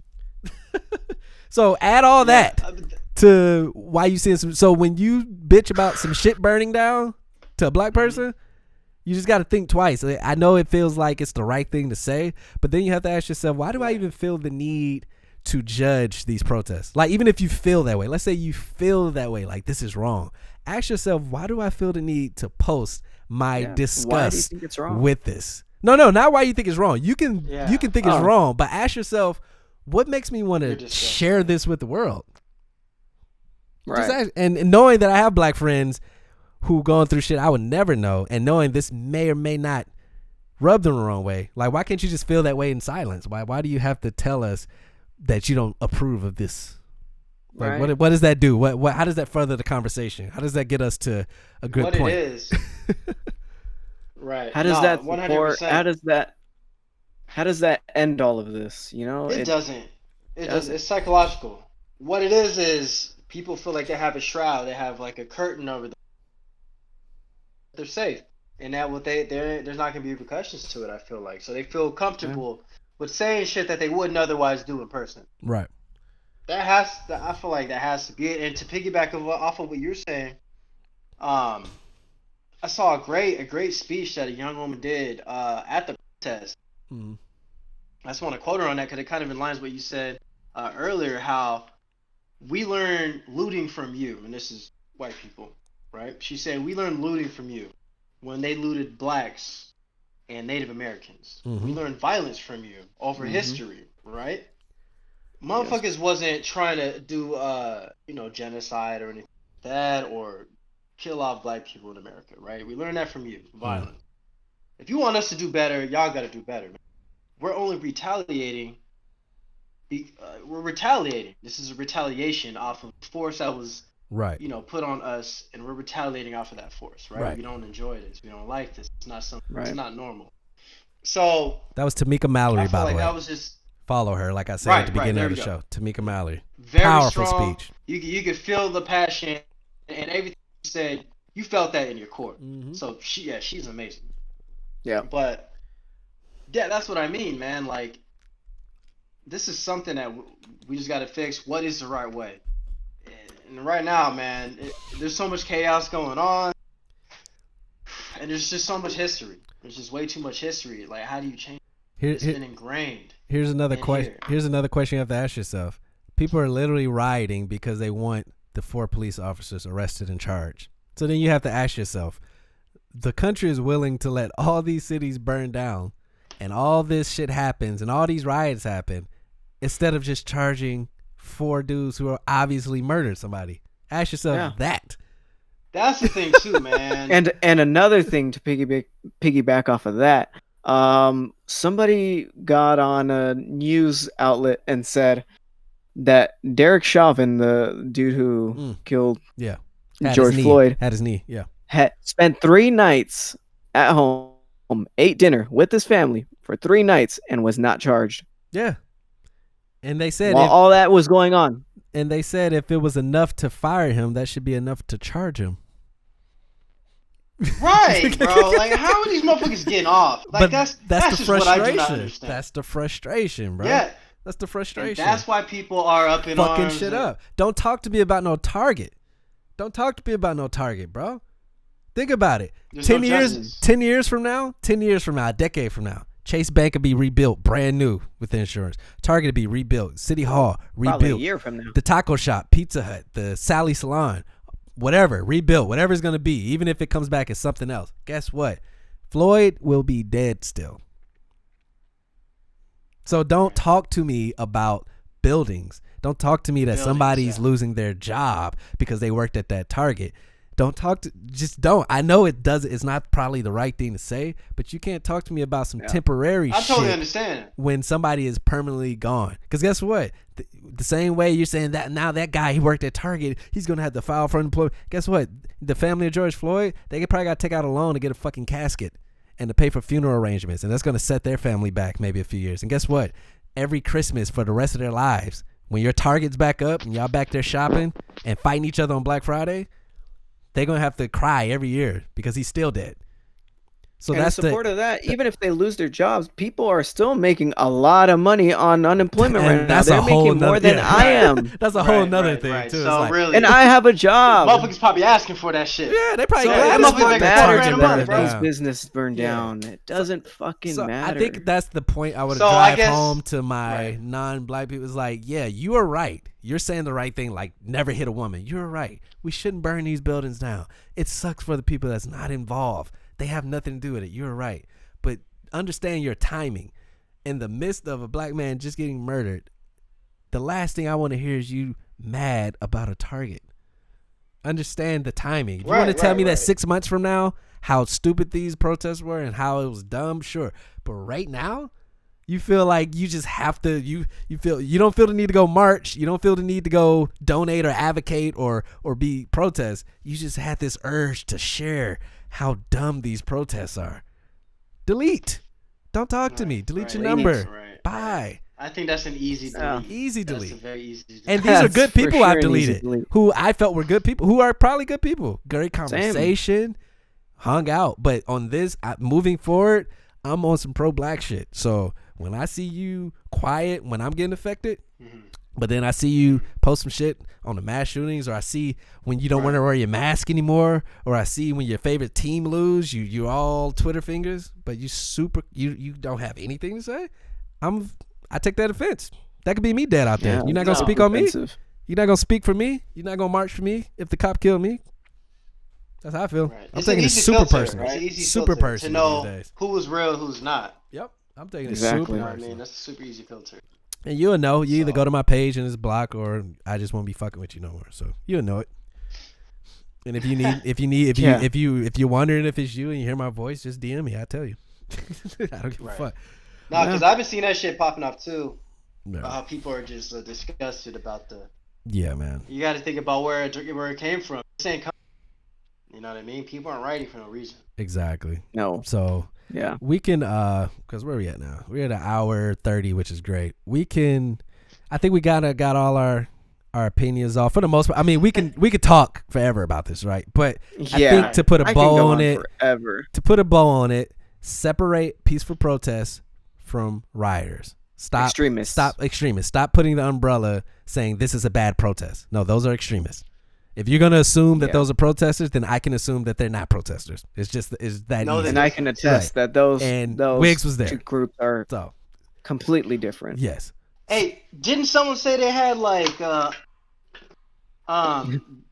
So add all that to why you seeing some. So when you bitch about some shit burning down to a black person, you just got to think twice. I know it feels like it's the right thing to say, but then you have to ask yourself, why do I even feel the need to judge these protests? Like, even if you feel that way, let's say you feel that way, like this is wrong. Ask yourself, why do I feel the need to post my disgust with this? No, not why you think it's wrong. You can think it's wrong, but ask yourself, what makes me want to share this with the world? Right. And knowing that I have black friends who gone through shit I would never know, and knowing this may or may not rub them the wrong way. Like, why can't you just feel that way in silence? Why do you have to tell us that you don't approve of this? Like, right. What does that do? What how does that further the conversation? How does that get us to a good point? What it is. Right. How does that 100%. How does that end all of this? You know, it doesn't. It doesn't. It's psychological. What it is people feel like they have a shroud. They have like a curtain over them. They're safe, and that there's not gonna be repercussions to it. I feel like, so they feel comfortable with saying shit that they wouldn't otherwise do in person. Right. I feel like that has to be it. And to piggyback off of what you're saying, I saw a great speech that a young woman did at the protest. Mm-hmm. I just want to quote her on that because it kind of aligns what you said earlier. How we learn looting from you, and this is white people, right? She said we learned looting from you when they looted blacks and Native Americans. Mm-hmm. We learned violence from you over history, right? Motherfuckers wasn't trying to do genocide or anything like that, or kill off black people in America, right? We learned that from you, violence. Mm-hmm. If you want us to do better, y'all got to do better. Man. We're only retaliating. We're retaliating. This is a retaliation off of force that was Right. put on us, and we're retaliating off of that force, right? Right. We don't enjoy this. We don't like this. It's not something. Right. It's not normal. So That was Tamika Mallory, I feel by the like way. that was just Follow her, like I said Right, at the beginning there of the we go. show. Tamika Mallory. very Powerful strong. speech. You could feel the passion and everything you said. You felt that in your core. Mhm. So she's amazing. Yeah. But yeah, that's what I mean, man. Like, this is something that we just got to fix. What is the right way? And right now, man, there's so much chaos going on, and there's just so much history. There's just way too much history. Like, how do you change? It's been ingrained. Here's another in question. here. Here's another question you have to ask yourself. People are literally rioting because they want the 4 police officers arrested and charged. So then you have to ask yourself, the country is willing to let all these cities burn down and all this shit happens and all these riots happen instead of just charging 4 dudes who are obviously murdered somebody. Ask yourself that. That's the thing too, man. And another thing to piggyback off of that, somebody got on a news outlet and said that Derek Chauvin, the dude who killed George Floyd, had his knee, had spent 3 nights at home, ate dinner with his family for 3 nights, and was not charged. Yeah. And they said while all that was going on. And they said if it was enough to fire him, that should be enough to charge him. Right, bro. Like, how are these motherfuckers getting off? Like, but that's the just what I do not frustration. understand. That's the frustration, bro. Yeah. That's the frustration. And that's why people are up in fucking arms shit up. Don't talk to me about no Target. Don't talk to me about no Target, bro. Think about it. There's 10 no years, justice. 10 years from now, a decade from now, Chase Bank will be rebuilt, brand new with insurance. Target will be rebuilt. City Hall rebuilt. Probably a year from now. The taco shop, Pizza Hut, the Sally Salon, whatever, rebuilt, whatever it's going to be, even if it comes back as something else. Guess what? Floyd will be dead still. So don't talk to me about buildings. Don't talk to me that somebody's losing their job because they worked at that Target. Just don't. I know it's not probably the right thing to say, but you can't talk to me about some temporary shit. I totally understand. When somebody is permanently gone. Because guess what? The same way you're saying that now that guy, he worked at Target, he's going to have to file for unemployment. Guess what? The family of George Floyd, they probably got to take out a loan to get a fucking casket and to pay for funeral arrangements. And that's going to set their family back maybe a few years. And guess what? Every Christmas for the rest of their lives, when your Target's back up and y'all back there shopping and fighting each other on Black Friday, they're going to have to cry every year because he's still dead. So and that's in support of that, even if they lose their jobs, people are still making a lot of money on unemployment right now. That's They're a whole making more than I am. That's a whole nother thing, right. too. So it's like, really, and I have a job. Motherfuckers probably asking for that shit. Yeah, they probably So glad it as motherfuckers fuck make that $4 Target grand a burned month, bro. His down. business burned down. It doesn't fucking So matter. I think that's the point I would So drive I guess- home to my non-black people. It's like, yeah, you are right. You're saying the right thing, like never hit a woman. You're right. We shouldn't burn these buildings down. It sucks for the people that's not involved. They have nothing to do with it. You're right. But understand your timing. In the midst of a black man just getting murdered, the last thing I want to hear is you mad about a Target. Understand the timing. If you want to tell me that 6 months from now, how stupid these protests were and how it was dumb, sure. But right now, you feel like you just have to, you don't feel the need to go march. You don't feel the need to go donate or advocate or be protest. You just had this urge to share how dumb these protests are. Delete. Don't talk to me. Delete your number. Bye. I think that's an easy delete. Easy delete. That's a very easy delete. And these are That's good for people sure I've an easy deleted delete. who I felt were good people, who are probably good people. Great conversation, hung out. But on this, moving forward, I'm on some pro-black shit. So when I see you quiet when I'm getting affected, but then I see you post some shit on the mass shootings, or I see when you don't want to wear your mask anymore, or I see when your favorite team lose, you're all Twitter fingers, but you don't have anything to say. I take that offense. That could be me dead out there. You're not gonna speak on me. You're not gonna speak for me. You're not gonna march for me if the cop killed me. That's how I feel. Right. I'm It's taking an it easy super filter, personal. right? It's an easy Super filter personal to these know days. who was real, who's not. Yep. I'm taking Exactly. it super You know what I personal. mean? That's a super easy filter. And you'll know. You either go to my page and it's blocked, or I just won't be fucking with you no more. So you'll know it. And if you're wondering if it's you and you hear my voice, just DM me. I'll tell you. I don't give a fuck. No, because I've been seeing that shit popping up too. No. About how people are just disgusted about Yeah, man. You got to think about where it came from. This ain't you know what I mean? People aren't writing for no reason. Exactly. No. So Yeah. we can because where are we at now? We're at an hour 30, which is great. We can. I think we got all our opinions off for the most part. I mean, we could talk forever about this, right? But I think to put a bow on it, separate peaceful protests from rioters. Stop extremists. Stop putting the umbrella saying this is a bad protest. No, those are extremists. If you're gonna assume that those are protesters, then I can assume that they're not protesters. It's that easy. And I can attest that those Wigs was there. Two groups are completely different. Yes. Hey, didn't someone say they had like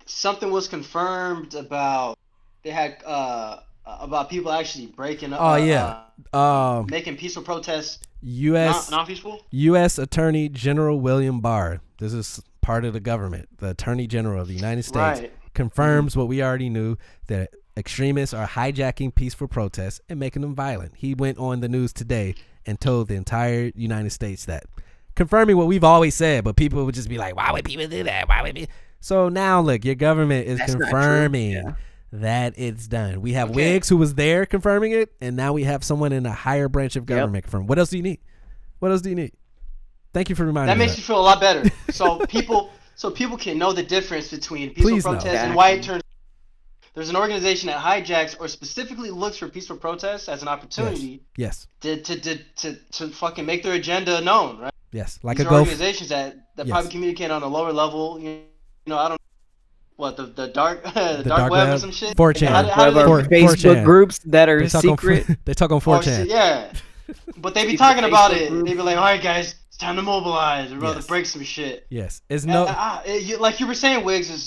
something was confirmed about they had about people actually breaking up? Oh yeah. Making peaceful protests. Non-peaceful. U.S. Attorney General William Barr. This is part of the government. The Attorney General of the United States confirms what we already knew, that extremists are hijacking peaceful protests and making them violent. He went on the news today and told the entire United States that, confirming what we've always said, but people would just be like, why would people do that? Why would So now look, your government is confirming that it's done. We have Wigs who was there confirming it, and now we have someone in a higher branch of government confirming. What else do you need? Thank you for reminding me. That makes you feel a lot better. So people can know the difference between peaceful protests and why it turns. There's an organization that hijacks or specifically looks for peaceful protests as an opportunity. Yes. To fucking make their agenda known, right? Yes. Like these are organizations that probably communicate on a lower level. You know, I don't know what the dark web or some shit. 4chan. Facebook groups that are secret. They talk on 4chan. Yeah. But they be talking about it. They be like, all right, guys, it's time to mobilize. We're about to break some shit. Yes. Like you were saying, Wigs, it's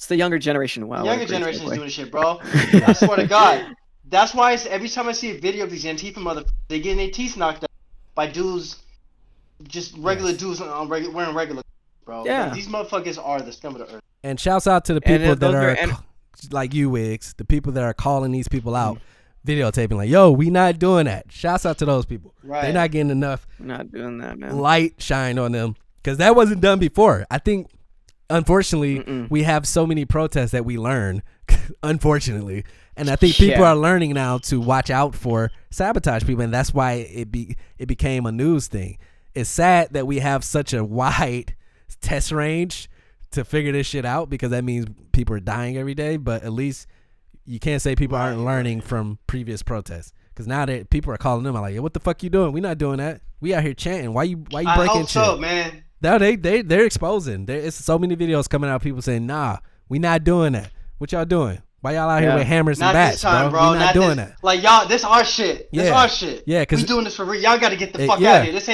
the younger generation. Wow. The younger generation is doing shit, bro. I swear to God. That's why every time I see a video of these Antifa motherfuckers, they getting their teeth knocked out by dudes, just regular dudes wearing regular, bro. Yeah. Like, these motherfuckers are the scum of the earth. And shouts out to the people that are like you, Wigs, the people that are calling these people out. Videotaping like, yo, we not doing that. Shouts out to those people. Right. They're not getting enough not doing that, man. Light shine on them because that wasn't done before. I think, unfortunately, we have so many protests that we learn, unfortunately. And I think people are learning now to watch out for sabotage people, and that's why it became a news thing. It's sad that we have such a wide test range to figure this shit out because that means people are dying every day, but at least you can't say people aren't learning from previous protests because now that people are calling them, I'm like, what the fuck you doing? We not doing that. We out here chanting. Why you breaking shit? I hope so, man. No, they're exposing. There's so many videos coming out. People saying, nah, we not doing that. What y'all doing? Why y'all out here with hammers and bats, bro? We not doing that. Like y'all, this our shit. This our shit. Yeah, because we doing this for real. Y'all got to get the fuck out of here. This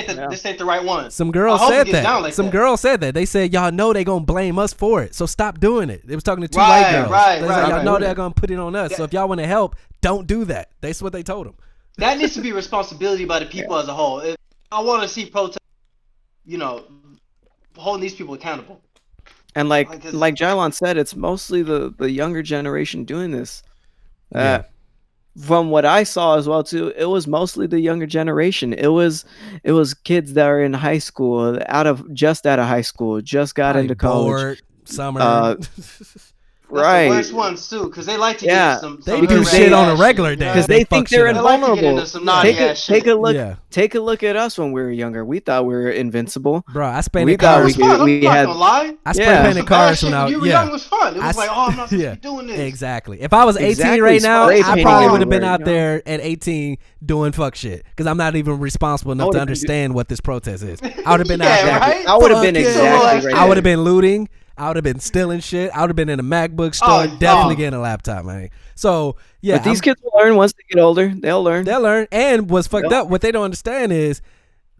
ain't the right one. Some girls said that. Some girls said that. They said y'all know they gonna blame us for it, so stop doing it. They was talking to two white girls. Y'all know they're gonna put it on us. So if y'all want to help, don't do that. That's what they told them. That needs to be responsibility by the people as a whole. If I want to see protests, holding these people accountable. And like Jylon said, it's mostly the younger generation doing this. From what I saw as well too, it was mostly the younger generation. It was kids that are in high school, out of high school, just got into college. Summer. Right. The worst ones too, because they like to get some. They do shit on a regular day because they think they're invulnerable. Take a look. Yeah. Take a look at us when we were younger. We thought we were invincible. Bro, I painted cars. We had. I painted cars when I was. You were young. It was fun. It was like, oh, I'm not supposed to be doing this. Exactly. If I was 18 right now, I probably would have been out there at 18 doing fuck shit because I'm not even responsible enough to understand what this protest is. I would have been out there. I would have been exactly right. I would have been looting. I would have been stealing shit. I would have been in a MacBook store, definitely getting a laptop, man. So, yeah. But these kids will learn once they get older. They'll learn. And what's fucked up, what they don't understand is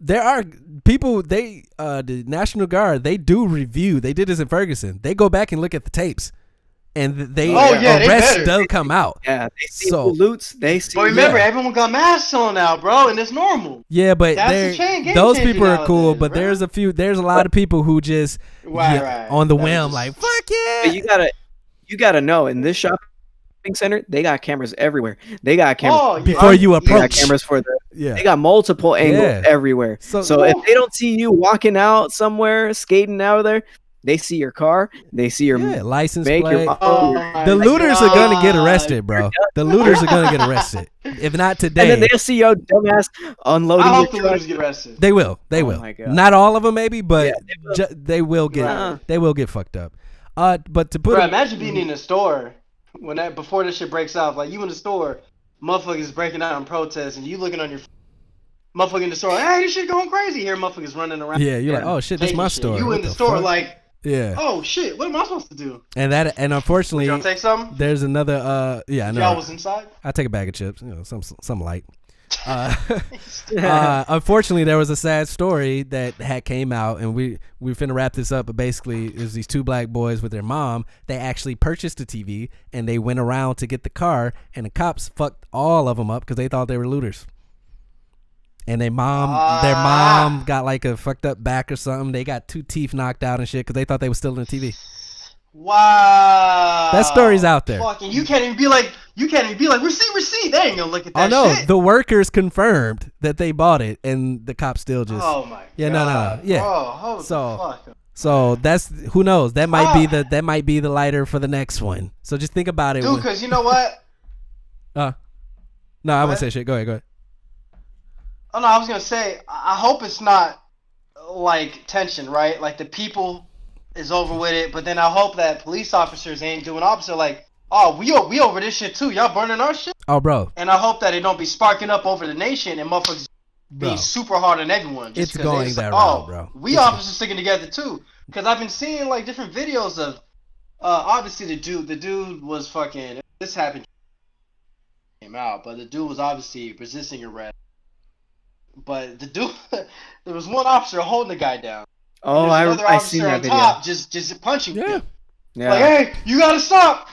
there are people, the National Guard, they do review. They did this in Ferguson. They go back and look at the tapes. And arrests don't come out. Yeah, they see loots. They see. But remember, everyone got masks on now, bro, and it's normal. Yeah, but those people are cool. But there's a lot of people who just on the whim, like fuck yeah. But you gotta know, in this shopping center, they got cameras everywhere. They got cameras before you approach. They got cameras for the Yeah. They got multiple angles everywhere. So if they don't see you walking out somewhere, skating out of there, they see your car, they see your license make, plate. Your the looters are gonna get arrested, bro. The looters are gonna get arrested. If not today, and then they'll see your dumbass unloading. I hope the looters get arrested. They will. They will. My God. Not all of them, maybe, but Yeah, they will get. They will get fucked up. But to put. Bro, imagine being in a store before this shit breaks out. Like you in the store, motherfuckers breaking out in protest, and you looking on your. Motherfucker in the store, hey, this shit going crazy here. Motherfuckers running around. Yeah, you're like, oh shit, this is my store. You in the store, like. Yeah. Oh shit! What am I supposed to do? And unfortunately, y'all take some? There's another. Yeah, I know. Y'all was inside. I take a bag of chips. You know, some light. Unfortunately, there was a sad story that had came out, and we finna wrap this up. But basically, it was these two black boys with their mom. They actually purchased a TV, and they went around to get the car, and the cops fucked all of them up because they thought they were looters. And their mom got like a fucked up back or something. They got 2 teeth knocked out and shit because they thought they were stealing the TV. Wow. That story's out there. Fucking, you can't even be like, receipt. They ain't gonna look at that. Oh no, shit. the workers confirmed that they bought it, and the cops still just. Oh my. Yeah, God. no. Yeah. Oh, fuck. So that's who knows. That might be the lighter for the next one. So just think about it, dude. Because you know what? No, I won't say shit. Go ahead. Oh no, I was gonna say, I hope it's not like tension, right? Like the people is over with it, but then I hope that police officers ain't doing opposite. Like, oh, we over this shit too. Y'all burning our shit. Oh, bro. And I hope that it don't be sparking up over the nation and motherfuckers being super hard on everyone. It's going that route, bro. We officers sticking together too, because I've been seeing like different videos of, obviously the dude was fucking. This happened. Came out, but the dude was obviously resisting arrest. But the dude, there was one officer holding the guy down. Oh, I seen that video. Top, just punching him. Yeah. Like, hey, you gotta stop!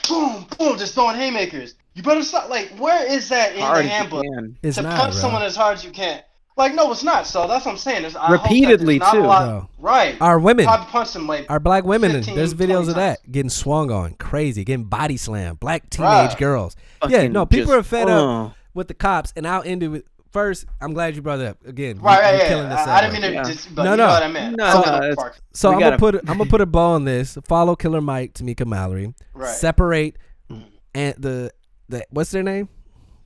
Boom, boom, just throwing haymakers. You better stop. Like, where is that in the handbook to punch someone as hard as you can? Like, no, it's not. So that's what I'm saying. Repeatedly too. Right. Our women, punch them, like, our black women, 15, there's videos of that getting swung on, crazy, getting body slammed. Black teenage girls. People are fed up with the cops, and I'll end it with. First, I'm glad you brought it up again. Right, killing this I didn't mean to just, but you know what I meant. So I'm gonna put a bow on this. Follow Killer Mike, Tamika Mallory. Right. Separate and the what's their name?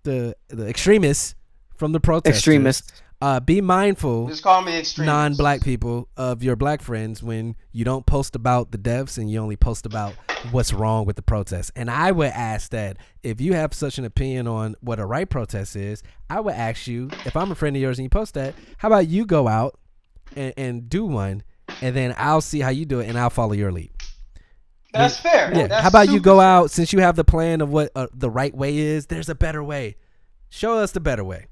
The extremists from the protesters. Extremists. Be mindful. Just call me extremist. Non-black people of your black friends when you don't post about the deaths and you only post about what's wrong with the protest. And I would ask that if you have such an opinion on what a right protest is, I would ask you, if I'm a friend of yours and you post that, how about you go out and do one, and then I'll see how you do it and I'll follow your lead. That's fair. Yeah. That's how about you go fair. out, since you have the plan of what the right way is, there's a better way. Show us the better way.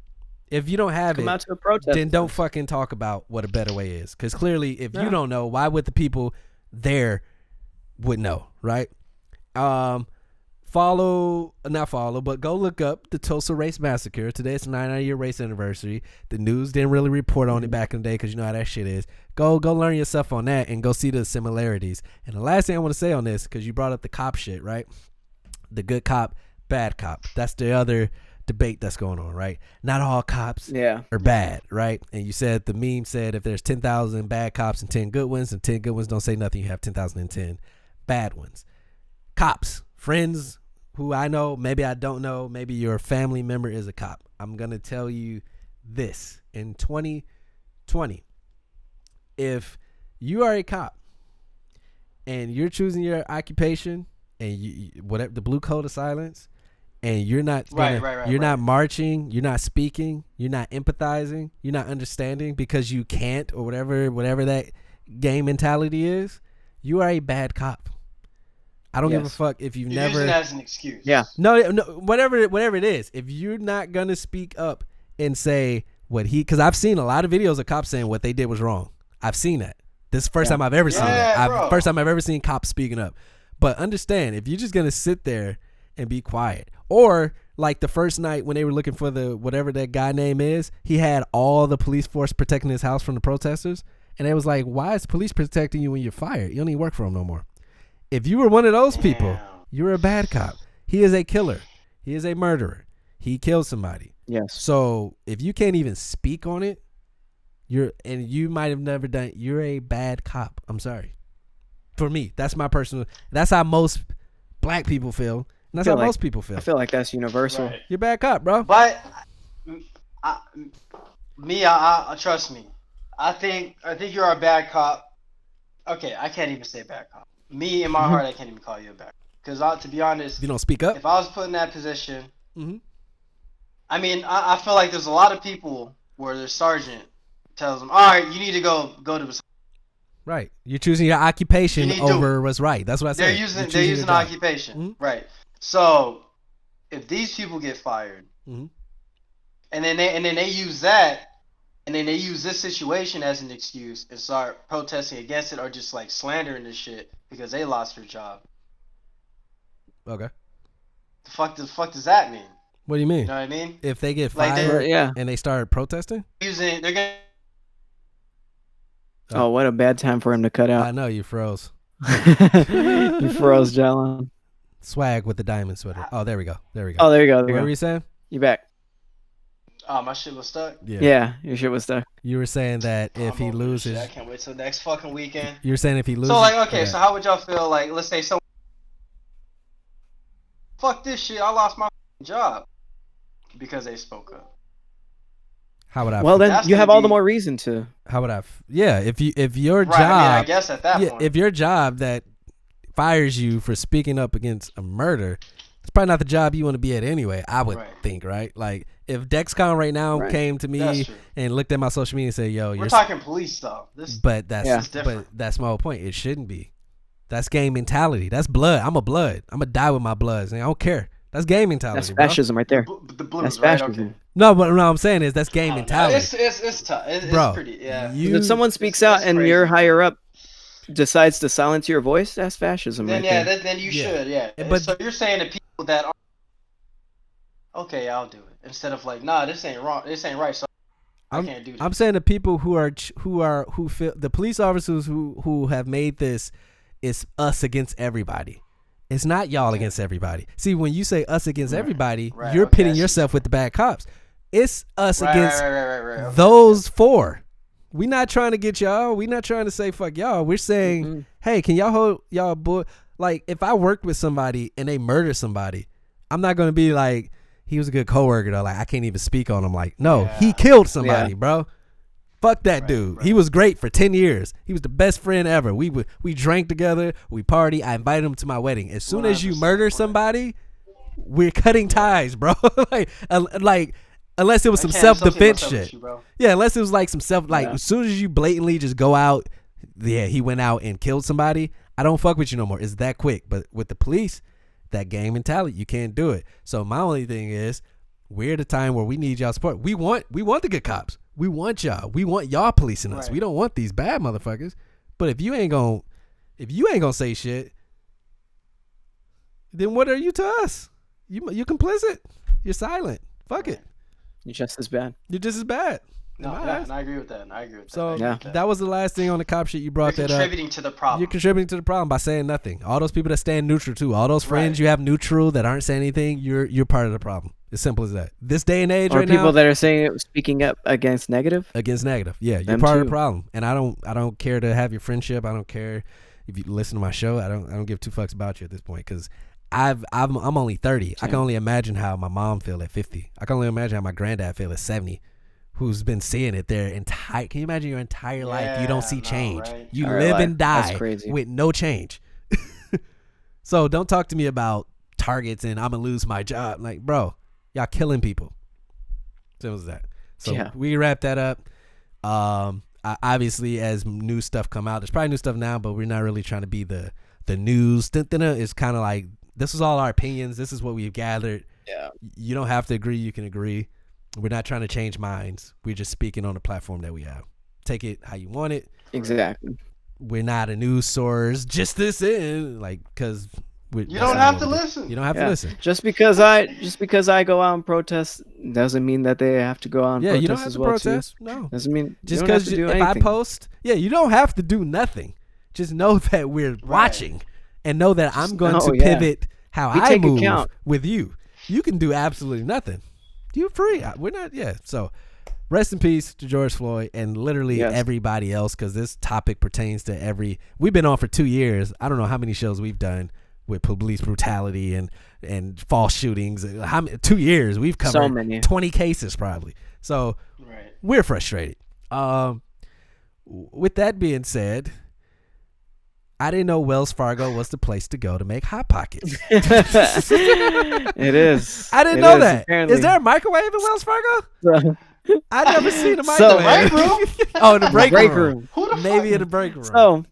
If you don't have out to a protest, then don't fucking talk about what a better way is. Because clearly, if you don't know, why would the people there would know, right? Not follow, but go look up the Tulsa Race Massacre. Today it's 9-year race anniversary. The news didn't really report on it back in the day because you know how that shit is. Go learn yourself on that and go see the similarities. And the last thing I want to say on this, because you brought up the cop shit, right? The good cop, bad cop. That's the other debate that's going on, right? Not all cops are bad, right? And you said, the meme said, if there's 10,000 bad cops and 10 good ones, and 10 good ones don't say nothing, you have 10,010 bad ones. Cops, friends who I know, maybe I don't know, maybe your family member is a cop. I'm going to tell you this. In 2020, if you are a cop and you're choosing your occupation and you whatever the blue code of silence, and you're not not marching, you're not speaking, you're not empathizing, you're not understanding because you can't, or whatever that game mentality is, you are a bad cop. I don't give a fuck if you're never using it as an excuse. Yeah. No, whatever it is. If you're not gonna speak up and say because I've seen a lot of videos of cops saying what they did was wrong. I've seen that. This is the first time I've ever seen that. First time I've ever seen cops speaking up. But understand, if you're just gonna sit there and be quiet, or like the first night when they were looking for the whatever that guy name is, he had all the police force protecting his house from the protesters, and it was like, why is police protecting you when you're fired? You don't even work for them no more. If you were one of those people, you're a bad cop. He is a killer. He is a murderer. He killed somebody. Yes. So if you can't even speak on it, you might have never done it, you're a bad cop. I'm sorry. For me, that's my personal. That's how most black people feel. And that's how most people feel. I feel like that's universal. Right. You're a bad cop, bro. But I trust me. I think you're a bad cop. Okay, I can't even say bad cop. Me in my heart, I can't even call you a bad cop. Because to be honest, If you don't speak up. if I was put in that position, Mm-hmm. I mean, I feel like there's a lot of people where their sergeant tells them, all right, you need to go to a. Right. You're choosing your occupation You need over what's right. That's what I said. They're using occupation. Mm-hmm. Right. So if these people get fired, Mm-hmm. and then they use that, and then they use this situation as an excuse and start protesting against it or just like slandering this shit because they lost their job. Okay. The fuck does that mean? What do you mean? You know what I mean? If they get Like fired Yeah. and they start protesting? They're gonna. Oh, what a bad time for him to cut I out. know you froze. You froze, Jalen. Swag with the diamond sweater. Oh, there we go. There we go. Oh, there you go. What There were you go. you saying? You back? Oh, my shit was stuck. Yeah, your shit was stuck. You were saying that if I'm he over this loses, shit. I can't wait till next fucking weekend. you're saying if he loses. So like, okay, so how would y'all feel? Like, let's say fuck this shit. I lost my job because they spoke up. How would I? Well, then That's you have gonna all the be- more reason to. How would I? Yeah, if your Right. job, I mean, I guess at that yeah, point. if your job that fires you for speaking up against a murder, it's probably not the job you want to be at anyway. I would Right. think, right? Like if Dexcom right now Right. came to me That's true. and looked at my social media and said, "Yo, We're you're," talking police stuff. This. but that's Yeah. It's different. but that's my whole point. It shouldn't be. That's gang mentality. That's blood. I'm gonna die with my bloods, and I don't care. That's gang mentality. That's bro. fascism right there. The blues, That's right? fascism. Okay. No, but what I'm saying is that's gang I don't know. mentality. It's tough. It's Bro, pretty. Yeah. If someone speaks It's out and crazy. your higher up decides to silence your voice, that's fascism Then right there. then you Yeah. should. Yeah. But- so you're saying to people that are okay, I'll do it instead of like, nah, this ain't wrong. This ain't right. So I can't do that. I'm saying the people who feel the police officers who have made this is us against everybody. It's not y'all against everybody. See, when you say us against everybody, Right, you're okay, pitting I see. yourself with the bad cops. It's us Right, against right. Okay. those four. We not trying to get y'all. We not trying to say fuck y'all. We're saying, Mhm. hey, can y'all hold y'all boy? Like if I worked with somebody and they murder somebody, I'm not gonna be like he was a good coworker though. Like I can't even speak on him. Like no, he Yeah. killed somebody, Yeah. bro. Fuck that Right, dude. right. He was great for 10 years. He was the best friend ever. We drank together. We party. I invited him to my wedding. As soon as you 100%, murder right. somebody, we're cutting ties, bro. like unless it was I some can't self-defense associate myself with shit. you, bro. Yeah, unless it was like some self, like Yeah. as soon as you blatantly just go out, yeah, he went out and killed somebody. I don't fuck with you no more. It's that quick. But with the police, that gang mentality, you can't do it. So my only thing is, we're at a time where we need y'all support. We want the good cops. We want y'all. We want y'all policing us. Right. We don't want these bad motherfuckers. But if you ain't gonna say shit, then what are you to us? You complicit. You're silent. Fuck it. You're just as bad. You're just as bad. in No, my yeah, eyes. and I agree with that. So Yeah. that was the last thing on the cop shit. You brought You're that up. contributing to the problem. You're contributing to the problem by saying nothing. All those people that stand neutral too, all those friends Right. you have neutral that aren't saying anything, you're part of the problem. As simple as that. This day and age Or right people now, that are saying it, speaking up against negative. against negative. Yeah, you're Them part of too. the problem. And I don't care to have your friendship. I don't care if you listen to my show. I don't give two fucks about you at this point because I'm only 30. I can only imagine how my mom feel at 50. I can only imagine how my granddad feel at 70. Who's been seeing it their entire? Can you imagine your entire life? You don't see no, change. right. You Entire live life. and die That's crazy. with no change. So don't talk to me about targets and I'm gonna lose my job. Like, bro, y'all killing people. Simple as that. So Yeah. we wrap that up. Obviously, as new stuff come out, there's probably new stuff now, but we're not really trying to be the news. It's kind of like this is all our opinions. This is what we've gathered. Yeah. You don't have to agree. You can agree. We're not trying to change minds. We're just speaking on the platform that we have. Take it how you want it. Exactly. We're not a news source. Just this in, like, because You don't have to listen. You don't have Yeah. to listen. Just because I go out and protest doesn't mean that they have to go out and Yeah, protest you don't have as to well protest. No, too. Doesn't mean just you don't have because to do if I anything. post, yeah, you don't have to do nothing. Just know that we're watching, and know that I'm going to know, yeah. pivot how We I take move account. with you. You can do absolutely nothing. You free. We're not. Yeah. So, rest in peace to George Floyd and literally everybody else, because this topic pertains to every. We've been on for 2 years. I don't know how many shows we've done with police brutality and false shootings. How many, 2 years we've covered so many. 20 cases probably. So we're frustrated. With that being said, I didn't know Wells Fargo was the place to go to make Hot Pockets. It is. I didn't know that. Apparently. Is there a microwave in Wells Fargo? I never seen a microwave. The break room? Oh, the break room. Maybe in the break room. So,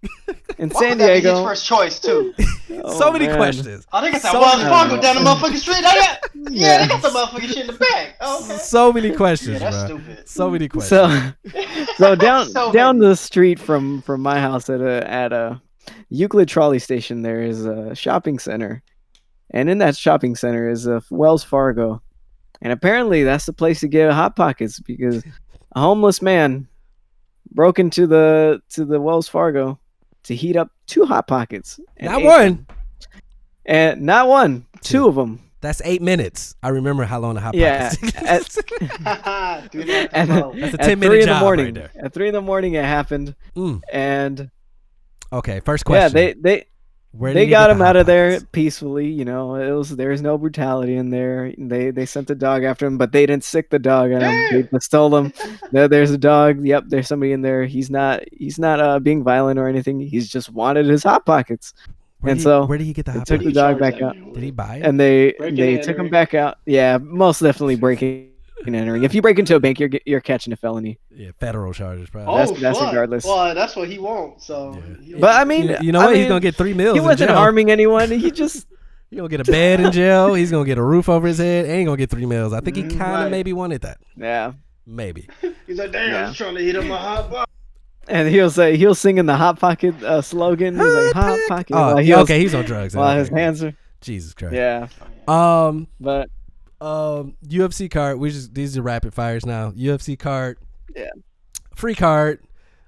in San Diego. His first choice too. So many questions. Oh, they got that Wells Fargo down the motherfucking street. They got the motherfucking shit in the back. Oh, okay. So many questions, that's bro. stupid. So many questions. So down the street from my house at a Euclid trolley station, there is a shopping center, and in that shopping center is a Wells Fargo, and apparently that's the place to get Hot Pockets, because a homeless man broke into the Wells Fargo to heat up 2 Hot Pockets. Not one. And not one, 2 of them. That's 8 minutes. I remember how long the Hot Pockets. That's a 10-minute job right there. At 3 a.m, it happened, and. Okay, first question. Yeah, they got him out of there peacefully. You know, there was no brutality in there. They sent the dog after him, but they didn't sick the dog on him. They just told him, there's a dog. Yep, there's somebody in there. He's not being violent or anything. He's just wanted his Hot Pockets. Where did he get the Hot Pockets? Took the dog back out. Did he buy it? And they took him back out. Yeah, most definitely breaking and entering. If you break into a bank, you're catching a felony. Yeah, federal charges probably. That's regardless. Well, that's what he wants. So, but I mean, you know what? He's gonna get 3 meals. He wasn't harming anyone. He just. He's gonna get a bed in jail. He's gonna get a roof over his head. And he's gonna get 3 meals. I think he kind of maybe wanted that. Yeah. Maybe. He's like, damn, I'm just trying to heat up my Hot Pocket. And he'll sing in the Hot Pocket slogan. He's like, Hot Pocket. Oh, okay, he's on drugs. While his hands are. Jesus Christ. Yeah. But. UFC card. These are rapid fires now. UFC card. Yeah. Free card.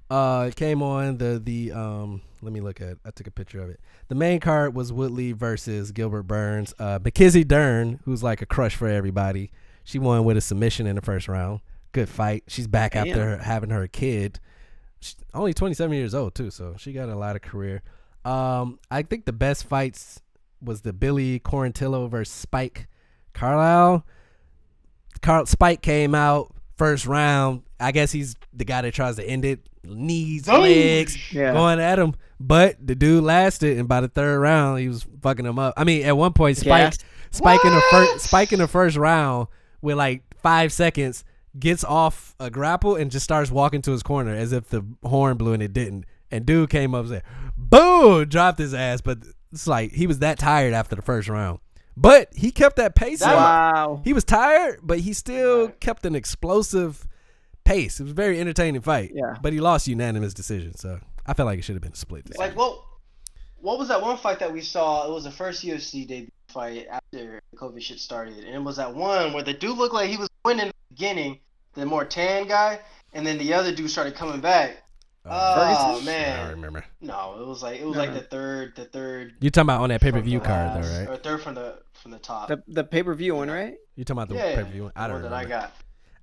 Came on the let me look at it. I took a picture of it. The main card was Woodley versus Gilbert Burns. Mackenzie Dern, who's like a crush for everybody. She won with a submission in the first round. Good fight. She's back after having her kid. She's only 27 years old too, so she got a lot of career. I think the best fights was the Billy Quarantillo versus Spike Carlisle. Spike came out first round. I guess he's the guy that tries to end it. Knees, legs, going at him. But the dude lasted, and by the 3rd round, he was fucking him up. I mean, at one point, Spike in the first round with like 5 seconds gets off a grapple and just starts walking to his corner as if the horn blew and it didn't. And dude came up there, boom, dropped his ass. But it's like he was that tired after the first round. But he kept that pace. Wow. He was tired, but he still kept an explosive pace. It was a very entertaining fight. Yeah. But he lost unanimous decision, so I felt like it should have been a split decision. Like, what was that one fight that we saw? It was the first UFC debut fight after COVID shit started. And it was that one where the dude looked like he was winning in the beginning, the more tan guy, and then the other dude started coming back. Oh man, I don't remember. No, it was like the third. You talking about on that pay-per-view card though, right? Or third from the top. The pay-per-view one, right? You talking about the pay-per-view one? I don't remember. That I got.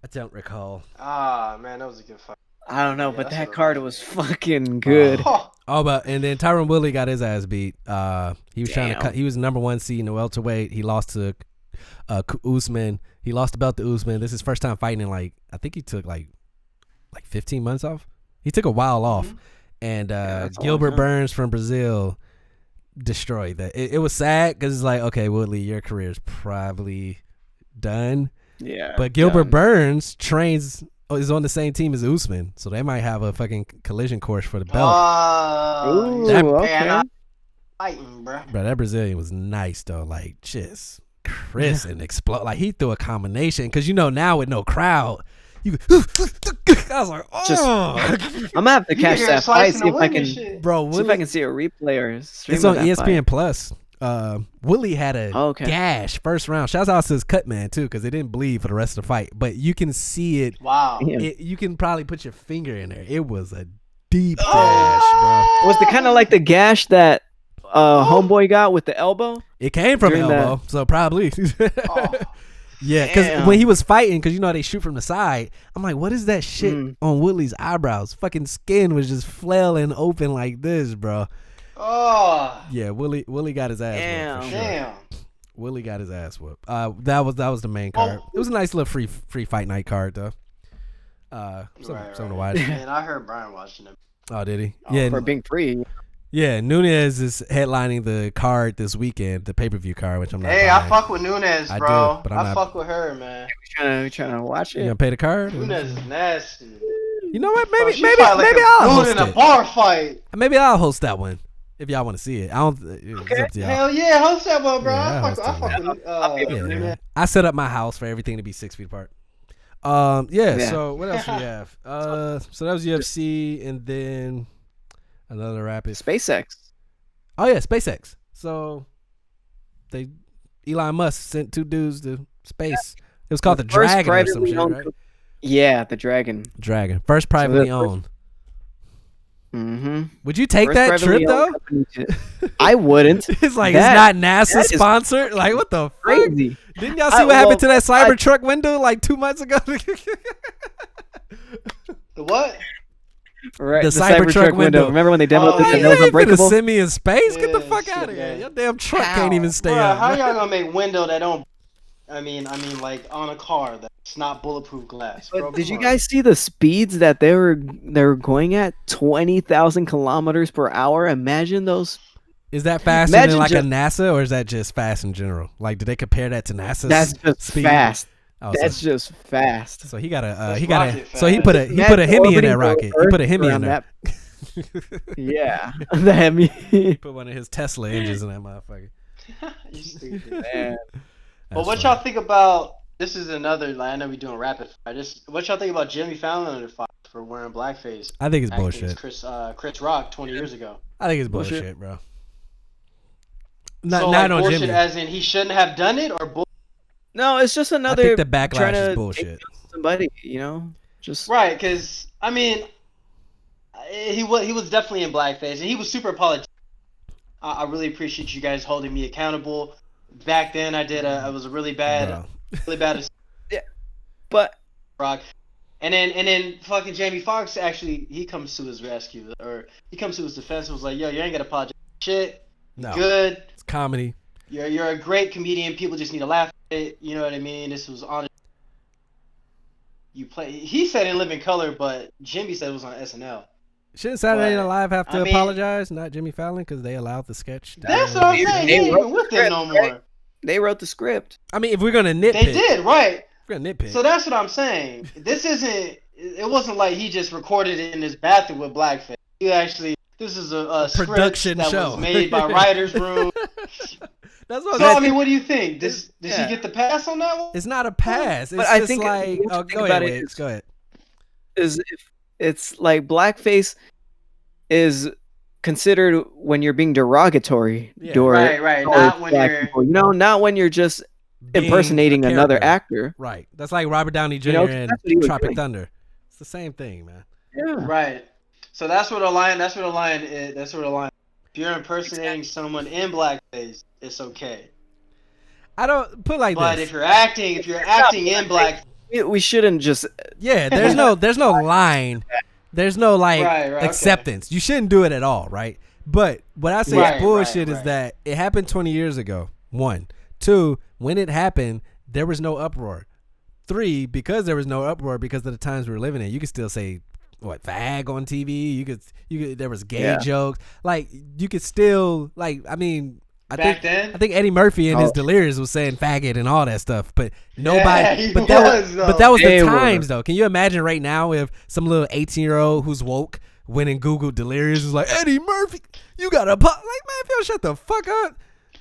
I don't recall. Man, that was a good fight. I don't know, but that card was fucking good. And then Tyron Woodley got his ass beat. He was trying to cut. He was number 1 seed in the welterweight. He lost to Usman. He lost the belt to Usman. This is his first time fighting in I think he took like 15 months off. He took a while off, and Gilbert Burns from Brazil destroyed that. It was sad because it's like, okay, Woodley, your career is probably done. Yeah. But Gilbert Burns is on the same team as Usman, so they might have a fucking collision course for the belt. Okay. Fighting, bro. Bro, that Brazilian was nice though, like just crisp and explode. Like he threw a combination because now with no crowd. I was like, I'm gonna have to catch that fight. See if I can, see if I can see a replay or stream. It's on that ESPN fight. Plus. Woodley had a gash first round. Shouts out to his cut man too, because it didn't bleed for the rest of the fight. But you can see it. Wow. You can probably put your finger in there. It was a deep gash, bro. Was it kind of like the gash that homeboy got with the elbow? It came from elbow, so probably. Yeah, because when he was fighting, because you know they shoot from the side, I'm like, what is that shit on Woodley's eyebrows? Fucking skin was just flailing open like this, bro. Oh. Yeah, Willie got his ass whooped for sure. Damn. Willie got his ass whooped. That was the main card. It was a nice little free fight night card though. Something to watch. Man, I heard Brian watching them. Oh, did he? Yeah, for being free. Yeah, Nunez is headlining the card this weekend, the pay-per-view card, which I'm not. Hey, buying. I fuck with Nunez, bro. But I fuck with her, man. We trying to watch it. You gonna pay the card? Nunez is nasty. You know what? Maybe I'll host in a it. bar fight. Maybe I'll host that one if y'all want to see it. I don't. Okay. It's up to y'all. Hell yeah, host that one, bro. Yeah, I fuck with Nunez. I set up my house for everything to be 6 feet apart. So what else do we have? So that was UFC, and then another rapid SpaceX. Oh yeah, SpaceX. So Elon Musk sent 2 dudes to space. It was called the Dragon or some shit, right? Yeah, the Dragon. First privately owned. Mm-hmm. Would you take that trip though? I wouldn't. It's like it's not NASA sponsored. Like what the fuck? Crazy. Didn't y'all see what happened to that Cybertruck window like 2 months ago? The what? Right, the Cybertruck window. Remember when they demoed it? You was unbreakable. Send me in space. Get the fuck out of here. Your damn truck can't even stay up. How y'all gonna make window that don't? I mean, like on a car that's not bulletproof glass. But did you guys see the speeds that they were going at? 20,000 kilometers per hour. Imagine those. Is that faster than like a NASA, or is that just fast in general? Like, do they compare that to NASA's That's just speed? fast. Oh, that's just fast. So he got so he put a Hemi in that rocket. He put a Hemi in there. Yeah, the Hemi. He put one of his Tesla engines in that motherfucker. You stupid, man. But what y'all think about? This is another. Like, I know we're doing rapid fire. What y'all think about Jimmy Fallon under fire for wearing blackface? I think it's bullshit. Chris Rock 20 years ago. I think it's bullshit, bro. Not on bullshit Jimmy. As in he shouldn't have done it, or bullshit. No, it's just another. I think the backlash is bullshit. Somebody, just right, because I mean, he was definitely in blackface, and he was super apologetic. I really appreciate you guys holding me accountable. Back then, I was a really bad. Yeah, but Rock, and then fucking Jamie Foxx actually he comes to his rescue, or he comes to his defense and was like, "Yo, you ain't gotta apologize. Shit, no, good. It's comedy. You're a great comedian. People just need to laugh at it. You know what I mean? This was honest. He said in Living Color, but Jimmy said it was on SNL. Shouldn't Saturday Night Live have to apologize, not Jimmy Fallon, because they allowed the sketch? That's what I'm saying. He ain't even with them no more. They wrote the script. I mean, if we're gonna nitpick, they did, right? We're gonna nitpick. So that's what I'm saying. This isn't. It wasn't like he just recorded it in his bathroom with blackface. This is a production script that show was made by writers' room. That's what. So I mean, what do you think? Does he get the pass on that one? It's not a pass. It's I just think like, go ahead, Wigs. Go ahead. Is if it's like blackface is considered when you're being derogatory. Yeah. Right. Not when you're, not when you're just impersonating another actor. Right. That's like Robert Downey Jr. in Tropic Thunder. It's the same thing, man. Yeah. Right. So that's where the line is. If you're impersonating someone in blackface, it's okay. I don't put like but this. But if you're acting in black, we shouldn't just. Yeah, there's no line. There's no acceptance. Okay. You shouldn't do it at all, right? But what I say is bullshit is that it happened 20 years ago. 1, 2, when it happened, there was no uproar. 3, because there was no uproar because of the times we were living in, you could still say fag on TV. You could there was gay jokes. Like you could still I mean. I think Eddie Murphy in his Delirious was saying faggot and all that stuff, but nobody. Yeah, but that was the times though. Can you imagine right now if some little 18-year-old who's woke went and Googled Delirious was like Eddie Murphy, you got man, if y'all shut the fuck up.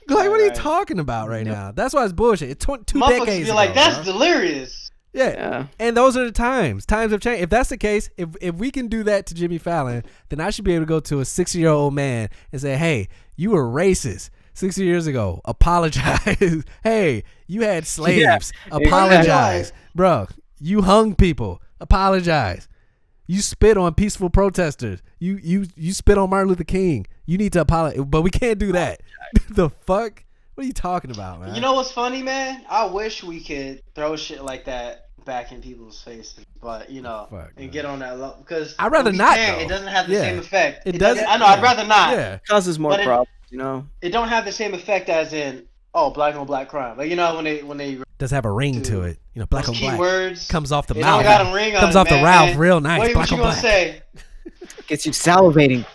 Like, what are you talking about right now? That's why it's bullshit. It's 2 decades ago. Like that's Delirious. Yeah, and those are the times. Times have changed. If that's the case, if we can do that to Jimmy Fallon, then I should be able to go to a 60-year-old man and say, hey, you were racist 60 years ago. Apologize. Hey, you had slaves. Apologize. Bro, you hung people. Apologize. You spit on peaceful protesters. You spit on Martin Luther King. You need to apologize. But we can't do that. The fuck? What are you talking about, man? You know what's funny, man? I wish we could throw shit like that back in people's faces, but and get on that level because I'd rather we not. Can't, though. it doesn't have the same effect. It doesn't. I know. I'd rather not. Yeah, it causes more problems. It don't have the same effect as in black on black crime. Like when they does have a ring to it. Black on black words comes off the they mouth. Don't got a ring on comes it, off man. the Ralph real nice. What black you on gonna black. say? Gets you salivating.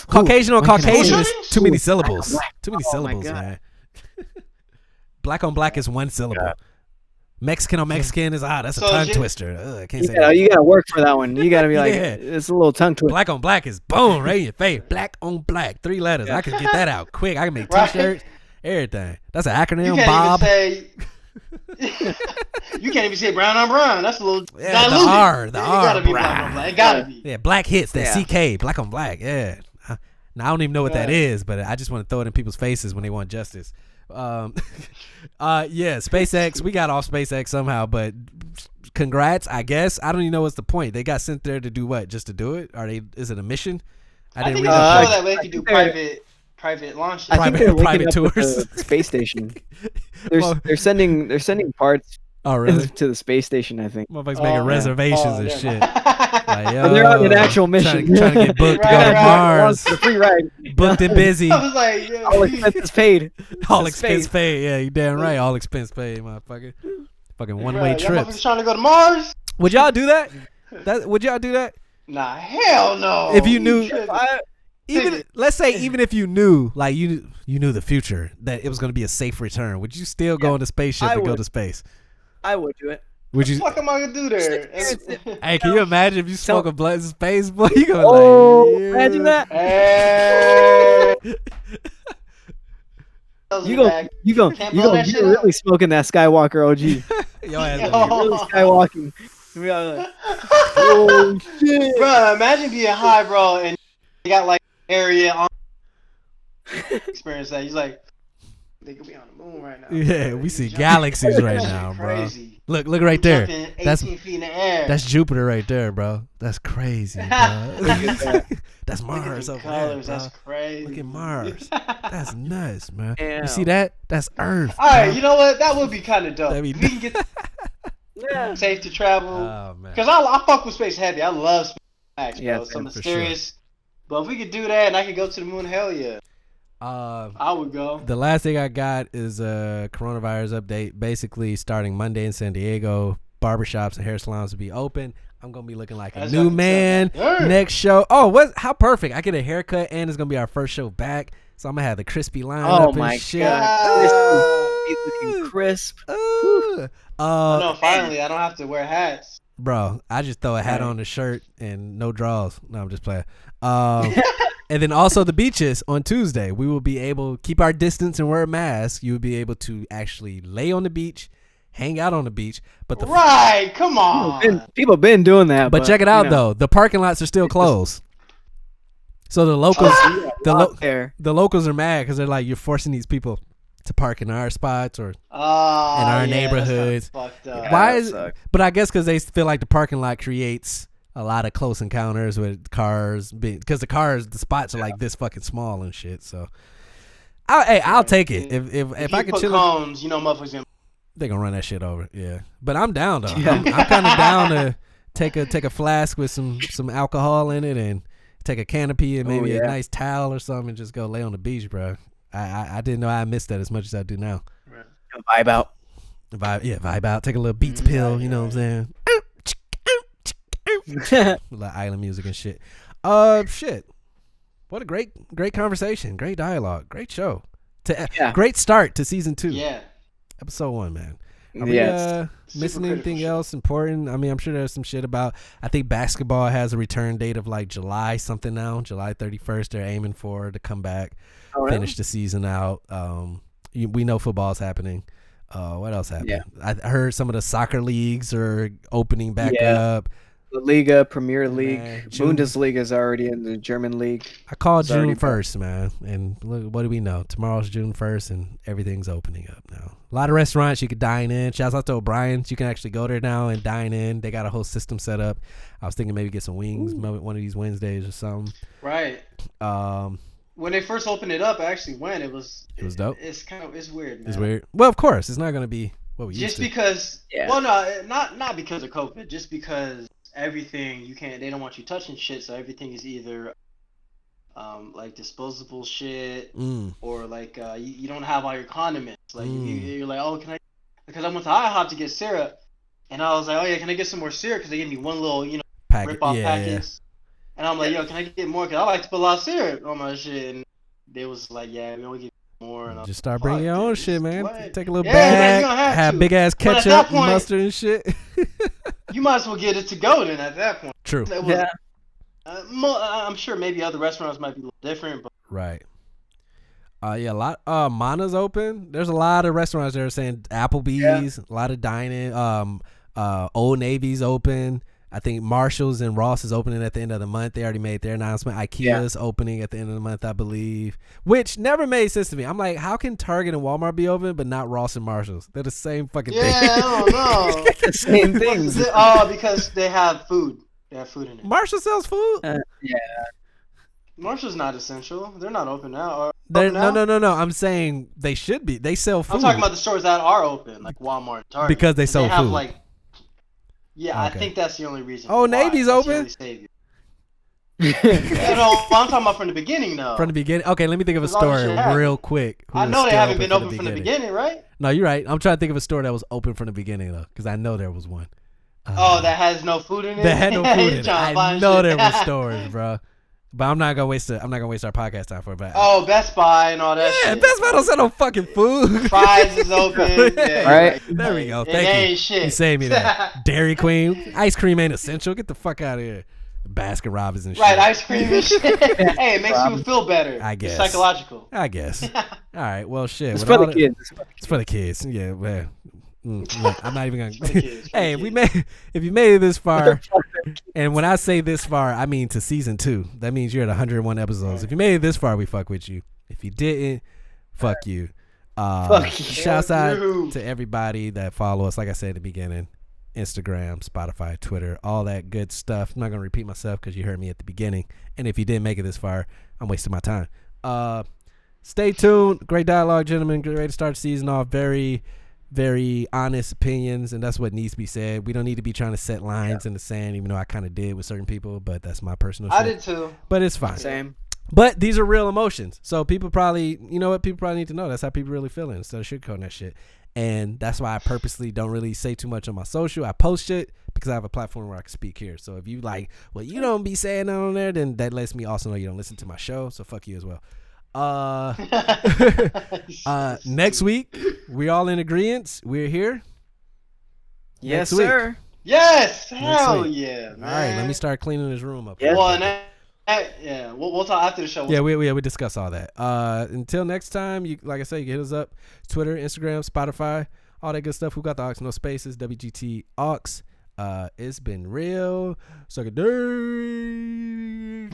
Caucasian on Caucasian is too many Ooh, syllables. black. Too many Oh, syllables, my God. man. Black on black is one syllable. God. Mexican on Mexican is that's a So tongue you- twister. I can't say that. You gotta work for that one. You gotta be like, Yeah. it's a little tongue twister. Black on black is boom right in your face. Black on black, 3 letters. I can get that out quick. I can make Right. T-shirts, everything. That's an acronym. You can't Bob. even say. You can't even say brown on brown. That's a little Yeah, the diluted. R, It the gotta R, be black on black. It gotta be. Yeah, black hits. That Yeah. CK, black on black. Yeah. Now I don't even know what that is, but I just want to throw it in people's faces when they want justice. Yeah, SpaceX. We got off SpaceX somehow, but congrats. I guess I don't even know what's the point. They got sent there to do what? Just to do it? Is it a mission? I didn't think read it's up. so that way they can do private launches. I think Private- they're linking private up tours. with the space station. Well- They're sending parts Oh really? to the space station. I think. Motherfuckers making reservations and shit. Like, yo, And they're on an actual mission. Trying to get booked to go to Right. Mars. The free ride. Booked and busy. I was like, yeah, All expenses paid. All It's expense space. paid. Yeah, you damn right. All expense paid, motherfucker. Fucking one-way Y'all trips. motherfuckers trying to go to Mars? Would y'all do that? Would y'all do that? Nah, hell no. If you knew, tripping. let's say even if you knew, like you knew the future that it was going to be a safe return, would you still go on the spaceship I and go would. to space? I would do it. Would you? What the fuck am I gonna do there? Hey, can you imagine if you smoke a blunt in space, boy? You gonna Oh, like, imagine that. Hey. You go. Can't blow that shit You're up. really smoking that Skywalker OG. Yo, ass Yo. gonna Really skywalking. We are like, oh shit. Bro, imagine being high, bro, and you got like area on experience that. He's like, they could be on the moon right now. be- yeah, we see galaxies right now, bro. Crazy. Look right there. Jumping 18 That's feet in the air. That's Jupiter right there, bro. That's crazy, bro. That's Look at Mars the over colors. there, That's bro. crazy. Look at Mars. That's nuts, man. Damn. You see that? That's Earth. All right, bro. you know what? That would be kind of dope. That'd be If we can get Yeah. safe to travel. Oh man. Because I fuck with space heavy. I love space facts, bro. Yeah, So for mysterious. But if we could do that and I could go to the moon, hell yeah. I would go. The last thing I got is a coronavirus update. Basically, starting Monday in San Diego, barbershops and hair salons will be open. I'm gonna be looking like a That's new fucking man. tough. Yeah. Next show. Oh, what? How perfect! I get a haircut, and it's gonna be our first show back. So I'm gonna have the crispy line Oh up my and shit. God. He's looking crisp. Ooh. No, finally, I don't have to wear hats. Bro, I just throw a hat Right. on the shirt and no draws. No, I'm just playing. And then also the beaches on Tuesday. We will be able to keep our distance and wear a mask. You will be able to actually lay on the beach, hang out on the beach. But the Right, come on. People been doing that. but check it out you know. though, the parking lots are still closed. So the locals, There. the locals are mad because they're like, you're forcing these people to park in our spots or. Oh, in our yeah, neighborhoods. that's kinda fucked up. Why that is? sucks. But I guess because they feel like the parking lot creates a lot of close encounters with cars, because the spots are like this fucking small and shit. So, I'll take it if I you can put chill. cones, you know, motherfuckers gonna. They gonna run that shit over. Yeah, but I'm down though. Yeah. I'm kind of down to take a flask with some alcohol in it and take a canopy and maybe a yeah. nice towel or something and just go lay on the beach, bro. I didn't know I missed that as much as I do now. Vibe out. Vibe out. Take a little Beats pill. You know what I'm saying? Like island music and shit. Shit. What a great conversation. Great dialogue. Great show. Yeah. Great start to season 2. Yeah. Episode 1, man. Are Yes. we missing Super anything critical else important? I mean, I'm sure there's some shit about. I think basketball has a return date of like July something now. July 31st. They're aiming for to come back, Oh, really? finish the season out. We know football's happening. What else happened? Yeah. I heard some of the soccer leagues are opening back Yeah. up. La Liga, Premier League, Man, June- Bundesliga is already in the German league. I called It's already June 1st, man. And look, what do we know? Tomorrow's June 1st, and everything's opening up now. A lot of restaurants you could dine in. Shouts out to O'Brien's. You can actually go there now and dine in. They got a whole system set up. I was thinking maybe get some wings one of these Wednesdays or something. Right. when they first opened it up, I actually went. It was dope. It's weird, man. It's weird. Well, of course, it's not gonna be what we used Just to. because, Yeah. well, no, not because of COVID. Just because everything they don't want you touching shit, so everything is either like disposable shit or like you don't have all your condiments. Like you're like, oh, can I? Because I went to IHOP to get syrup, and I was like, oh yeah, can I get some more syrup? Because they gave me one little rip off packets, and I'm like, yo, can I get more? Because I like to put a lot of syrup on my shit, and they was like, yeah, we only get more. And just start bringing your own shit, man. What? Take a little Yeah, bag, man, you have to. big ass But at ketchup, that point, mustard, and shit. You might as well get it to go then. At that point, True. Yeah. I'm sure maybe other restaurants might be a little different, but Right. Yeah, a lot. Mana's open. There's a lot of restaurants that are saying Applebee's. A lot of dining. Old Navy's open. I think Marshall's and Ross is opening at the end of the month. They already made their announcement. IKEA's opening at the end of the month, I believe. Which never made sense to me. I'm like, how can Target and Walmart be open, but not Ross and Marshall's? They're the same fucking thing. yeah, I don't know. The same things. Because they have food. They have food in it. Marshall sells food. Yeah. Marshall's not essential. They're not open now. No. I'm saying they should be. They sell food. I'm talking about the stores that are open, like Walmart, and Target. Because they sell have, food. Like, yeah, Okay. I think that's the only reason. Oh, why. Navy's That's the open? only savior. No, I'm talking about from the beginning, though. From the beginning. Okay, let me think of a As long as store you have real it. quick. who I was know they still haven't been open from the beginning, right? No, you're right. I'm trying to think of a store that was open from the beginning though, because I know there was one. That has no food in it. That had no food You're in it. trying to I find know shit. there were stores, bro. But I'm not gonna waste our podcast time for it. But Oh, Best Buy and all that. yeah, shit. Best Buy don't sell no fucking food. Fries is open. Yeah, Right. There we go. It Thank you. ain't shit. You saved me that. Dairy Queen, ice cream ain't essential. Get the fuck out of here. Baskin Robbins and shit. Right, ice cream and shit. Hey, it makes you feel better. I guess. It's psychological. I guess. All right. Well, shit. It's With for all the that- kids. It's for the kids. Yeah, man. Look, I'm not even gonna. for the kids, for Hey, the if you made it this far, and when I say this far, I mean to season 2. That means you're at 101 episodes. If you made it this far, we fuck with you. If you didn't, fuck you. Fuck you. Shouts Fuck out you. to everybody that follow us. Like I said at the beginning, Instagram, Spotify, Twitter, all that good stuff. I'm not gonna repeat myself because you heard me at the beginning. And if you didn't make it this far, I'm wasting my time. Stay tuned. Great dialogue, gentlemen. Great to start the season off. Very, very honest opinions, and that's what needs to be said. We don't need to be trying to set lines in the sand, even though I kind of did with certain people, but that's my personal I shit. did too. But it's fine. Same. But these are real emotions. So people probably, you know what, people probably need to know that's how people really feeling instead of sugarcoating that shit. And that's why I purposely don't really say too much on my social. I post shit because I have a platform where I can speak here. So if you like, well, you don't be saying that on there, then that lets me also know you don't listen to my show. So fuck you as well. Next week, we all in agreement. We're here. Yes, Next week. sir. Yes, hell week. yeah, man. All right, let me start cleaning this room up. Yeah. Well, yeah, we'll talk after the show. Yeah, we discuss all that. Until next time, you like I said, you can hit us up. Twitter, Instagram, Spotify, all that good stuff. Who got the aux? No spaces. WGT aux. It's been real. Suck a dirt.